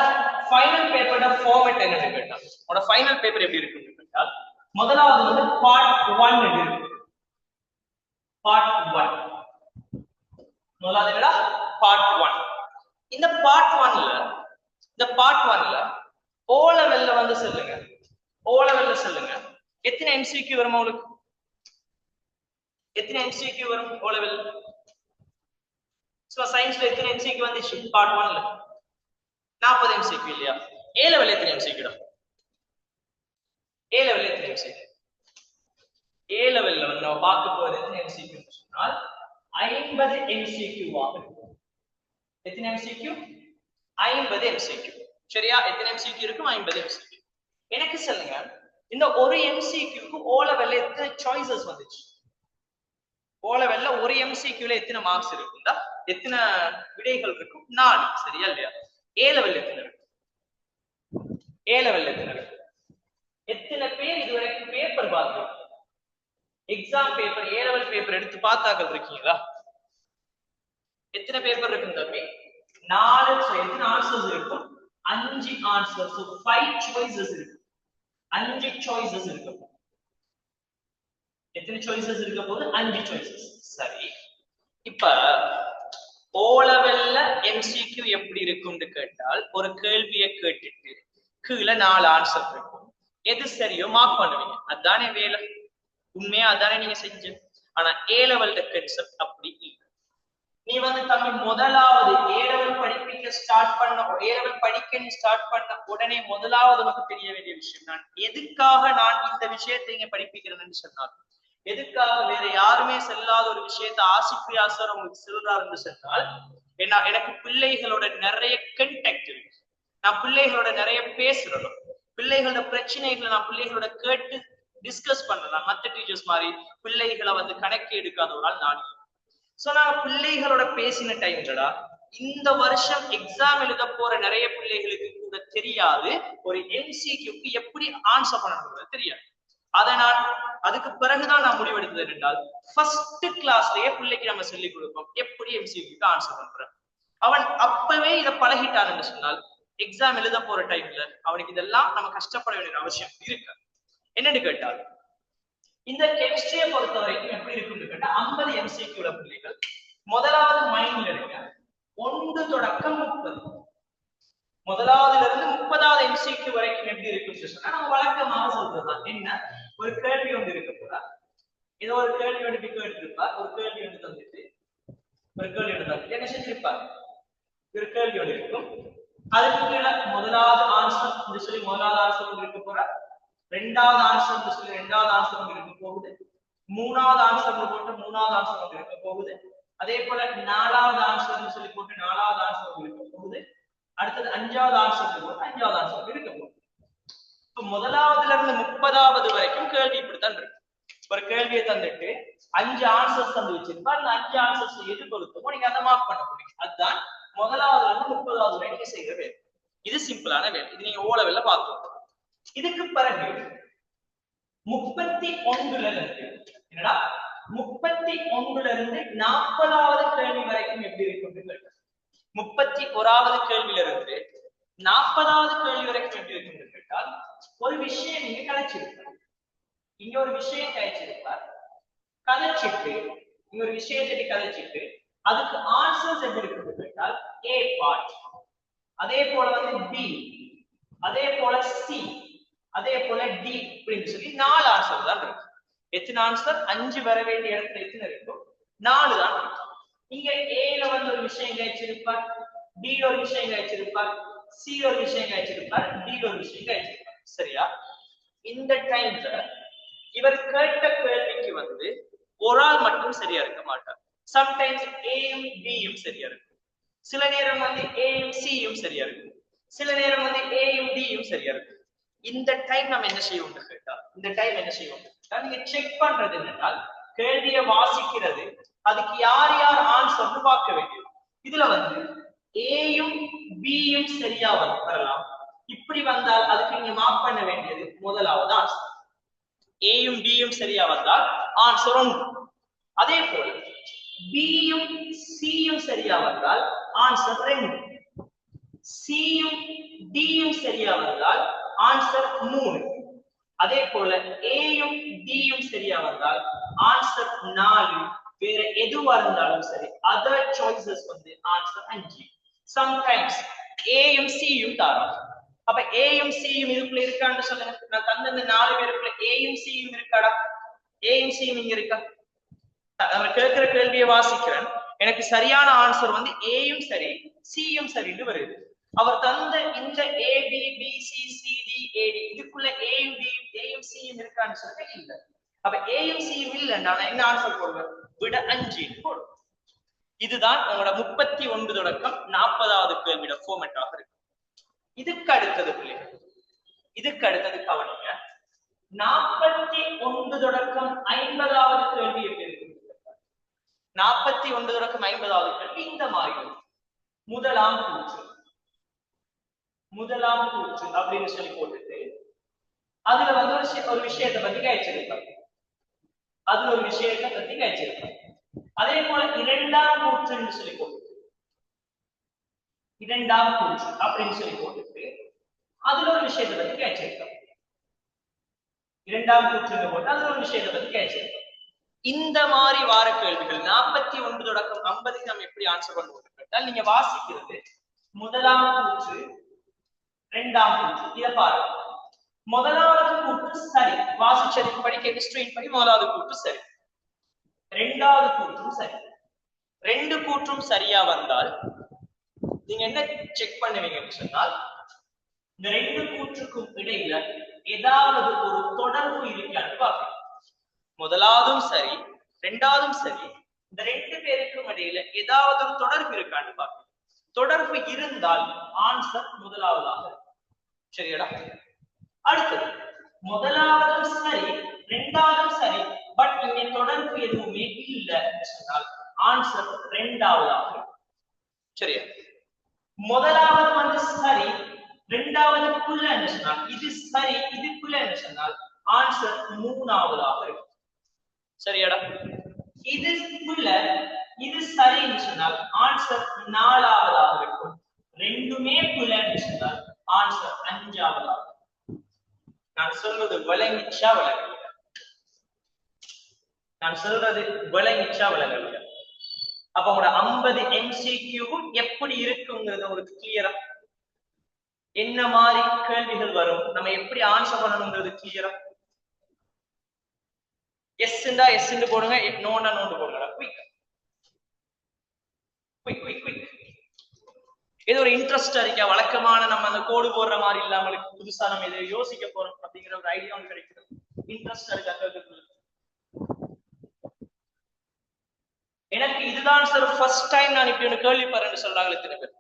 ஃபைனல் பேப்பரோட ஃபார்மேட் என்னன்னு கேட்டா, உங்களோட ஃபைனல் பேப்பர் எப்படி இருக்குன்னு கேட்டால், முதலாவது பார்ட் 1 இருக்கு. பார்ட் 1 முதலாவது என்னடா? பார்ட் 1. இந்த பார்ட் 1ல ஓ லெவல்ல சொல்லுங்க. ஓ லெவல்ல சொல்லுங்க, எத்தனை எம்சிக்யூ வரும் உங்களுக்கு? எத்தனை எம்சிக்யூ வரும் ஓ லெவல்? சயின்ஸ்ல எத்தனை எம்சிக்யூ வந்துச்சு பார்ட் 1ல? 40 எம்சிக்யூ இல்லையா? ஏ லெவல் எத்தனை எம்சிக்யூ? ஏ லெவல் எத்தனை எம்சிக்யூ? ஏ லெவல்ல நம்ம பார்க்க போறது எத்தனை எம்சிக்யூ சொன்னால் 50 எம்சிக்யூ ஆகும். எத்தனை எம்சிக்யூ? 50 எம்சிக்யூ. சரியா? எத்தனை எம்சிக்யூ இருக்கும்? 50 எம்சிக்யூ. எனக்கு சொல்லுங்க, இந்த ஒரு எம்சிக்யூக்கு ஓ லெவல்ல எத்தனை சாய்ஸஸ் வந்துச்சு? ஓ லெவல்ல ஒரு எம்சிக்யூல எத்தனை மார்க்ஸ் இருக்கும்டா? எத்தனை விடைகள் இருக்கும்? 4. சரியா இல்லையா? ஏ லெவல்ல எத்தனை இருக்கு? ஏ லெவல்ல எத்தனை இருக்கு? எத்தனை பேர் இதுவரைக்கும் பேப்பர் பார்த்தோம்? எக்ஸாம் பேப்பர், ஏ லெவல் பேப்பர் எடுத்து பார்த்தாக்கள் இருக்கீங்களா? எத்தனை பேப்பர் இருக்கு தம்பி? 4. எத்தனை ஆன்சர்ஸ் இருக்கும்? 5 ஆன்சர்ஸ். 5 சாய்ஸஸ் இருக்கு. 5 சாய்ஸஸ் இருக்கு. எத்தனை சாய்ஸஸ் இருக்க போது? 5 சாய்ஸஸ். சரி, இப்ப ஓ லெவல்ல எம்சிக்யூ எப்படி இருக்கும்னு கேட்டால், ஒரு கேள்வியை கேட்டுட்டு கீழே 4 ஆன்சர் இருக்கும். எது சரியோ மார்க் பண்ணுவீங்க, அதானே வேலை. உண்மையா அதானே நீங்க செஞ்சு. ஆனா ஏ லெவல் கான்செப்ட் அப்படி இல்லை. நீ தம்பி முதலாவது ஏ லெவல் படிப்பிக்க ஸ்டார்ட் பண்ண, ஏ லெவல் படிக்க நீ ஸ்டார்ட் பண்ண உடனே முதலாவது உனக்கு தெரிய வேண்டிய விஷயம், நான் எதுக்காக நான் இந்த விஷயத்தை இங்க படிப்பிக்கிறேன்னு சொன்னார். எதுக்காக வேற யாருமே செல்லாத ஒரு விஷயத்த ஆசிப்ரியா சார் உங்களுக்கு செல்றாருன்னு சொன்னால், எனக்கு பிள்ளைகளோட நிறைய கண்டெக்ட் இருக்கு. நான் பிள்ளைகளோட நிறைய பேசுறேன். பிள்ளைகளோட பிரச்சனைகளை நான் பிள்ளைகளோட கேட்டு டிஸ்கஸ் பண்றேன். மற்ற டீச்சர்ஸ் மாதிரி பிள்ளைகளை கணக்கு எடுக்காத ஒரு ஆள் நான். சோ நான் பிள்ளைகளோட பேசின டைம்லடா, இந்த வருஷம் எக்ஸாம் எழுத போற நிறைய பிள்ளைகளுக்கு கூட தெரியாது ஒரு எம்சிக்யூக்கு எப்படி ஆன்சர் பண்ணணும் தெரியாது. அதை நான் அதுக்கு பிறகுதான் நான் முடிவெடுத்தது என்றால், ஃபர்ஸ்ட் கிளாஸ்லயே பிள்ளைக்கு நம்ம சொல்லிக் கொடுப்போம் எப்படி எம்சிக்யூக்கு ஆன்சர் பண்றேன். அவன் அப்பவே இதை பழகிட்டான் என்று சொன்னால் எக்ஸாம் எழுத போற டைம்ல அவனுக்கு இதெல்லாம் நம்ம கஷ்டப்பட வேண்டிய அவசியம் இருக்கு. என்னன்னு கேட்டால் இந்த கெமிஸ்ட்ரியை பொறுத்த வரைக்கும் எப்படி இருக்குன்னு கேட்டா 50 MCQ பிள்ளைகள் முதலாவது மைண்ட்ல இருக்க 1 தொடக்கம் 30, முதலாவதுல இருந்து 30வது MCQ வரைக்கும் எப்படி இருக்குன்னு சொன்னா நம்ம வழக்கமாக சொல்றதுதான். என்ன, ஒரு கேள்வி ஒன்று இருக்க போறா, ஏதோ ஒரு கேள்வி ஒன்று கேட்டிருப்பார், ஒரு கேள்வி ஒன்று தந்துட்டு ஒரு கேள்வி ஒன்று தந்துட்டு என்ன செஞ்சிருப்பார், ஒரு கேள்வி ஒன்று இருக்கும், அதுக்கு கீழே முதலாவது ஆன்சர் சொல்லி முதலாவது ஆன்சர் ஒன்று இருக்க போறா, ரெண்டாவது ஆன்சர் சொல்லி ரெண்டாவது ஆன்சர் ஒன்று இருக்க போகுது, மூணாவது ஆன்சர் போட்டு மூணாவது ஆன்சர் ஒன்று இருக்க போகுது, அதே போல நாலாவது ஆன்சர் சொல்லி போட்டு நாலாவது ஆன்சர் ஒன்று இருக்க போகுது, அடுத்தது அஞ்சாவது ஆன்சர் போட்டு அஞ்சாவது ஆன்சர் இருக்க போகுது. இப்ப முதலாவதுல இருந்து 30வது வரைக்கும் கேள்வி இப்படித்தான் இருக்கு. ஒரு கேள்வியை தந்துட்டு 5 ஆன்சர்ஸ் தந்து வச்சிருப்பா, அந்த 5 ஆன்சர்ஸ் எது பொறுத்தமோ நீங்க அதை மார்க் பண்ண போறீங்க. அதுதான் முதலாவதுல இருந்து 30வது வரை நீங்க செய்யற வேலை. இது சிம்பிளான வேலை. இது நீங்க ஓ லெவல்ல பார்த்தோம். இதுக்கு பிறகு 31ல இருந்து என்னடா 31ல இருந்து 40வது கேள்வி வரைக்கும் எப்படி இருக்கும், 31வது கேள்வியில இருந்து 40வது கேள்வி வரைக்கும் எப்படி இருக்கும் கேட்டால் ஒரு விஷயம் நீங்க கலைச்சிருப்பார், இங்க ஒரு விஷயம் கழிச்சிருப்பார், கதைச்சிட்டு இங்க ஒரு விஷயத்தை கதைச்சிட்டு அதுக்கு ஆன்சர்ஸ் எப்படி இருக்கு கேட்டால் ஏ பார்ட், அதே போல வந்து பி, அதே போல சி, அதே போல டி அப்படின்னு சொல்லி 4 ஆன்சர் தான் இருக்கு. எத்தனை ஆன்சர், 5 வர வேண்டிய இடத்துல எத்தனை இருக்கும், 4 தான் இருக்கு. இங்க ஏல வந்து ஒரு விஷயம் கழிச்சிருப்பார், பி ஒரு விஷயம் கழிச்சிருப்பார், சி ஒரு விஷயம் கழிச்சிருப்பார், டி ஒரு விஷயம் கழிச்சிருப்பார். சரியா? இந்த டைம்ல இவர் கேட்ட கேள்விக்கு வந்து ஒரு ஆள் மட்டும் சரியா இருக்க மாட்டார். சம்டைம்ஸ் ஏயும் பியும் சரியா இருக்கும், சில நேரம் வந்து ஏயும் சியும் சரியா இருக்கும், சில நேரம் வந்து ஏயும் டியும் சரியா இருக்கும். இந்த டைம் நம்ம என்ன செய்வோம் கேட்டா, இந்த டைம் என்ன செய்வோம் கேட்டா நீங்க செக் பண்றது என்னென்னால் கேள்வியை வாசிக்கிறது, அதுக்கு யார் யார் ஆன்சர்னு பார்க்க வேண்டியது. இதுல வந்து ஏயும் பியும் சரியா வரலாம். இப்படி வந்தால் அதுக்கு நீங்க மார்க் பண்ண வேண்டியது முதலாவது ஆன்சர். ஏயும் பியும் சரியா வந்தால் ஆன்சர் 1. அதே போல பியும் சியும் சரியா வந்தால் ஆன்சர் 2, சியும் டியும் சரியா வந்தால் ஆன்சர் 3, அதே போல ஏயும் டியும் சரியா வந்தால் ஆன்சர் 4. வேற எதுவா இருந்தாலும் சரி அதர் சாய்ஸஸ் வந்து ஆன்சர் 5. சம்டைம்ஸ் ஏயும் சியும் தாராம். அப்ப ஏயும் சியும் இதுக்குள்ள இருக்கான்னு சொல்லுங்க. நான் தந்த இந்த 4 பேருக்குள்ள ஏயும் சியும் இருக்காடா, ஏயும் சியும் இங்க இருக்கா? அவர் கேட்கிற கேள்வியை வாசிக்கிறேன், எனக்கு சரியான ஆன்சர் வந்து ஏயும் சரி சியும் சரின்னு வருது. அவர் தந்த இந்த A B B C C D AD இதுக்குள்ள ஏயும் பியும் ஏயும் சியும் இருக்கான்னு சொல்ல இல்ல. அப்ப ஏயும் சியும் இல்லைன்னா நான் என்ன ஆன்சர் போடுவேன், விட 5 போடுவேன். இதுதான் உங்களோட 31 தொடக்கம் 40வது கேள்வியோட ஃபார்மேட்டாக இருக்கு. இதுக்கு அடுத்தது பிள்ளைகள், இதுக்கு அடுத்தது கவனிங்க, 41 தொடக்கம் 50வது கேள்வி எப்படி இருக்கு? 41 தொடக்கம் 50வது கேள்வி இந்த மாதிரி முதலாம் கூற்று, முதலாம் கூற்று அப்படின்னு சொல்லி போட்டுட்டு அதுல வந்து ஒரு விஷயத்தை பத்தி கேச்சிருப்பாங்க, அதுல ஒரு விஷயத்தை பத்தி கேச்சிருப்பாங்க. அதே போல இரண்டாம் கூற்றுன்னு சொல்லி போட்டுட்டு இரண்டாம் கூற்று அப்படின்னு சொல்லி போட்டுட்டு அதுல ஒரு விஷயத்தை பத்தி கேச்சிருப்பாங்க, இரண்டாம் கூற்று போட்டு அதுல ஒரு விஷயத்தை பத்தி கேச்சிருப்பாங்க. இந்த மாதிரி வார கேள்விகள் 41 தொடக்கம் 50 நம்ம எப்படி ஆன்சர் பண்ணுவோம் கேட்டால் நீங்க வாசிக்கிறது முதலாம் கூற்று இரண்டாம் கூற்று. இதை பாருங்க, முதலாவது கூற்று சரி, வாசிச்சதுக்கு படி கெமிஸ்ட்ரியின் படி முதலாவது கூற்று சரி, இரண்டாவது கூற்றும் சரி. 2 கூற்றும் சரியா வந்தால் நீங்க என்ன செக் பண்ணுவீங்கன்னு சொன்னால் இந்த 2 கூற்றுக்கும் இடையில ஏதாவது ஒரு தொடர்பு இருக்கான்னு பாப்பீங்க. முதலாவதும் சரி இரண்டாவதும் சரி, இந்த 2 பேருக்கும் இடையில ஏதாவது ஒரு தொடர்பு இருக்கான்னு பாப்பீங்க. தொடர்பு இருந்தால் ஆன்சர் முதலாவதாக இருக்கும். சரியாடா? அடுத்தது முதலாவதும் சரி இரண்டாவதும் சரி, பட் இங்க தொடர்பு எதுவுமே இல்லை சொன்னால் ஆன்சர் இரண்டாவதாக இருக்கும். சரியா? முதலாவது வந்து சரி, இரண்டாவதுக்குள்ள என்ன சொன்னால் இது சரி, இதுக்குள்ள என்ன சொன்னால் ஆன்சர் மூணாவதாக இருக்கும். சரியாடா? இதுக்குள்ள இது சரின்னு சொன்னால் ஆன்சர் 4ஆவதாக இருக்கும். ரெண்டுமே பிள்ளைன்னு சொன்னால் ஆன்சர் 5ஆவதாக. நான் சொல்றது விளங்கிச்சா விளங்கல? நான் சொல்றது விளங்கிச்சா விளங்கல? அப்ப உங்களோட 50 MCQவும் எப்படி இருக்குங்கிறது உங்களுக்கு கிளியரா? என்ன மாதிரி கேள்விகள் வரும், நம்ம எப்படி ஆன்சர் பண்ணணுங்கிறது கிளியரா? எஸ்ண்டா எஸ் போடுங்க, நோண்டா நோண்டு போடுங்க. Quick quick quick quick. ஏதோ ஒரு இன்ட்ரெஸ்டா இருக்கா? வழக்கமான நம்ம அந்த கோடு போடுற மாதிரி இல்லாம புதுசா நம்ம இதை யோசிக்க போறோம் அப்படிங்கிற ஒரு ஐடியா கிடைக்குது. இன்ட்ரெஸ்டா இருக்கா? எனக்கு இதுதான் சார் ஃபர்ஸ்ட் டைம் நான் இப்படி ஒன்று கேள்விப்படுறேன்னு சொல்றாங்களே எத்தனை பேர்?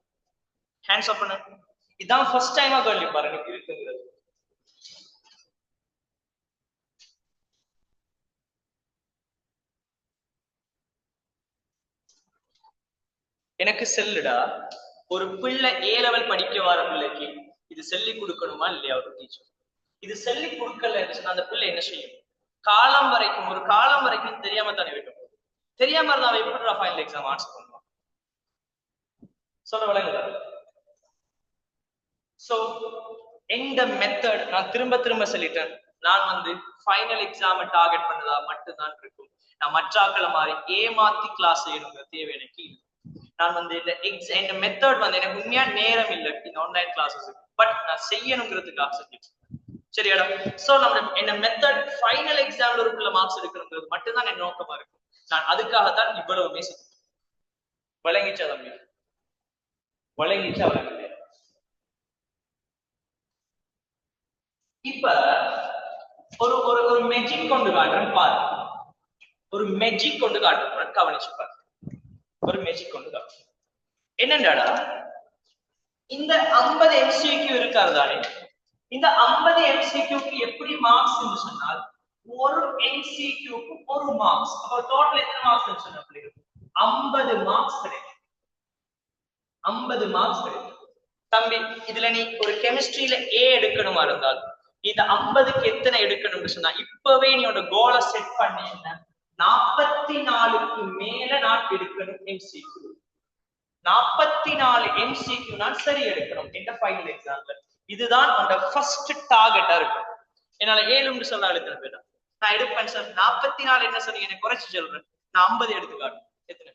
ஹேண்ட்ஸ் அப் பண்ணு. இதான் ஃபர்ஸ்ட் டைமா கேள்விப்படுறேன் இருக்குங்கிறது. எனக்கு செல்லுடா. ஒரு பிள்ளை A லெவல் படிக்க வர பிள்ளைக்கு இது சொல்லி கொடுக்கணுமா இல்லையா? ஒரு டீச்சர் இது சொல்லி கொடுக்கல அந்த பிள்ளை என்ன செய்யும்? காலம் வரைக்கும் ஒரு காலம் வரைக்கும் தெரியாம தானே விட்டோம். தெரியாம இருந்தா அவ எப்படி ஃபைனல் எக்ஸாம் ஆன்சர் பண்ணுவான்? சொல்ல விளங்குதா? சோ எந்த மெத்தட் நான் திரும்ப திரும்ப சொல்லிட்டேன். நான் வந்து ஃபைனல் எக்ஸாம் டார்கெட் பண்ணதா மட்டும்தான் இருக்கும். நான் மற்றாக்களை மாதிரி ஏமாத்தி கிளாஸ் செய்யணுங்கிற தேவை எனக்கு இல்லை. நான் வந்து இந்த மெத்தட் வந்து எனக்கு உண்மையா நேரம் இல்லை இந்த ஆன்லைன் கிளாஸஸ், பட் நான் செய்யணுங்கிறதுக்காக செஞ்சுட்டு சரியாடா. சோ நம்ம என்ன மெத்தட் ஃபைனல் எக்ஸாம்ல இருக்குள்ள மார்க்ஸ் எடுக்கணுங்கிறது மட்டும்தான் என் நோக்கமா இருக்கும். நான் அதுக்காகத்தான் இவ்வளவுமே செஞ்சேன். விளங்கிச்சா தம்பி? விளங்கிச்சா விளங்கல? இப்ப ஒரு ஒரு ஒரு மேஜிக் கொண்டு காட்டுறேன் பாரு. ஒரு மேஜிக் கொண்டு காட்டுறேன், கவனிச்சு பாரு. ஒரு மேஜிக் கொண்டு காட்டுறேன். என்னண்டாடா, இந்த 50 MCQ இருக்காது தானே? இந்த 50 MCQக்கு எப்படி மார்க்ஸ் என்று சொன்னால் ஒரு MCQக்கு ஒரு மார்க்ஸ். அப்ப டோட்டல் எத்தனை மார்க்ஸ் சொன்ன? 50 மார்க்ஸ் கிடைக்கும். 50 மார்க்ஸ் கிடைக்கும். தம்பி இதுல நீ ஒரு கெமிஸ்ட்ரியில A எடுக்கணுமா இருந்தால் இந்த 50க்கு எத்தனை எடுக்கணும்னு சொன்னா இப்பவே நீ உன்னோட கோலை செட் பண்ணீங்கன்னா 44க்கு மேல நான் எடுக்கணும் MCQ. 44 MCQ நான் சரி எடுக்கணும் இந்த ஃபைனல் எக்ஸாம்ல. இதுதான் உன்னோட ஃபர்ஸ்ட் டார்கெட்டா இருக்கும். என்னால 7 சொல்ல எடுத்துன பேர் நான் எடுப்பேன் சார். 44 என்ன சொன்னீங்க? எனக்கு குறைச்சு சொல்றேன். நான் 50 எடுத்து காட்டுறேன். எத்தனை?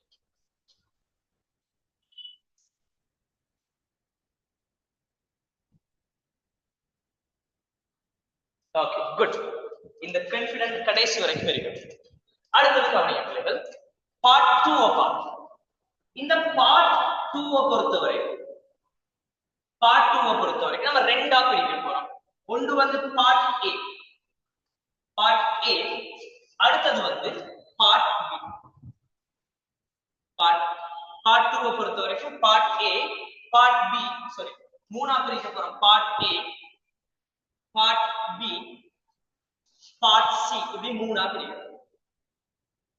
Okay good. இந்த கான்ஃபிடன்ட் கடைசி வரைக்கும் இருக்கு. அடுத்தது கவனிங்க பிள்ளைகள், பார்ட் 2 பார்ப்போம். இந்த பார்ட் 2 பொறுத்தவரை நம்ம ரெண்டா பிரிக்க போறோம். ஒன்று வந்து பார்ட் A, அடுத்தது வந்து பார்ட் B. பார்ட் 2 பொறுத்த வரைக்கும் part A, part B, sorry மூணா பிரிக்க போறோம். Part A, part B, part C. இப்படி மூணா பிரிக்கிறோம்.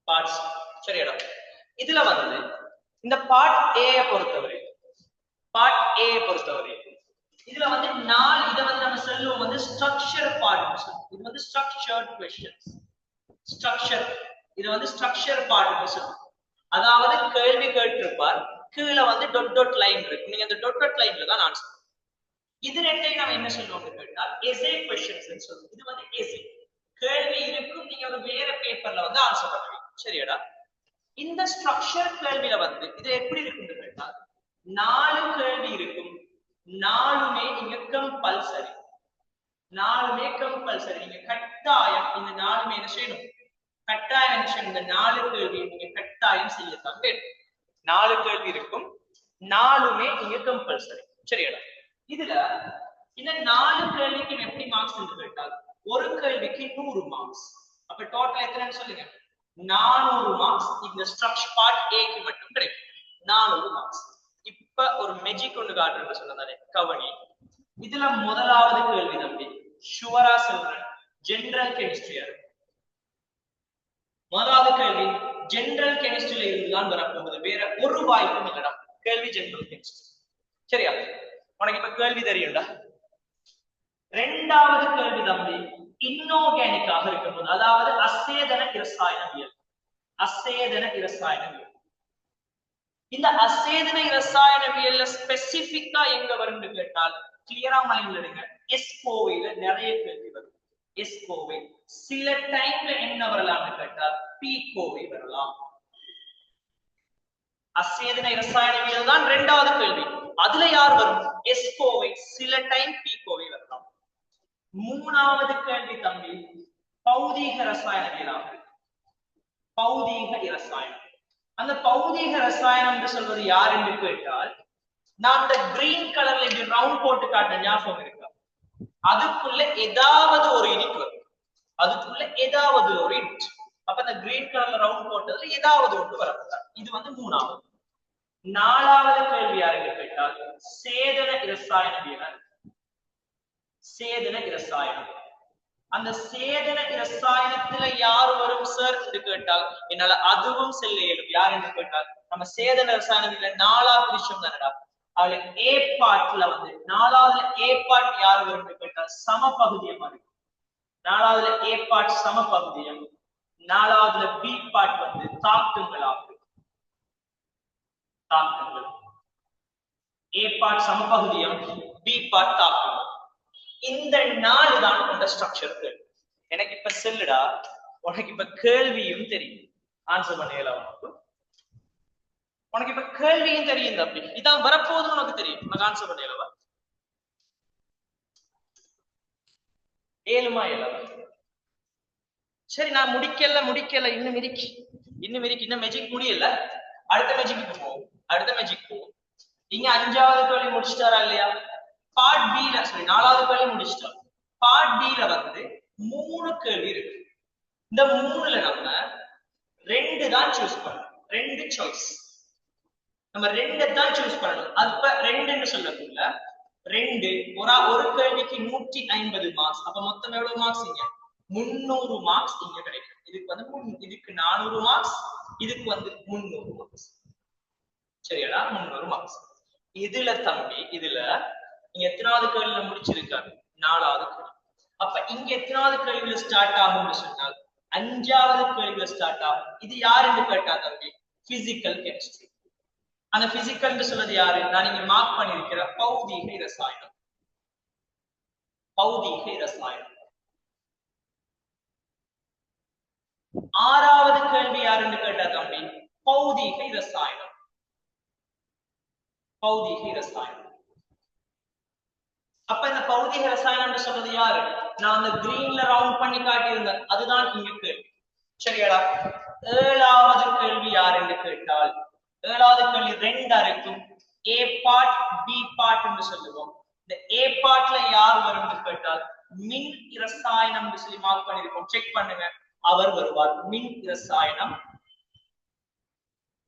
பார்ட்ஸ் சரியாடா. இதுல வந்து இந்த பார்ட் A பொறுத்தவரை இதுல வந்து 4 இத வந்து நம்ம சொல்லுவோம் வந்து ஸ்ட்ரக்சர் பார்ட். இது வந்து ஸ்ட்ரக்சர்ட் क्वेश्चंस. ஸ்ட்ரக்சர் இது வந்து ஸ்ட்ரக்சர் பார்ட். அதாவது கேள்வி கேட்டிருப்பார், கீழ வந்து டாட் லைன் இருக்கு. நீங்க அந்த டாட் லைன்ல தான் ஆன்சர். இது ரெண்டையும் நம்ம என்ன சொல்லுவோம்னு கேட்டால் எஸ்ஏ क्वेश्चंस ன்னு சொல்லுவோம். இது வந்து எஸ்ஏ கேள்வி இருக்கும், நீங்க ஒரு வேற பேப்பர்ல வந்து ஆன்சர் பண்ணுவீங்க சரியாடா. இந்த ஸ்ட்ரக்சர் கேள்வியில வந்து இது எப்படி இருக்குன்னு கேட்டால் 4 கேள்வி இருக்கும். 4மே இங்க கம்பல்சரி. நீங்க கட்டாயம் இந்த 4மே என்ன செய்யணும்? கட்டாயம் இந்த 4 கேள்வி நீங்க கட்டாயம் செய்யத்தான் வேண்டும். 4 கேள்வி இருக்கும், 4மே இங்க கம்பல்சரி சரியாடா. இதுல இந்த 4 கேள்விக்கு எப்படி மார்க்ஸ் என்று கேட்டால் ஒரு கேள்விக்கு 100 மார்க்ஸ். அப்ப டோட்டல் எத்தனைன்னு சொல்லுங்க? 400 மார்க்ஸ் இந்த ஸ்ட்ரக்சர் பார்ட் A க்கு மட்டும் கிடைக்கும். 400 மார்க்ஸ். இப்ப ஒரு மேஜிக் கொண்டு காட்டுறேன்னு சொன்னதானே, கவனி. இதுல முதலாவது கேள்வி தம்பி ஷுவரா சொல்றேன், ஜெனரல் கெமிஸ்ட்ரியா இருக்கு. முதலாவது கேள்வி ஜெனரல் கெமிஸ்ட்ரியில இருந்துதான் வரப்போகுது, வேற ஒரு வாய்ப்பும் இல்லடா. கேள்வி ஜெனரல் கெமிஸ்ட்ரி சரியா? உனக்கு இப்ப கேள்வி தெரியும்டா. ரெண்டாவது கேள்வி தம்பி இன்ஆர்கானிக்காக இருக்கும்போது, அதாவது அசேதன இரசாயனவியல். இந்த அசேதன ரசாயனவியல்ல ஸ்பெசிபிக்கா எங்க வரும்னு கேட்டால் கிளியரா மைண்ட்ல எடுங்க. எஸ்கோவைல நிறைய கேள்வி வரும். எஸ்கோவை சில டைம்ல என்ன வரலாம்னு கேட்டால் பீகோவை வரலாம். அசேதன ரசாயனவியல் தான் இரண்டாவது கேள்வி. அதுல யார் வரும்? எஸ்கோவை, சில டைம் பீகோவை வரலாம். மூணாவது கேள்வி தம்பி பௌதீக ரசாயனவியலாக இருக்கு. பௌதீக ரசாயனம். அந்த பௌதீக ரசாயனம் என்று சொல்வது யார் என்று கேட்டால், நான் இந்த கிரீன் கலர்ல இப்படி ரவுண்ட் போட்டு காட்ட ஞாபகம் இருக்கா? அதுக்குள்ள ஏதாவது ஒரு யூனிட் வரும். அதுக்குள்ள ஏதாவது ஒரு யூனிட். அப்ப இந்த கிரீன் கலர்ல ரவுண்ட் போட்டதுல ஏதாவது ஒன்று வரப்பட்டார். இது வந்து மூணாவது. நாலாவது கேள்வி யாருக்கு கேட்டால் சேதன இரசாயனவியல். சேதன இரசாயனம். அந்த சேதன இரசாயனத்துல யார் வரும் சார் என்று கேட்டால் என்னால அதுவும் செல்ல இயலும். யார் என்று கேட்டால் நம்ம சேதன இரசாயனவியல நாலாவது விஷயம் தானடா. அதுல ஏ பார்ட்ல வந்து நாலாவதுல ஏ பார்ட் யார் வரும் என்று கேட்டால் சமபகுதியமா இருக்கு. நாலாவதுல ஏ பார்ட் சமபகுதியம், நாலாவதுல பி பார்ட் வந்து தாக்கங்களாகும். தாக்கங்கள். ஏ பார்ட் சமபகுதியம், பி பார்ட் தாக்கங்கள். இந்த நாலு தான் கொண்ட ஸ்ட்ரக்சர். எனக்கு இப்ப செல்லுடா, உனக்கு இப்ப கேள்வியும் தெரியும், ஆன்சர் பண்ணல. உனக்கு இப்ப கேள்வியும் தெரியும் தம்பி, இதான் வரப்போகுது உனக்கு தெரியும், உனக்கு ஆன்சர் பண்ணலவா? ஏழுமா ஏழாவா? சரி, நான் முடிக்கல, இன்னும் இருக்கு, இன்னும் மெஜிக் முடியல. அடுத்த மெஜிக்கு போவோம். இங்க அஞ்சாவது கேள்வி முடிச்சிட்டாரா இல்லையா? பார்ட் பில, சாரி, நாலாவது கேள்வி முடிச்சிட்டோம். பார்ட் பில வந்து 3 கேள்வி இருக்கு. இந்த 3ல நம்ம 2 தான் சூஸ் பண்ணணும். 2 சாய்ஸ். நம்ம 2 தான் சூஸ் பண்ணணும். அப்ப 2ன்னு சொல்லக்குள்ள 2 ஒரு கேள்விக்கு 150 மார்க்ஸ். அப்ப மொத்தம் எவ்வளவு மார்க்ஸ்? இங்க 300 மார்க்ஸ் இங்க கிடைக்கும். இதுக்கு 400 மார்க்ஸ், இதுக்கு வந்து 300 மார்க்ஸ். சரியாடா? 300 மார்க்ஸ். இதுல தம்பி, இதுல நீங்க எத்தனாவது கேள்வியில முடிச்சிருக்காங்க? 4வது கேள்வி. அப்ப இங்க எத்தனாவது கேள்வியில ஸ்டார்ட் ஆகும்னு சொன்னால் 5வது கேள்வியில ஸ்டார்ட் ஆகும். இது யாருன்னு கேட்டா தம்பி பிசிக்கல் கெமிஸ்ட்ரி. அந்த பிசிக்கல் சொல்றது யாரு? நான் இங்க மார்க் பண்ணிருக்கிற பௌதீக ரசாயனம். பௌதீக ரசாயனம். 6வது கேள்வி யாருன்னு கேட்டா தம்பி பௌதீக ரசாயனம். பௌதீக ரசாயனம். அப்ப இந்த பௌதீக ரசாயனம் சொல்றது யாரு? நான் அந்த கிரீன்ல ரவுண்ட் பண்ணி காட்டியிருந்தேன், அதுதான் இங்க கேள்வி. சரியாடா? 7வது கேள்வி யார் என்று கேட்டால், 7வது கேள்வி 2 இருக்கும். ஏ பார்ட், பி பார்ட் என்று சொல்லுவோம். இந்த ஏ பார்ட்ல யார் வரும் என்று கேட்டால் மின் இரசாயனம் சொல்லி மார்க் பண்ணிருக்கோம். செக் பண்ணுங்க, அவர் வருவார். மின் இரசாயனம்.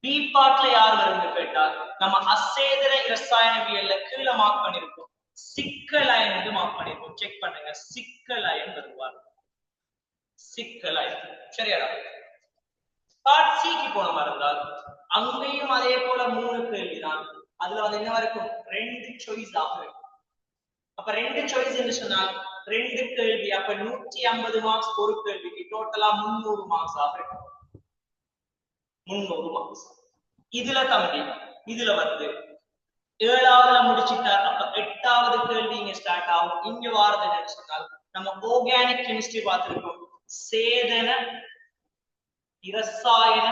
பி பார்ட்ல யார் வரும் என்று கேட்டால் நம்ம அசேதன இரசாயனவியல்ல கீழே மார்க் பண்ணிருக்கோம், சிக்கலயன் என்று மார்க் பண்ணிருக்கோம். செக் பண்ணுங்க, சிக்கலயன் வருவார். சிக்கலயன். சரியாடா? பார்ட் சிக்கு போன மாதிரி இருந்தால் அங்கேயும் அதே போல 3 கேள்விதான். அதுல வந்து என்ன இருக்கும்? 2 சாய்ஸ் ஆக இருக்கும். அப்ப 2 சாய்ஸ் என்று சொன்னால் 2 கேள்வி, அப்ப 150 மார்க்ஸ் ஒரு கேள்விக்கு, டோட்டலா 300 மார்க்ஸ் ஆக இருக்கும். 300 மார்க்ஸ். இதுல தம்பி, இதுல வந்து 7வதுல முடிச்சிட்டார். அப்ப 8வது கேள்வி இங்க ஸ்டார்ட் ஆகும். இங்க வாரது என்னன்னு சொன்னால் நம்ம ஆர்கானிக் கெமிஸ்ட்ரி பார்த்திருக்கோம். சேதன இரசாயன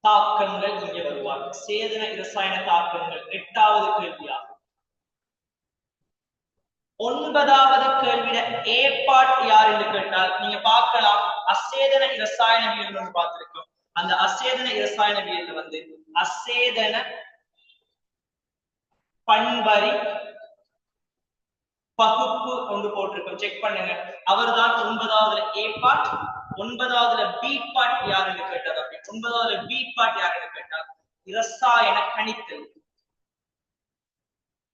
தாக்கங்கள் இங்க வருவாங்க. சேதன இரசாயன தாக்கங்கள் 8வது கேள்வியாகும். 9வது கேள்வியில ஏ பார்ட் யார் என்று கேட்டால் நீங்க பார்க்கலாம், அசேதன இரசாயனவியல் பார்த்திருக்கோம். அந்த அசேதன இரசாயனவியல் வந்து அசேதன பண்பறி பகுப்பு ஒன்று போட்டிருக்கோம். செக் பண்ணுங்க, அவர்தான் 9வதுல ஏ பார்ட். 9வதுல பி பார்ட் யாருன்னு கேட்டார். அப்படி 9வதுல பி பார்ட் யாருன்னு கேட்டார் இரசாயன கணித்தல்.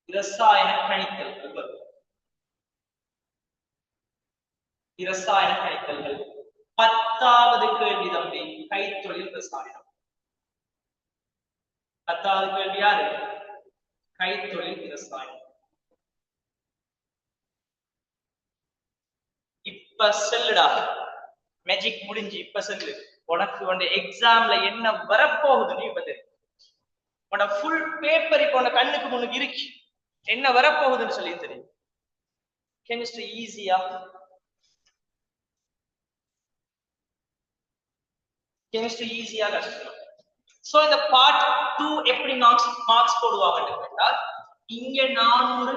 இரசாயன கணித்தல். இரசாயன கணித்தல்கள். 10வது கேள்வி தம்பி கைத்தொழில் ரசாயனம். 10வது கேள்வி யாரு? கைத்தொழில் ரசாயனம். இப்ப செல்லுடா, மேஜிக் முடிஞ்சு இப்ப செல்லு. உனக்கு வந்து எக்ஸாம்ல என்ன வரப்போகுதுன்னு இப்ப தெரியும். உன்னோட ஃபுல் பேப்பர் இப்ப உன கண்ணுக்கு முன்னுக்கு இருக்கு, என்ன வரப்போகுதுன்னு சொல்லி தெரியும். கெமிஸ்ட்ரி ஈஸியா? கெமிஸ்ட்ரி ஈஸியா கஷ்டம்? சோ இந்த பார்ட் 2 எப்படி மார்க்ஸ் போடுவாங்கன்னு கேட்டால், இங்க 400,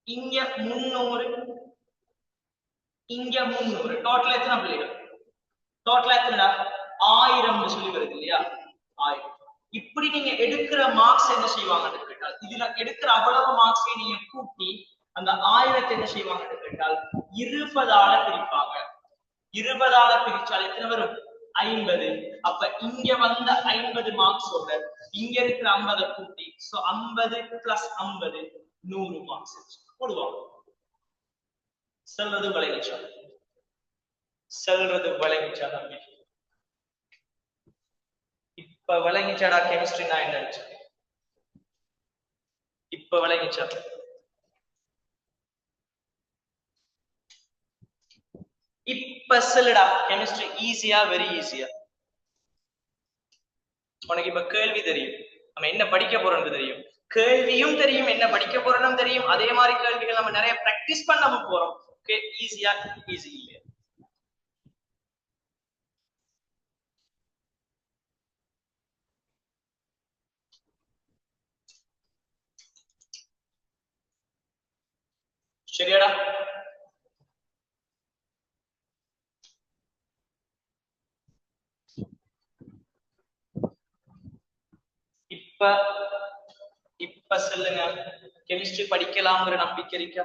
இங்க 300, இங்க 300, டோட்டல் எத்தனை பிள்ளைகள்? டோட்டல் எத்தனை? 1000 சொல்லி வருது இல்லையா? 1000. இப்படி நீங்க எடுக்கிற மார்க்ஸ் என்ன செய்வாங்கன்னு கேட்டால், இதுல எடுக்கிற அவ்வளவு மார்க்ஸை நீங்க கூட்டி அந்த 1000 என்ன செய்வாங்கன்னு கேட்டால் 20ஆல பிரிப்பாங்க. 20ஆல பிரிச்சால் எத்தனை வரும்? 50. அப்ப இங்க வந்த 50 மார்க்ஸோட இங்க இருக்கிற 50 கூட்டி, சோ 50 பிளஸ் 50 100 மார்க்ஸ் போடுவாங்க. சொல்றது விளைவிச்சா? சொல்றது விளைவிச்சா தம்பி? இப்ப விளங்கிச்சாடா கெமிஸ்ட்ரி நான் என்ன? இப்ப விளங்கிச்சா? இப்ப சொல்லுடா கெமிஸ்ட்ரி ஈஸியா வெரி ஈஸியா? உனக்கு இப்ப கேள்வி தெரியும், நம்ம என்ன படிக்க போறோம்னு தெரியும், கேள்வியும் தெரியும், என்ன படிக்க போறோம்னு தெரியும். அதே மாதிரி கேள்விகள் நம்ம நிறைய பிராக்டிஸ் பண்ண போறோம். ஓகே, ஈஸியா? ஈஸி இல்லையா? சரியாடா? இப்ப இப்ப சொல்லுங்க, கெமிஸ்ட்ரி படிக்கலாம்ங்கிற நம்பிக்கை இருக்கா?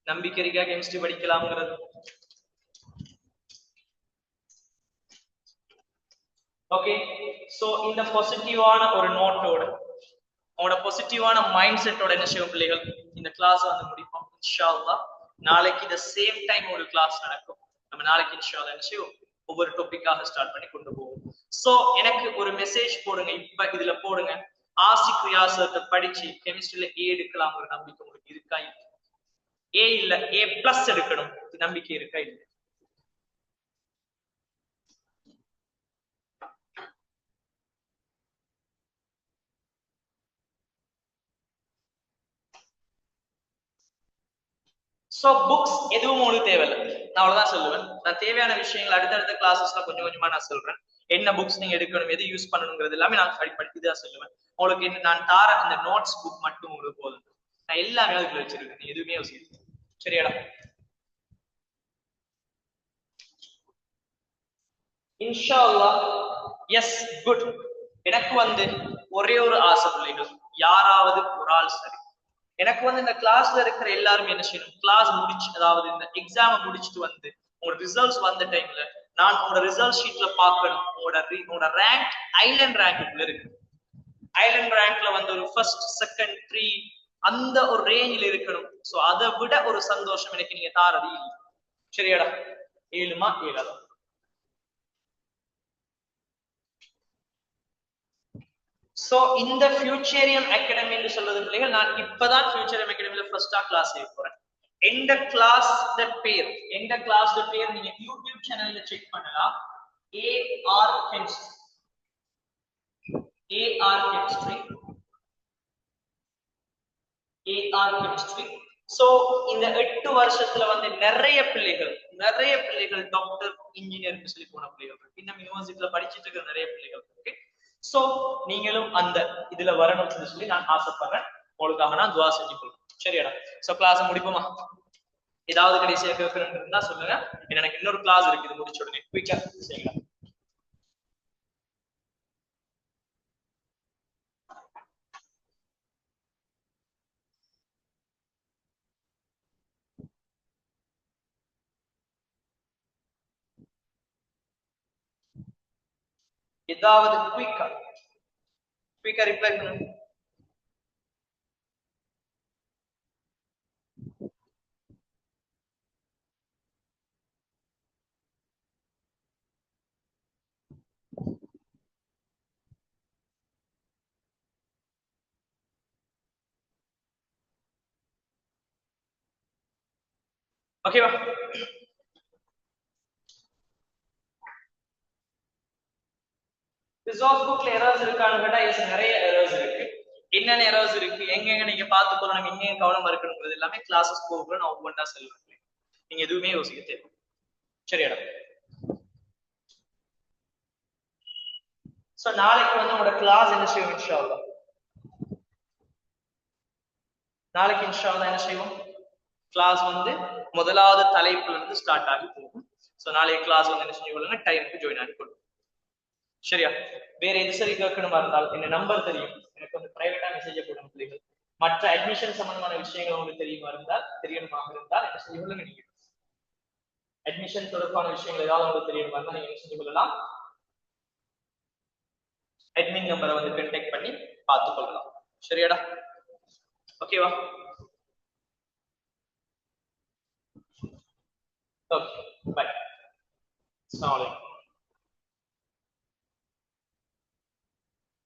நம்பிக்கை இருக்கா கெமிஸ்ட்ரி படிக்கலாம்ங்கிறது? ஓகே, சோ இந்த பாசிட்டிவான ஒரு நோட்டோட, உங்களோட பாசிட்டிவான மைண்ட் செட்டோட என்ன செய்யும் பிள்ளைகள், இந்த கிளாஸ் வந்து முடிப்போம் இன்ஷா அல்லாஹ். நாளைக்கு இந்த சேம் டைம் ஒரு கிளாஸ் நடக்கும். நம்ம நாளைக்கு இன்ஷா அல்லாஹ் என்ன செய்வோம், ஒவ்வொரு டாபிக்காக ஸ்டார்ட் பண்ணி கொண்டு போவோம். சோ எனக்கு ஒரு மெசேஜ் போடுங்க, இப்ப இதுல போடுங்க, ஆசிக் ரியாசத்தை படிச்சு கெமிஸ்ட்ரியில ஏ எடுக்கலாம் ஒரு நம்பிக்கை உங்களுக்கு இருக்கா? ஏ இல்ல ஏ பிளஸ் எடுக்கணும் நம்பிக்கை இருக்கா? இல்ல? சோ புக்ஸ் எதுவும் உங்களுக்கு தேவையில்லை, நான் அவ்வளவுதான் சொல்லுவேன். நான் தேவையான விஷயங்கள் அடுத்தடுத்த கிளாஸஸ்ல கொஞ்சம் கொஞ்சமா நான் சொல்றேன். என்ன புக்ஸ் நீங்க எடுக்கணும், எது யூஸ் பண்ணணுங்கிறது எல்லாமே நான் படிதான் சொல்லுவேன். உங்களுக்கு நான் தார அந்த நோட்ஸ் புக் மட்டும் உங்களுக்கு போதும். நான் எல்லாமே அதுக்குள்ள வச்சிருக்கேன், எதுவுமே யோசிக்கிறேன். சரியாடா? இன்ஷா அல்லாஹ். S, good. எனக்கு வந்து ஒரே ஒரு ஆசை பிள்ளைகள், யாராவது ஒரு ஆள் சரி, எனக்கு வந்து இந்த கிளாஸ்ல இருக்கிற எல்லாருமே என்ன செய்யணும், கிளாஸ் முடிச்சு அதாவது இந்த எக்ஸாம் முடிச்சுட்டு வந்து உங்களோட ரிசல்ட்ஸ் வந்த டைம்ல நான் உங்களோட ரிசல்ட் ஷீட்ல பார்க்கணும், உங்களோட ரேங்க் ஐலண்ட் ரேங்க்ல இருக்கு. ஐலண்ட் ரேங்க்ல வந்து ஒரு ஃபர்ஸ்ட் செகண்ட் த்ரீ அந்த ஒரு ரேஞ்சில் இருக்கணும். சோ அதை விட ஒரு சந்தோஷம் எனக்கு நீங்க தாரது இல்லை. சரியாடா? ஏழுமா ஏழாதா? சோ இந்த ஃபியூச்சரியம் அகாடமின்னு சொல்றது பிள்ளைகள், நான் இப்பதான் ஃபியூச்சரியம் அகாடமில ஃபர்ஸ்டா கிளாஸ் செய்ய போறேன். எந்த கிளாஸ் பேர், எந்த கிளாஸ் பேர் நீங்க யூடியூப் சேனல்ல செக் பண்ணலாம். AR chemistry, AR chemistry, AR chemistry. So இந்த 8 வருஷத்துல வந்து நிறைய பிள்ளைகள் டாக்டர் இன்ஜினியர்னு சொல்லி போன பிள்ளைகள், இன்னும் யூனிவர்சிட்டியில படிச்சுட்டு இருக்கிற நிறைய பிள்ளைகள். ஓகே, சோ நீங்களும் அந்த இதுல வரணும்னு சொல்லி நான் ஆசைப்படுறேன். உங்களுக்காக நான் துவா செஞ்சு கொள்றேன். சரியாடா? சோ கிளாஸ் முடிப்போமா? ஏதாவது கடைசியா கேட்கணும் இருந்தா சொல்லுங்க, எனக்கு இன்னொரு கிளாஸ் இருக்கு, இது முடிச்ச உடனே குயிக்கா செய்யலாம். ஏதாவது குயிக்கா குயிக்கா ரிப்ளை பண்ணுங்க. ஓகேவா? ரிசோர்ஸ் புக்ல எரர்ஸ் இருக்கான்னு கேட்டா எஸ் நிறைய எரர்ஸ் இருக்கு. என்னென்ன எரர்ஸ் இருக்கு, எங்கெங்க நீங்க பார்த்து கொள்ளணும், எங்க கவனம் இருக்கணுங்கிறது எல்லாமே கிளாஸஸ் போகும்போது நான் ஒவ்வொன்றா சொல்லுவேன். நீங்க எதுவுமே யோசிக்க தேவை. சரியாடா? சோ நாளைக்கு வந்து உங்களோட கிளாஸ் என்ன செய்வோம் இன்ஷா அல்லாஹ். நாளைக்கு இன்ஷா அல்லாஹ் என்ன செய்வோம், கிளாஸ் வந்து முதலாவது தலைப்புல இருந்து ஸ்டார்ட் ஆகி போகும். சோ நாளைக்கு கிளாஸ் வந்து என்ன செஞ்சு டைமுக்கு ஜாயின் ஆகி கொள்ளும். சரியா? வேற எது சரி கேட்கணுமா இருந்தால் என்ன நம்பர் தெரியும், எனக்கு வந்து பிரைவேட்டா மெசேஜ் போடணும் பிள்ளைகள். மற்ற அட்மிஷன் சம்பந்தமான விஷயங்கள் உங்களுக்கு தெரியணுமா இருந்தால் என்ன செஞ்சு கொள்ளுங்க. நீங்க அட்மிஷன் தொடர்பான விஷயங்கள் ஏதாவது உங்களுக்கு தெரியணுமா இருந்தால் நீங்க என்ன செஞ்சு கொள்ளலாம், அட்மின் நம்பரை வந்து கான்டாக்ட் பண்ணி பார்த்து கொள்ளலாம். சரியாடா? ஓகேவா? Okay, bye. அஸ்ஸலாமு அலைக்கும்.